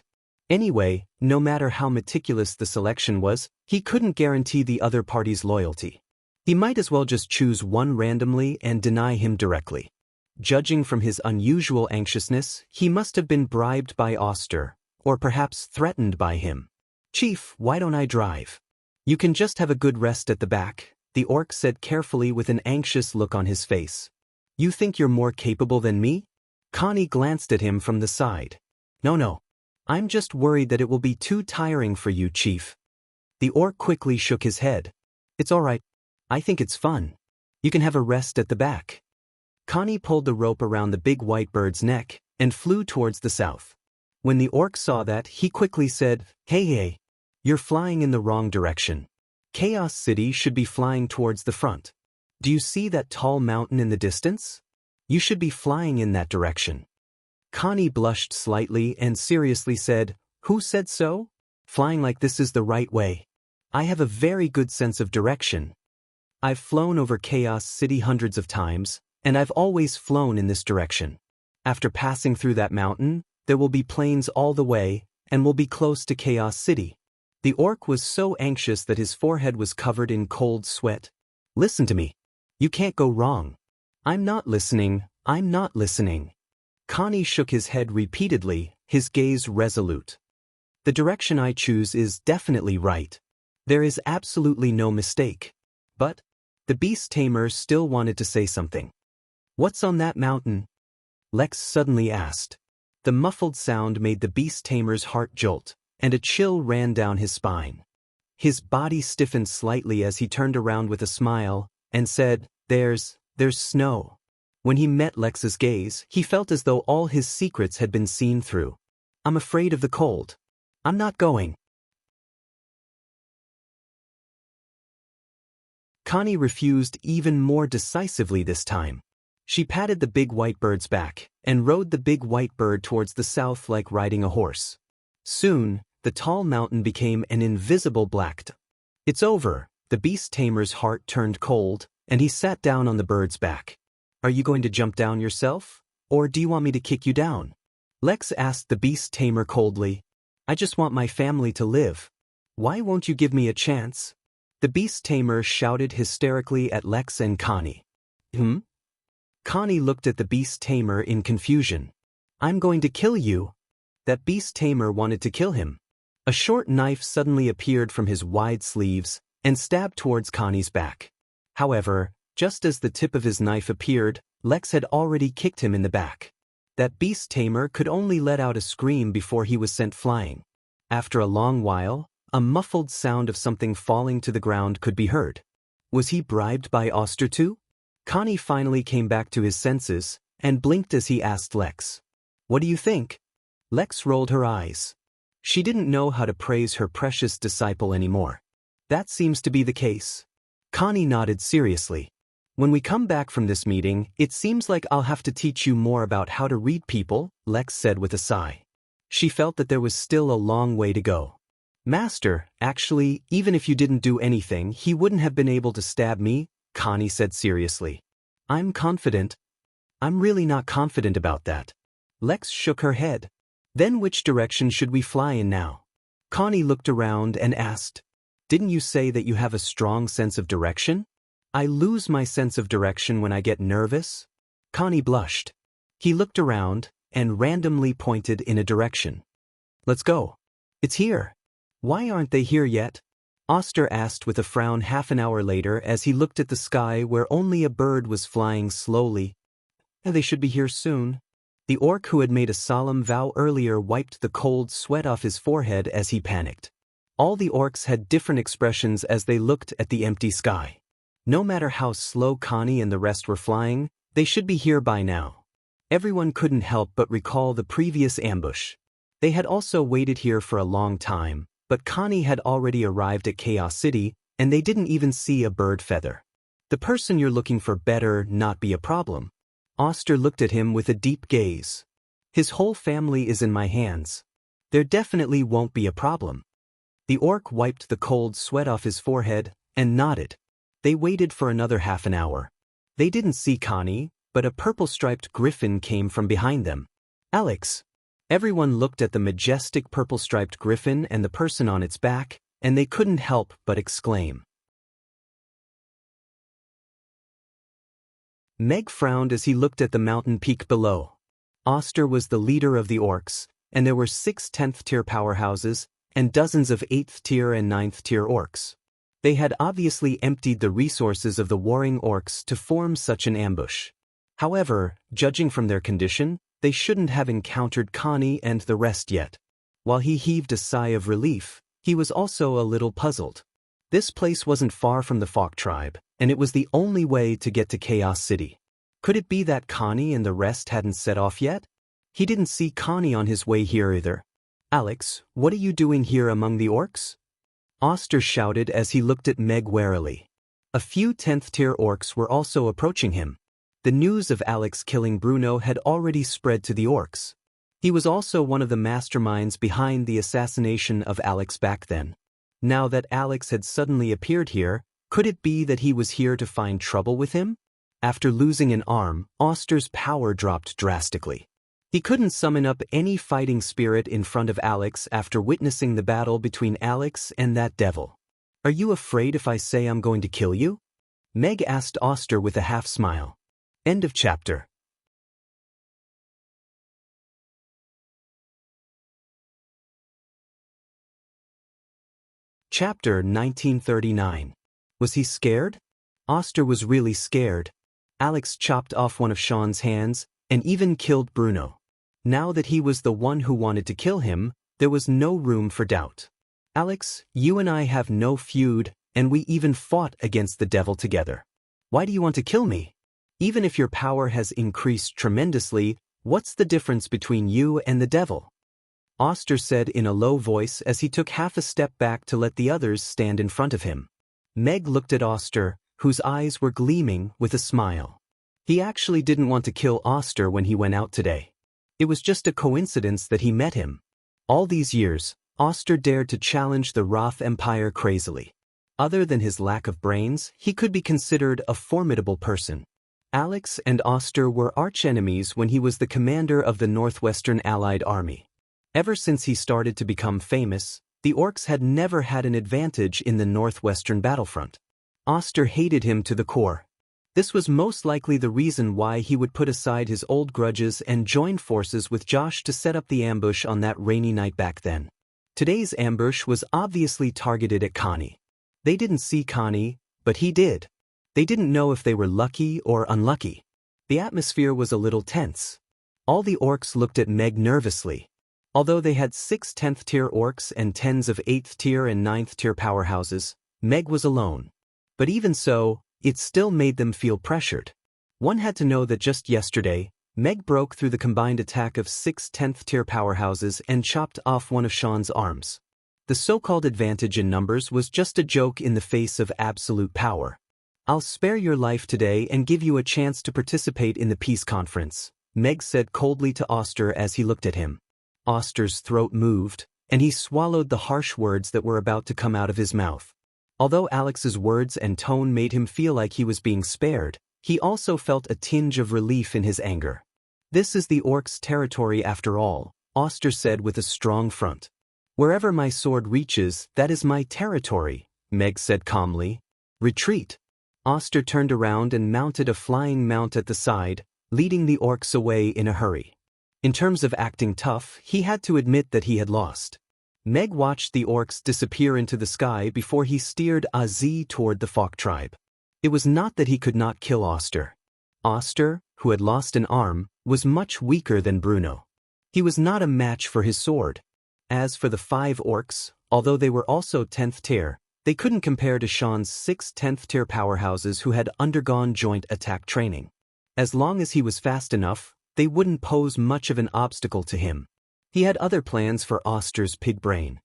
Anyway, no matter how meticulous the selection was, he couldn't guarantee the other party's loyalty. He might as well just choose one randomly and deny him directly. Judging from his unusual anxiousness, he must have been bribed by Oster, or perhaps threatened by him. Chief, why don't I drive? You can just have a good rest at the back, the orc said carefully with an anxious look on his face. You think you're more capable than me? Connie glanced at him from the side. No. I'm just worried that it will be too tiring for you, Chief. The orc quickly shook his head. It's all right. I think it's fun. You can have a rest at the back. Connie pulled the rope around the big white bird's neck and flew towards the south. When the orc saw that, he quickly said, Hey, you're flying in the wrong direction. Chaos City should be flying towards the front. Do you see that tall mountain in the distance? You should be flying in that direction. Connie blushed slightly and seriously said, Who said so? Flying like this is the right way. I have a very good sense of direction. I've flown over Chaos City hundreds of times, and I've always flown in this direction. After passing through that mountain, there will be plains all the way, and we'll be close to Chaos City. The orc was so anxious that his forehead was covered in cold sweat. Listen to me. You can't go wrong. I'm not listening. Connie shook his head repeatedly, his gaze resolute. The direction I choose is definitely right. There is absolutely no mistake. But the beast tamer still wanted to say something. What's on that mountain? Lex suddenly asked. The muffled sound made the beast tamer's heart jolt, and a chill ran down his spine. His body stiffened slightly as he turned around with a smile, and said, There's snow. When he met Lex's gaze, he felt as though all his secrets had been seen through. I'm afraid of the cold. I'm not going. Connie refused even more decisively this time. She patted the big white bird's back, and rode the big white bird towards the south like riding a horse. Soon, the tall mountain became an invisible black. It's over. The beast tamer's heart turned cold, and he sat down on the bird's back. Are you going to jump down yourself? Or do you want me to kick you down? Lex asked the beast tamer coldly. I just want my family to live. Why won't you give me a chance? The beast tamer shouted hysterically at Lex and Connie. Connie looked at the beast tamer in confusion. I'm going to kill you. That beast tamer wanted to kill him. A short knife suddenly appeared from his wide sleeves and stabbed towards Connie's back. However, just as the tip of his knife appeared, Lex had already kicked him in the back. That beast tamer could only let out a scream before he was sent flying. After a long while, a muffled sound of something falling to the ground could be heard. Was he bribed by Oster too? Connie finally came back to his senses and blinked as he asked Lex. What do you think? Lex rolled her eyes. She didn't know how to praise her precious disciple anymore. That seems to be the case. Connie nodded seriously. When we come back from this meeting, it seems like I'll have to teach you more about how to read people, Lex said with a sigh. She felt that there was still a long way to go. Master, actually, even if you didn't do anything, he wouldn't have been able to stab me, Connie said seriously. I'm confident. I'm really not confident about that. Lex shook her head. Then which direction should we fly in now? Connie looked around and asked, Didn't you say that you have a strong sense of direction? I lose my sense of direction when I get nervous. Connie blushed. He looked around and randomly pointed in a direction. Let's go. It's here. Why aren't they here yet? Oster asked with a frown half an hour later as he looked at the sky where only a bird was flying slowly. They should be here soon. The orc who had made a solemn vow earlier wiped the cold sweat off his forehead as he panicked. All the orcs had different expressions as they looked at the empty sky. No matter how slow Connie and the rest were flying, they should be here by now. Everyone couldn't help but recall the previous ambush. They had also waited here for a long time, but Connie had already arrived at Chaos City, and they didn't even see a bird feather. The person you're looking for better not be a problem. Oster looked at him with a deep gaze. His whole family is in my hands. There definitely won't be a problem. The orc wiped the cold sweat off his forehead and nodded. They waited for another half an hour. They didn't see Connie, but a purple-striped griffin came from behind them. Alex. Everyone looked at the majestic purple-striped griffin and the person on its back, and they couldn't help but exclaim. Meg frowned as he looked at the mountain peak below. Oster was the leader of the orcs, and there were 6 10th-tier powerhouses and dozens of 8th-tier and 9th-tier orcs. They had obviously emptied the resources of the warring orcs to form such an ambush. However, judging from their condition, they shouldn't have encountered Connie and the rest yet. While he heaved a sigh of relief, he was also a little puzzled. This place wasn't far from the Fawk tribe, and it was the only way to get to Chaos City. Could it be that Connie and the rest hadn't set off yet? He didn't see Connie on his way here either. Alex, what are you doing here among the orcs? Oster shouted as he looked at Meg warily. A few 10th-tier orcs were also approaching him. The news of Alex killing Bruno had already spread to the orcs. He was also one of the masterminds behind the assassination of Alex back then. Now that Alex had suddenly appeared here, could it be that he was here to find trouble with him? After losing an arm, Oster's power dropped drastically. He couldn't summon up any fighting spirit in front of Alex after witnessing the battle between Alex and that devil. Are you afraid if I say I'm going to kill you? Meg asked Oster with a half-smile. End of chapter. Chapter 1939. Was he scared? Oster was really scared. Alex chopped off one of Sean's hands and even killed Bruno. Now that he was the one who wanted to kill him, there was no room for doubt. Alex, you and I have no feud, and we even fought against the devil together. Why do you want to kill me? Even if your power has increased tremendously, what's the difference between you and the devil? Oster said in a low voice as he took half a step back to let the others stand in front of him. Meg looked at Oster, whose eyes were gleaming, with a smile. He actually didn't want to kill Oster when he went out today. It was just a coincidence that he met him. All these years, Oster dared to challenge the Roth Empire crazily. Other than his lack of brains, he could be considered a formidable person. Alex and Oster were archenemies when he was the commander of the Northwestern Allied Army. Ever since he started to become famous, the orcs had never had an advantage in the Northwestern battlefront. Oster hated him to the core. This was most likely the reason why he would put aside his old grudges and join forces with Josh to set up the ambush on that rainy night back then. Today's ambush was obviously targeted at Connie. They didn't see Connie, but he did. They didn't know if they were lucky or unlucky. The atmosphere was a little tense. All the orcs looked at Meg nervously. Although they had 6 10th-tier orcs and tens of 8th-tier and 9th-tier powerhouses, Meg was alone. But even so, it still made them feel pressured. One had to know that just yesterday, Meg broke through the combined attack of 6 10th-tier powerhouses and chopped off one of Sean's arms. The so-called advantage in numbers was just a joke in the face of absolute power. I'll spare your life today and give you a chance to participate in the peace conference, Meg said coldly to Oster as he looked at him. Oster's throat moved, and he swallowed the harsh words that were about to come out of his mouth. Although Alex's words and tone made him feel like he was being spared, he also felt a tinge of relief in his anger. This is the orcs' territory after all, Oster said with a strong front. Wherever my sword reaches, that is my territory, Meg said calmly. Retreat. Oster turned around and mounted a flying mount at the side, leading the orcs away in a hurry. In terms of acting tough, he had to admit that he had lost. Meg watched the orcs disappear into the sky before he steered Az toward the Fok tribe. It was not that he could not kill Oster. Oster, who had lost an arm, was much weaker than Bruno. He was not a match for his sword. As for the 5 orcs, although they were also 10th tier, they couldn't compare to Sean's 6 10th tier powerhouses who had undergone joint attack training. As long as he was fast enough, they wouldn't pose much of an obstacle to him. He had other plans for Oster's pig brain.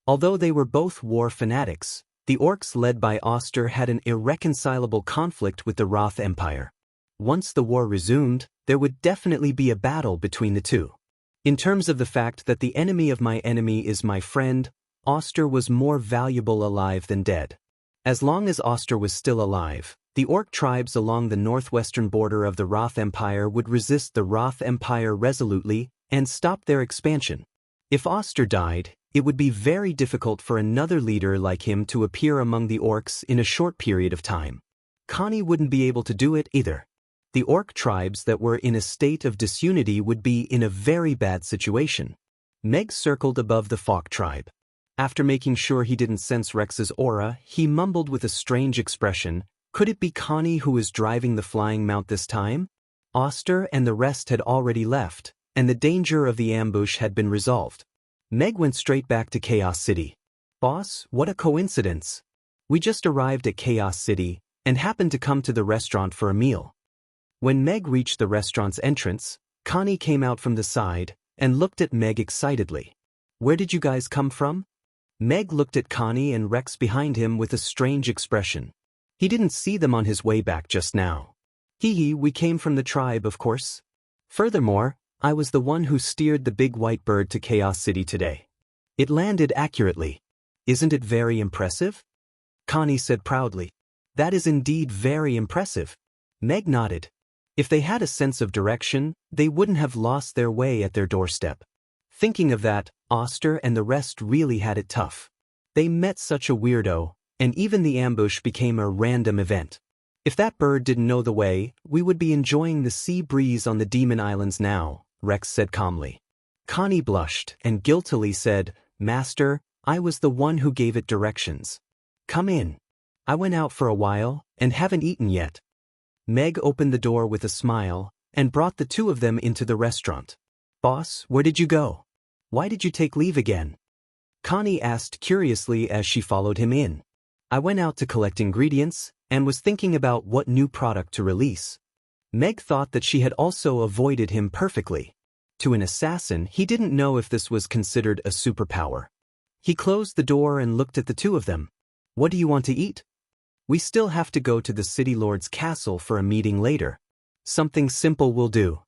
Although they were both war fanatics, the orcs led by Oster had an irreconcilable conflict with the Roth Empire. Once the war resumed, there would definitely be a battle between the two. In terms of the fact that the enemy of my enemy is my friend, Oster was more valuable alive than dead. As long as Oster was still alive, the orc tribes along the northwestern border of the Roth Empire would resist the Roth Empire resolutely and stop their expansion. If Oster died, it would be very difficult for another leader like him to appear among the orcs in a short period of time. Connie wouldn't be able to do it either. The orc tribes that were in a state of disunity would be in a very bad situation. Meg circled above the Fok tribe. After making sure he didn't sense Rex's aura, he mumbled with a strange expression, "Could it be Connie who is driving the flying mount this time?" Oster and the rest had already left, and the danger of the ambush had been resolved. Meg went straight back to Chaos City. "Boss, what a coincidence. We just arrived at Chaos City and happened to come to the restaurant for a meal." When Meg reached the restaurant's entrance, Connie came out from the side and looked at Meg excitedly. "Where did you guys come from?" Meg looked at Connie and Rex behind him with a strange expression. He didn't see them on his way back just now. We came from the tribe, of course. Furthermore, I was the one who steered the big white bird to Chaos City today. It landed accurately. Isn't it very impressive?" Connie said proudly. "That is indeed very impressive." Meg nodded. If they had a sense of direction, they wouldn't have lost their way at their doorstep. Thinking of that, Oster and the rest really had it tough. They met such a weirdo, and even the ambush became a random event. If that bird didn't know the way, we would be enjoying the sea breeze on the Demon Islands now, Rex said calmly. Connie blushed and guiltily said, "Master, I was the one who gave it directions. Come in." I went out for a while and haven't eaten yet. Meg opened the door with a smile and brought the two of them into the restaurant. Boss, where did you go? Why did you take leave again? Connie asked curiously as she followed him in. I went out to collect ingredients and was thinking about what new product to release. Meg thought that she had also avoided him perfectly. To an assassin, he didn't know if this was considered a superpower. He closed the door and looked at the two of them. What do you want to eat? We still have to go to the city lord's castle for a meeting later. Something simple will do.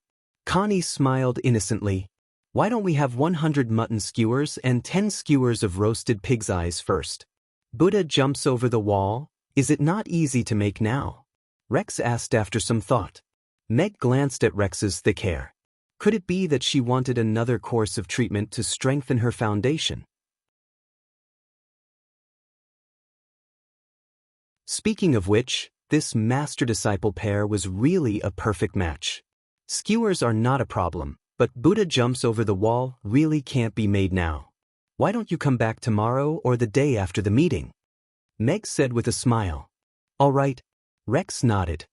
Connie smiled innocently. Why don't we have 100 mutton skewers and 10 skewers of roasted pig's eyes first? Buddha jumps over the wall. Is it not easy to make now? Rex asked after some thought. Meg glanced at Rex's thick hair. Could it be that she wanted another course of treatment to strengthen her foundation? Speaking of which, this master-disciple pair was really a perfect match. Skewers are not a problem, but Buddha jumps over the wall really can't be made now. Why don't you come back tomorrow or the day after the meeting? Meg said with a smile. All right. Rex nodded.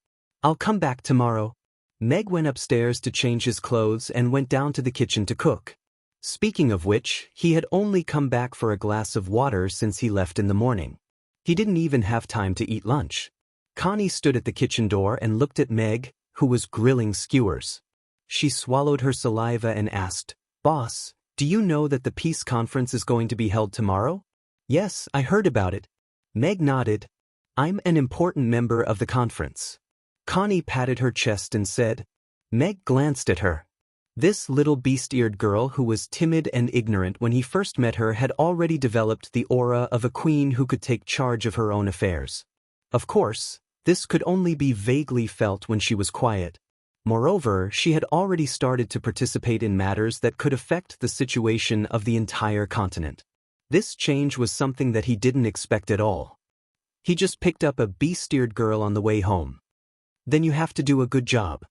I'll come back tomorrow. Meg went upstairs to change his clothes and went down to the kitchen to cook. Speaking of which, he had only come back for a glass of water since he left in the morning. He didn't even have time to eat lunch. Connie stood at the kitchen door and looked at Meg, who was grilling skewers. She swallowed her saliva and asked, Boss, do you know that the peace conference is going to be held tomorrow? Yes, I heard about it. Meg nodded. I'm an important member of the conference. Connie patted her chest and said. Meg glanced at her. This little beast-eared girl who was timid and ignorant when he first met her had already developed the aura of a queen who could take charge of her own affairs. Of course, this could only be vaguely felt when she was quiet. Moreover, she had already started to participate in matters that could affect the situation of the entire continent. This change was something that he didn't expect at all. He just picked up a beast-eared girl on the way home. Then you have to do a good job.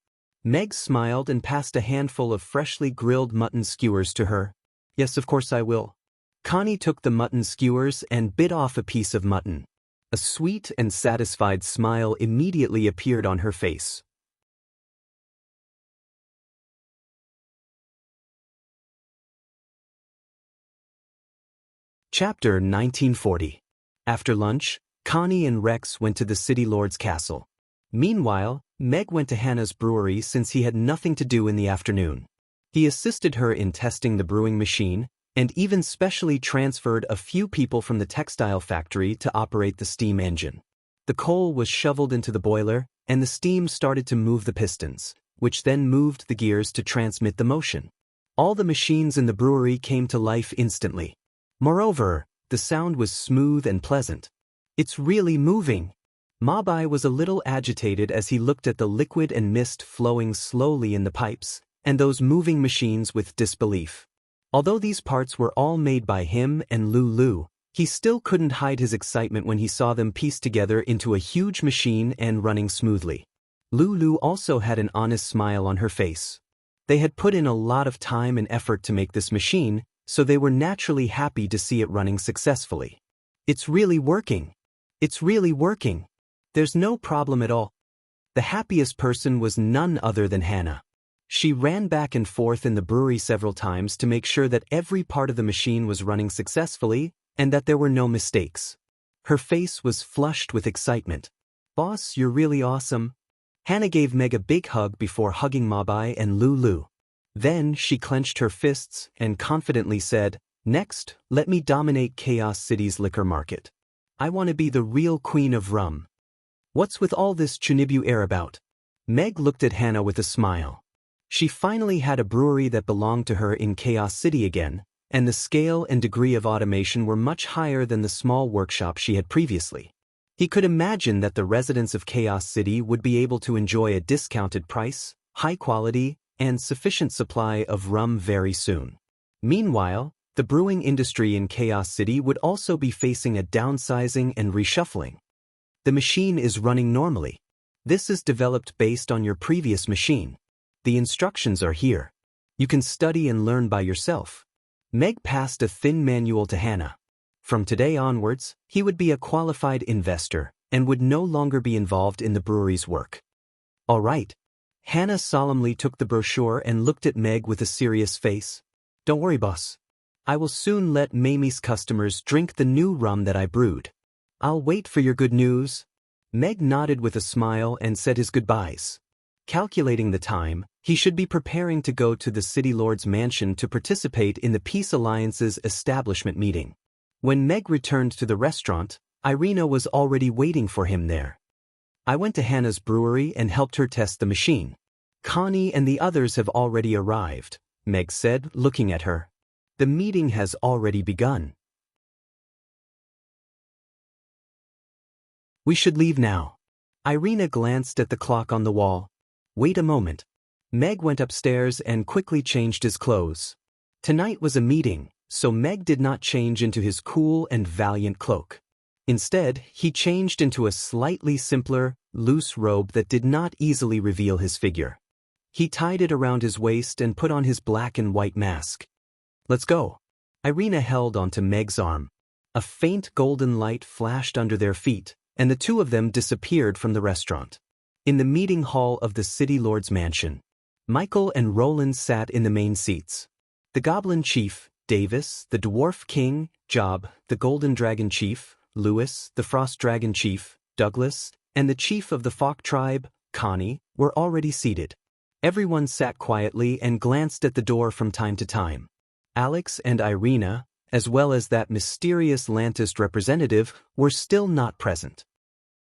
Meg smiled and passed a handful of freshly grilled mutton skewers to her. Yes, of course I will. Connie took the mutton skewers and bit off a piece of mutton. A sweet and satisfied smile immediately appeared on her face. Chapter 1940. After lunch, Connie and Rex went to the city lord's castle. Meanwhile, Meg went to Hannah's brewery since he had nothing to do in the afternoon. He assisted her in testing the brewing machine, and even specially transferred a few people from the textile factory to operate the steam engine. The coal was shoveled into the boiler, and the steam started to move the pistons, which then moved the gears to transmit the motion. All the machines in the brewery came to life instantly. Moreover, the sound was smooth and pleasant. It's really moving. Mabai was a little agitated as he looked at the liquid and mist flowing slowly in the pipes, and those moving machines with disbelief. Although these parts were all made by him and Lulu, he still couldn't hide his excitement when he saw them pieced together into a huge machine and running smoothly. Lulu also had an honest smile on her face. They had put in a lot of time and effort to make this machine, so they were naturally happy to see it running successfully. It's really working. It's really working. There's no problem at all. The happiest person was none other than Hannah. She ran back and forth in the brewery several times to make sure that every part of the machine was running successfully and that there were no mistakes. Her face was flushed with excitement. Boss, you're really awesome. Hannah gave Meg a big hug before hugging Mabai and Lulu. Then she clenched her fists and confidently said, Next, let me dominate Chaos City's liquor market. I want to be the real queen of rum. What's with all this Chunibu air about? Meg looked at Hannah with a smile. She finally had a brewery that belonged to her in Chaos City again, and the scale and degree of automation were much higher than the small workshop she had previously. He could imagine that the residents of Chaos City would be able to enjoy a discounted price, high quality, and sufficient supply of rum very soon. Meanwhile, the brewing industry in Chaos City would also be facing a downsizing and reshuffling. The machine is running normally. This is developed based on your previous machine. The instructions are here. You can study and learn by yourself. Meg passed a thin manual to Hannah. From today onwards, he would be a qualified investor, and would no longer be involved in the brewery's work. All right. Hannah solemnly took the brochure and looked at Meg with a serious face. Don't worry, boss. I will soon let Mamie's customers drink the new rum that I brewed. I'll wait for your good news. Meg nodded with a smile and said his goodbyes. Calculating the time, he should be preparing to go to the City Lord's mansion to participate in the Peace Alliance's establishment meeting. When Meg returned to the restaurant, Irina was already waiting for him there. I went to Hannah's brewery and helped her test the machine. Connie and the others have already arrived, Meg said, looking at her. The meeting has already begun. We should leave now. Irina glanced at the clock on the wall. Wait a moment. Meg went upstairs and quickly changed his clothes. Tonight was a meeting, so Meg did not change into his cool and valiant cloak. Instead, he changed into a slightly simpler, loose robe that did not easily reveal his figure. He tied it around his waist and put on his black and white mask. Let's go. Irina held onto Meg's arm. A faint golden light flashed under their feet, and the two of them disappeared from the restaurant. In the meeting hall of the City Lord's mansion, Michael and Roland sat in the main seats. The Goblin Chief, Davis, the Dwarf King, Job, the Golden Dragon Chief, Lewis, the Frost Dragon Chief, Douglas, and the Chief of the Fawk Tribe, Connie, were already seated. Everyone sat quietly and glanced at the door from time to time. Alex and Irina, as well as that mysterious Lantist representative, were still not present.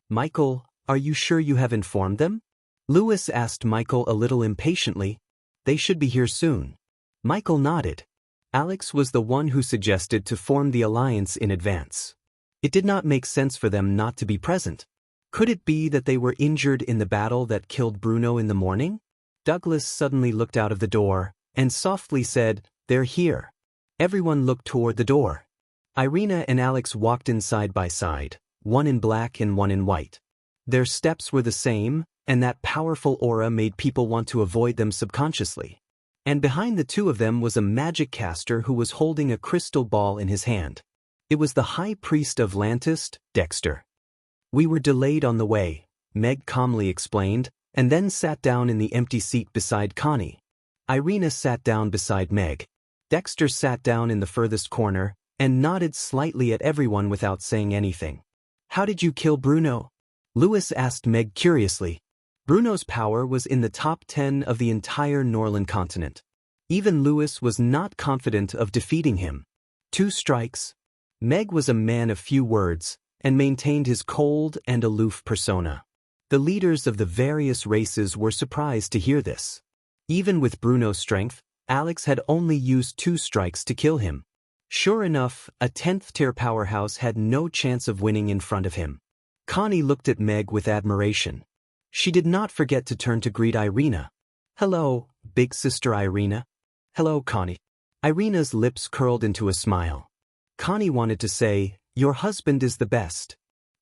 Michael, are you sure you have informed them? Lewis asked Michael a little impatiently. They should be here soon. Michael nodded. Alex was the one who suggested to form the alliance in advance. It did not make sense for them not to be present. Could it be that they were injured in the battle that killed Bruno in the morning? Douglas suddenly looked out of the door and softly said, "They're here." Everyone looked toward the door. Irina and Alex walked in side by side, one in black and one in white. Their steps were the same, and that powerful aura made people want to avoid them subconsciously. And behind the two of them was a magic caster who was holding a crystal ball in his hand. It was the High Priest of Lantist, Dexter. We were delayed on the way, Meg calmly explained, and then sat down in the empty seat beside Connie. Irina sat down beside Meg. Dexter sat down in the furthest corner and nodded slightly at everyone without saying anything. How did you kill Bruno? Lewis asked Meg curiously. Bruno's power was in the top 10 of the entire Norland continent. Even Lewis was not confident of defeating him. 2 strikes. Meg was a man of few words and maintained his cold and aloof persona. The leaders of the various races were surprised to hear this. Even with Bruno's strength, Alex had only used 2 strikes to kill him. Sure enough, a 10th-tier powerhouse had no chance of winning in front of him. Connie looked at Meg with admiration. She did not forget to turn to greet Irina. Hello, big sister Irina. Hello, Connie. Irina's lips curled into a smile. Connie wanted to say, your husband is the best.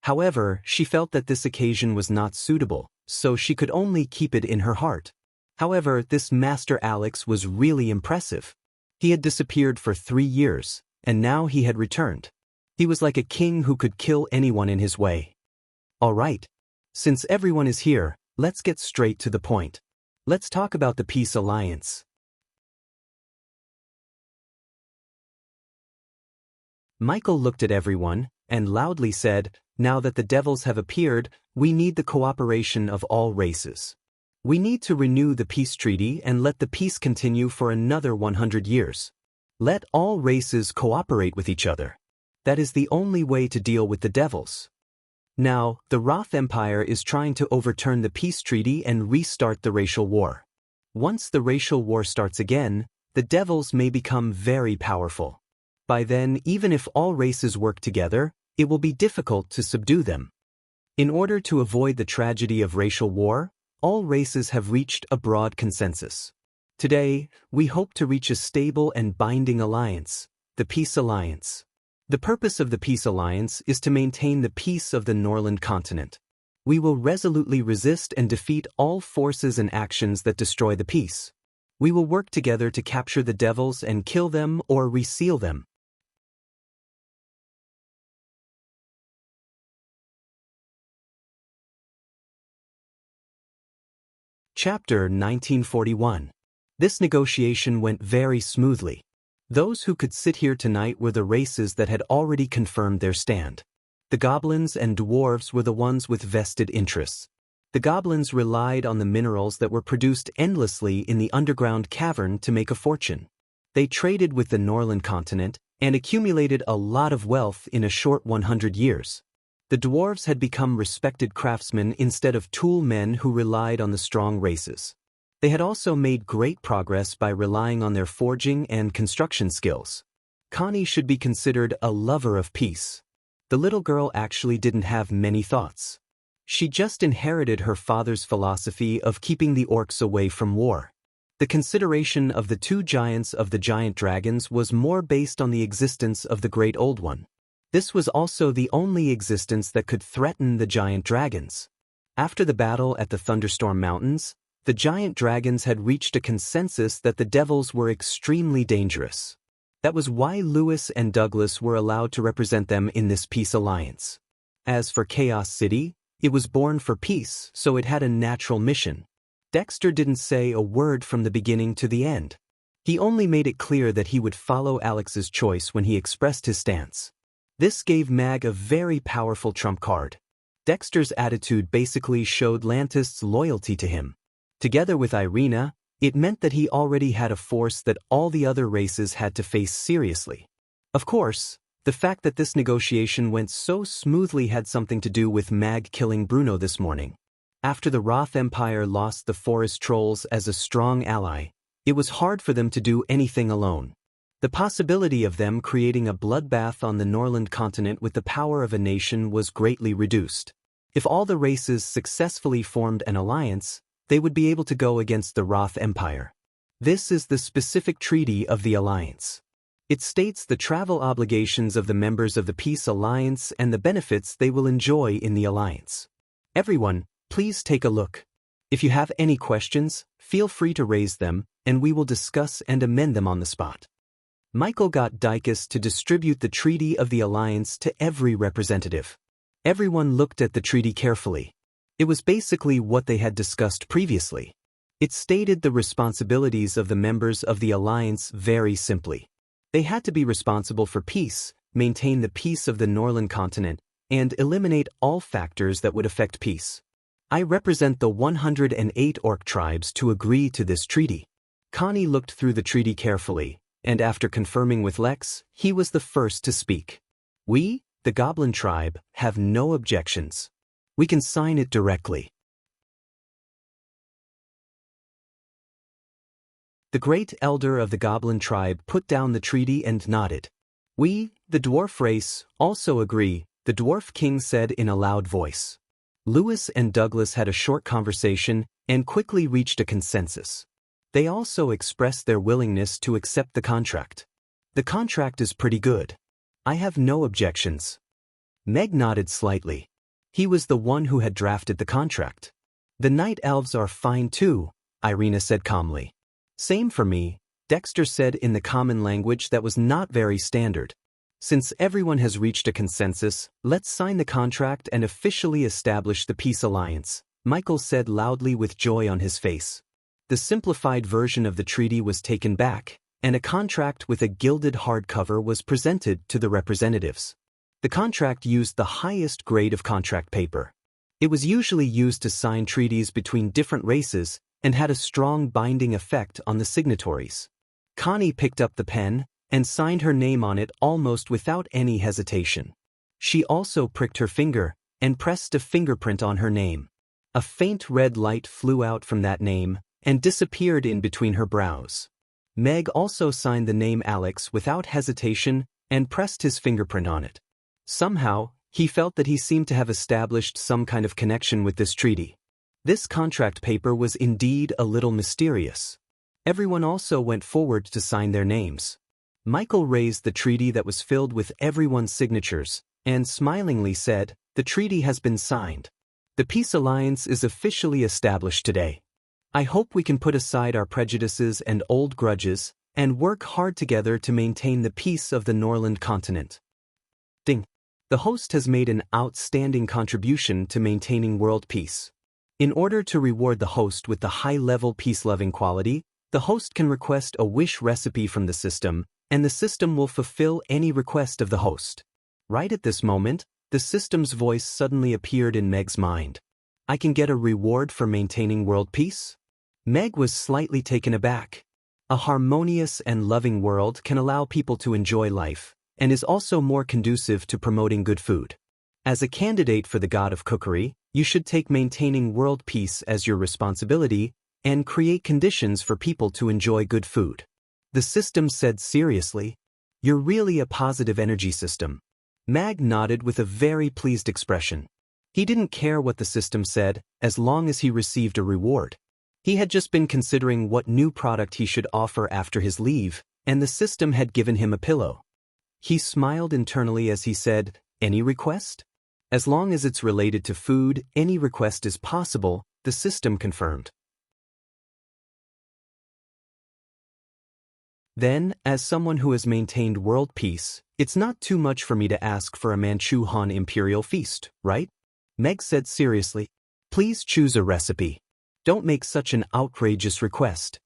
However, she felt that this occasion was not suitable, so she could only keep it in her heart. However, this Master Alex was really impressive. He had disappeared for 3 years, and now he had returned. He was like a king who could kill anyone in his way. All right. Since everyone is here, let's get straight to the point. Let's talk about the Peace Alliance. Michael looked at everyone and loudly said, now that the devils have appeared, we need the cooperation of all races. We need to renew the peace treaty and let the peace continue for another 100 years. Let all races cooperate with each other. That is the only way to deal with the devils. Now, the Roth Empire is trying to overturn the peace treaty and restart the racial war. Once the racial war starts again, the devils may become very powerful. By then, even if all races work together, it will be difficult to subdue them. In order to avoid the tragedy of racial war, all races have reached a broad consensus. Today, we hope to reach a stable and binding alliance, the Peace Alliance. The purpose of the Peace Alliance is to maintain the peace of the Norland continent. We will resolutely resist and defeat all forces and actions that destroy the peace. We will work together to capture the devils and kill them or reseal them. Chapter 1941. This negotiation went very smoothly. Those who could sit here tonight were the races that had already confirmed their stand. The goblins and dwarves were the ones with vested interests. The goblins relied on the minerals that were produced endlessly in the underground cavern to make a fortune. They traded with the Norland continent and accumulated a lot of wealth in a short 100 years. The dwarves had become respected craftsmen instead of tool men who relied on the strong races. They had also made great progress by relying on their forging and construction skills. Connie should be considered a lover of peace. The little girl actually didn't have many thoughts. She just inherited her father's philosophy of keeping the orcs away from war. The consideration of the two giants of the giant dragons was more based on the existence of the Great Old One. This was also the only existence that could threaten the giant dragons. After the battle at the Thunderstorm Mountains, the giant dragons had reached a consensus that the devils were extremely dangerous. That was why Lewis and Douglas were allowed to represent them in this peace alliance. As for Chaos City, it was born for peace, so it had a natural mission. Dexter didn't say a word from the beginning to the end. He only made it clear that he would follow Alex's choice when he expressed his stance. This gave Mag a very powerful trump card. Dexter's attitude basically showed Lantist's loyalty to him. Together with Irina, it meant that he already had a force that all the other races had to face seriously. Of course, the fact that this negotiation went so smoothly had something to do with Mag killing Bruno this morning. After the Roth Empire lost the forest trolls as a strong ally, it was hard for them to do anything alone. The possibility of them creating a bloodbath on the Norland continent with the power of a nation was greatly reduced. If all the races successfully formed an alliance, they would be able to go against the Roth Empire. This is the specific treaty of the alliance. It states the travel obligations of the members of the Peace Alliance and the benefits they will enjoy in the alliance. Everyone, please take a look. If you have any questions, feel free to raise them, and we will discuss and amend them on the spot. Michael got Dicus to distribute the Treaty of the Alliance to every representative. Everyone looked at the treaty carefully. It was basically what they had discussed previously. It stated the responsibilities of the members of the Alliance very simply. They had to be responsible for peace, maintain the peace of the Norland continent, and eliminate all factors that would affect peace. I represent the 108 orc tribes to agree to this treaty. Connie looked through the treaty carefully, and after confirming with Lex, he was the first to speak. We, the Goblin tribe, have no objections. We can sign it directly. The great elder of the Goblin tribe put down the treaty and nodded. We, the dwarf race, also agree, the dwarf king said in a loud voice. Lewis and Douglas had a short conversation and quickly reached a consensus. They also expressed their willingness to accept the contract. The contract is pretty good. I have no objections. Meg nodded slightly. He was the one who had drafted the contract. The night elves are fine too, Irina said calmly. Same for me, Dexter said in the common language that was not very standard. Since everyone has reached a consensus, let's sign the contract and officially establish the peace alliance, Michael said loudly with joy on his face. The simplified version of the treaty was taken back, and a contract with a gilded hardcover was presented to the representatives. The contract used the highest grade of contract paper. It was usually used to sign treaties between different races and had a strong binding effect on the signatories. Connie picked up the pen and signed her name on it almost without any hesitation. She also pricked her finger and pressed a fingerprint on her name. A faint red light flew out from that name and disappeared in between her brows. Meg also signed the name Alex without hesitation and pressed his fingerprint on it. Somehow, he felt that he seemed to have established some kind of connection with this treaty. This contract paper was indeed a little mysterious. Everyone also went forward to sign their names. Michael raised the treaty that was filled with everyone's signatures, and smilingly said, "The treaty has been signed. The Peace Alliance is officially established today. I hope we can put aside our prejudices and old grudges, and work hard together to maintain the peace of the Norland continent." Ding. The host has made an outstanding contribution to maintaining world peace. In order to reward the host with the high-level peace-loving quality, the host can request a wish recipe from the system, and the system will fulfill any request of the host. Right at this moment, the system's voice suddenly appeared in Meg's mind. I can get a reward for maintaining world peace? Meg was slightly taken aback. A harmonious and loving world can allow people to enjoy life, and is also more conducive to promoting good food. As a candidate for the god of cookery, you should take maintaining world peace as your responsibility and create conditions for people to enjoy good food. The system said seriously, "You're really a positive energy system." Mag nodded with a very pleased expression. He didn't care what the system said, as long as he received a reward. He had just been considering what new product he should offer after his leave, and the system had given him a pillow. He smiled internally as he said, "Any request?" As long as it's related to food, any request is possible, the system confirmed. Then, as someone who has maintained world peace, it's not too much for me to ask for a Manchu Han Imperial feast, right? Meg said seriously. Please choose a recipe. Don't make such an outrageous request.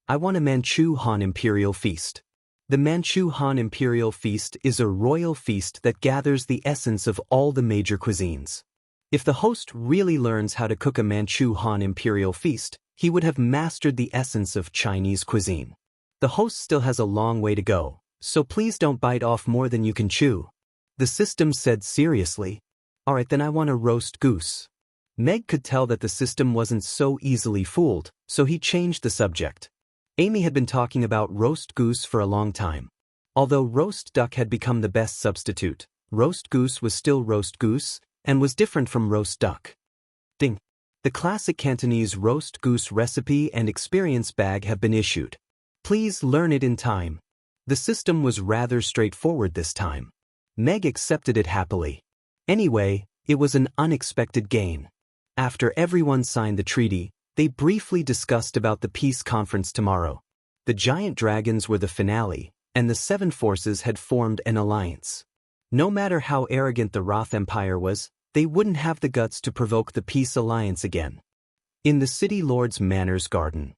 I want a Manchu Han Imperial feast. The Manchu Han Imperial feast is a royal feast that gathers the essence of all the major cuisines. If the host really learns how to cook a Manchu Han Imperial feast, he would have mastered the essence of Chinese cuisine. The host still has a long way to go, so please don't bite off more than you can chew. The system said seriously. Alright, then I want a roast goose. Meg could tell that the system wasn't so easily fooled, so he changed the subject. Amy had been talking about roast goose for a long time. Although roast duck had become the best substitute, roast goose was still roast goose, and was different from roast duck. Ding! The classic Cantonese roast goose recipe and experience bag have been issued. Please learn it in time. The system was rather straightforward this time. Meg accepted it happily. Anyway, it was an unexpected gain. After everyone signed the treaty, they briefly discussed about the peace conference tomorrow. The giant dragons were the finale, and the seven forces had formed an alliance. No matter how arrogant the Roth Empire was, they wouldn't have the guts to provoke the peace alliance again. In the city lord's manor's garden.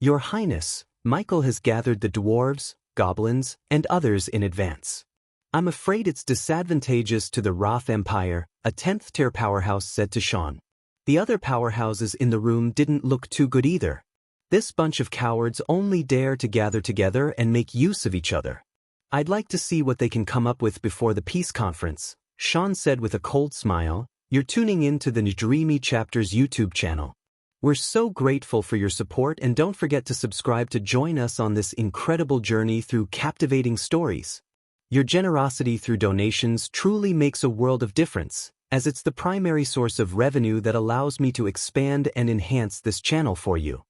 Your Highness, Michael has gathered the dwarves, goblins, and others in advance. I'm afraid it's disadvantageous to the Roth Empire, a 10th tier powerhouse said to Sean. The other powerhouses in the room didn't look too good either. This bunch of cowards only dare to gather together and make use of each other. I'd like to see what they can come up with before the peace conference, Sean said with a cold smile. You're tuning in to the Dreamy Chapters YouTube channel. We're so grateful for your support, and don't forget to subscribe to join us on this incredible journey through captivating stories. Your generosity through donations truly makes a world of difference, as it's the primary source of revenue that allows me to expand and enhance this channel for you.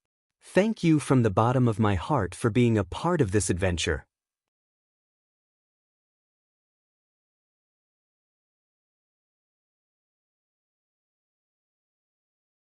Thank you from the bottom of my heart for being a part of this adventure.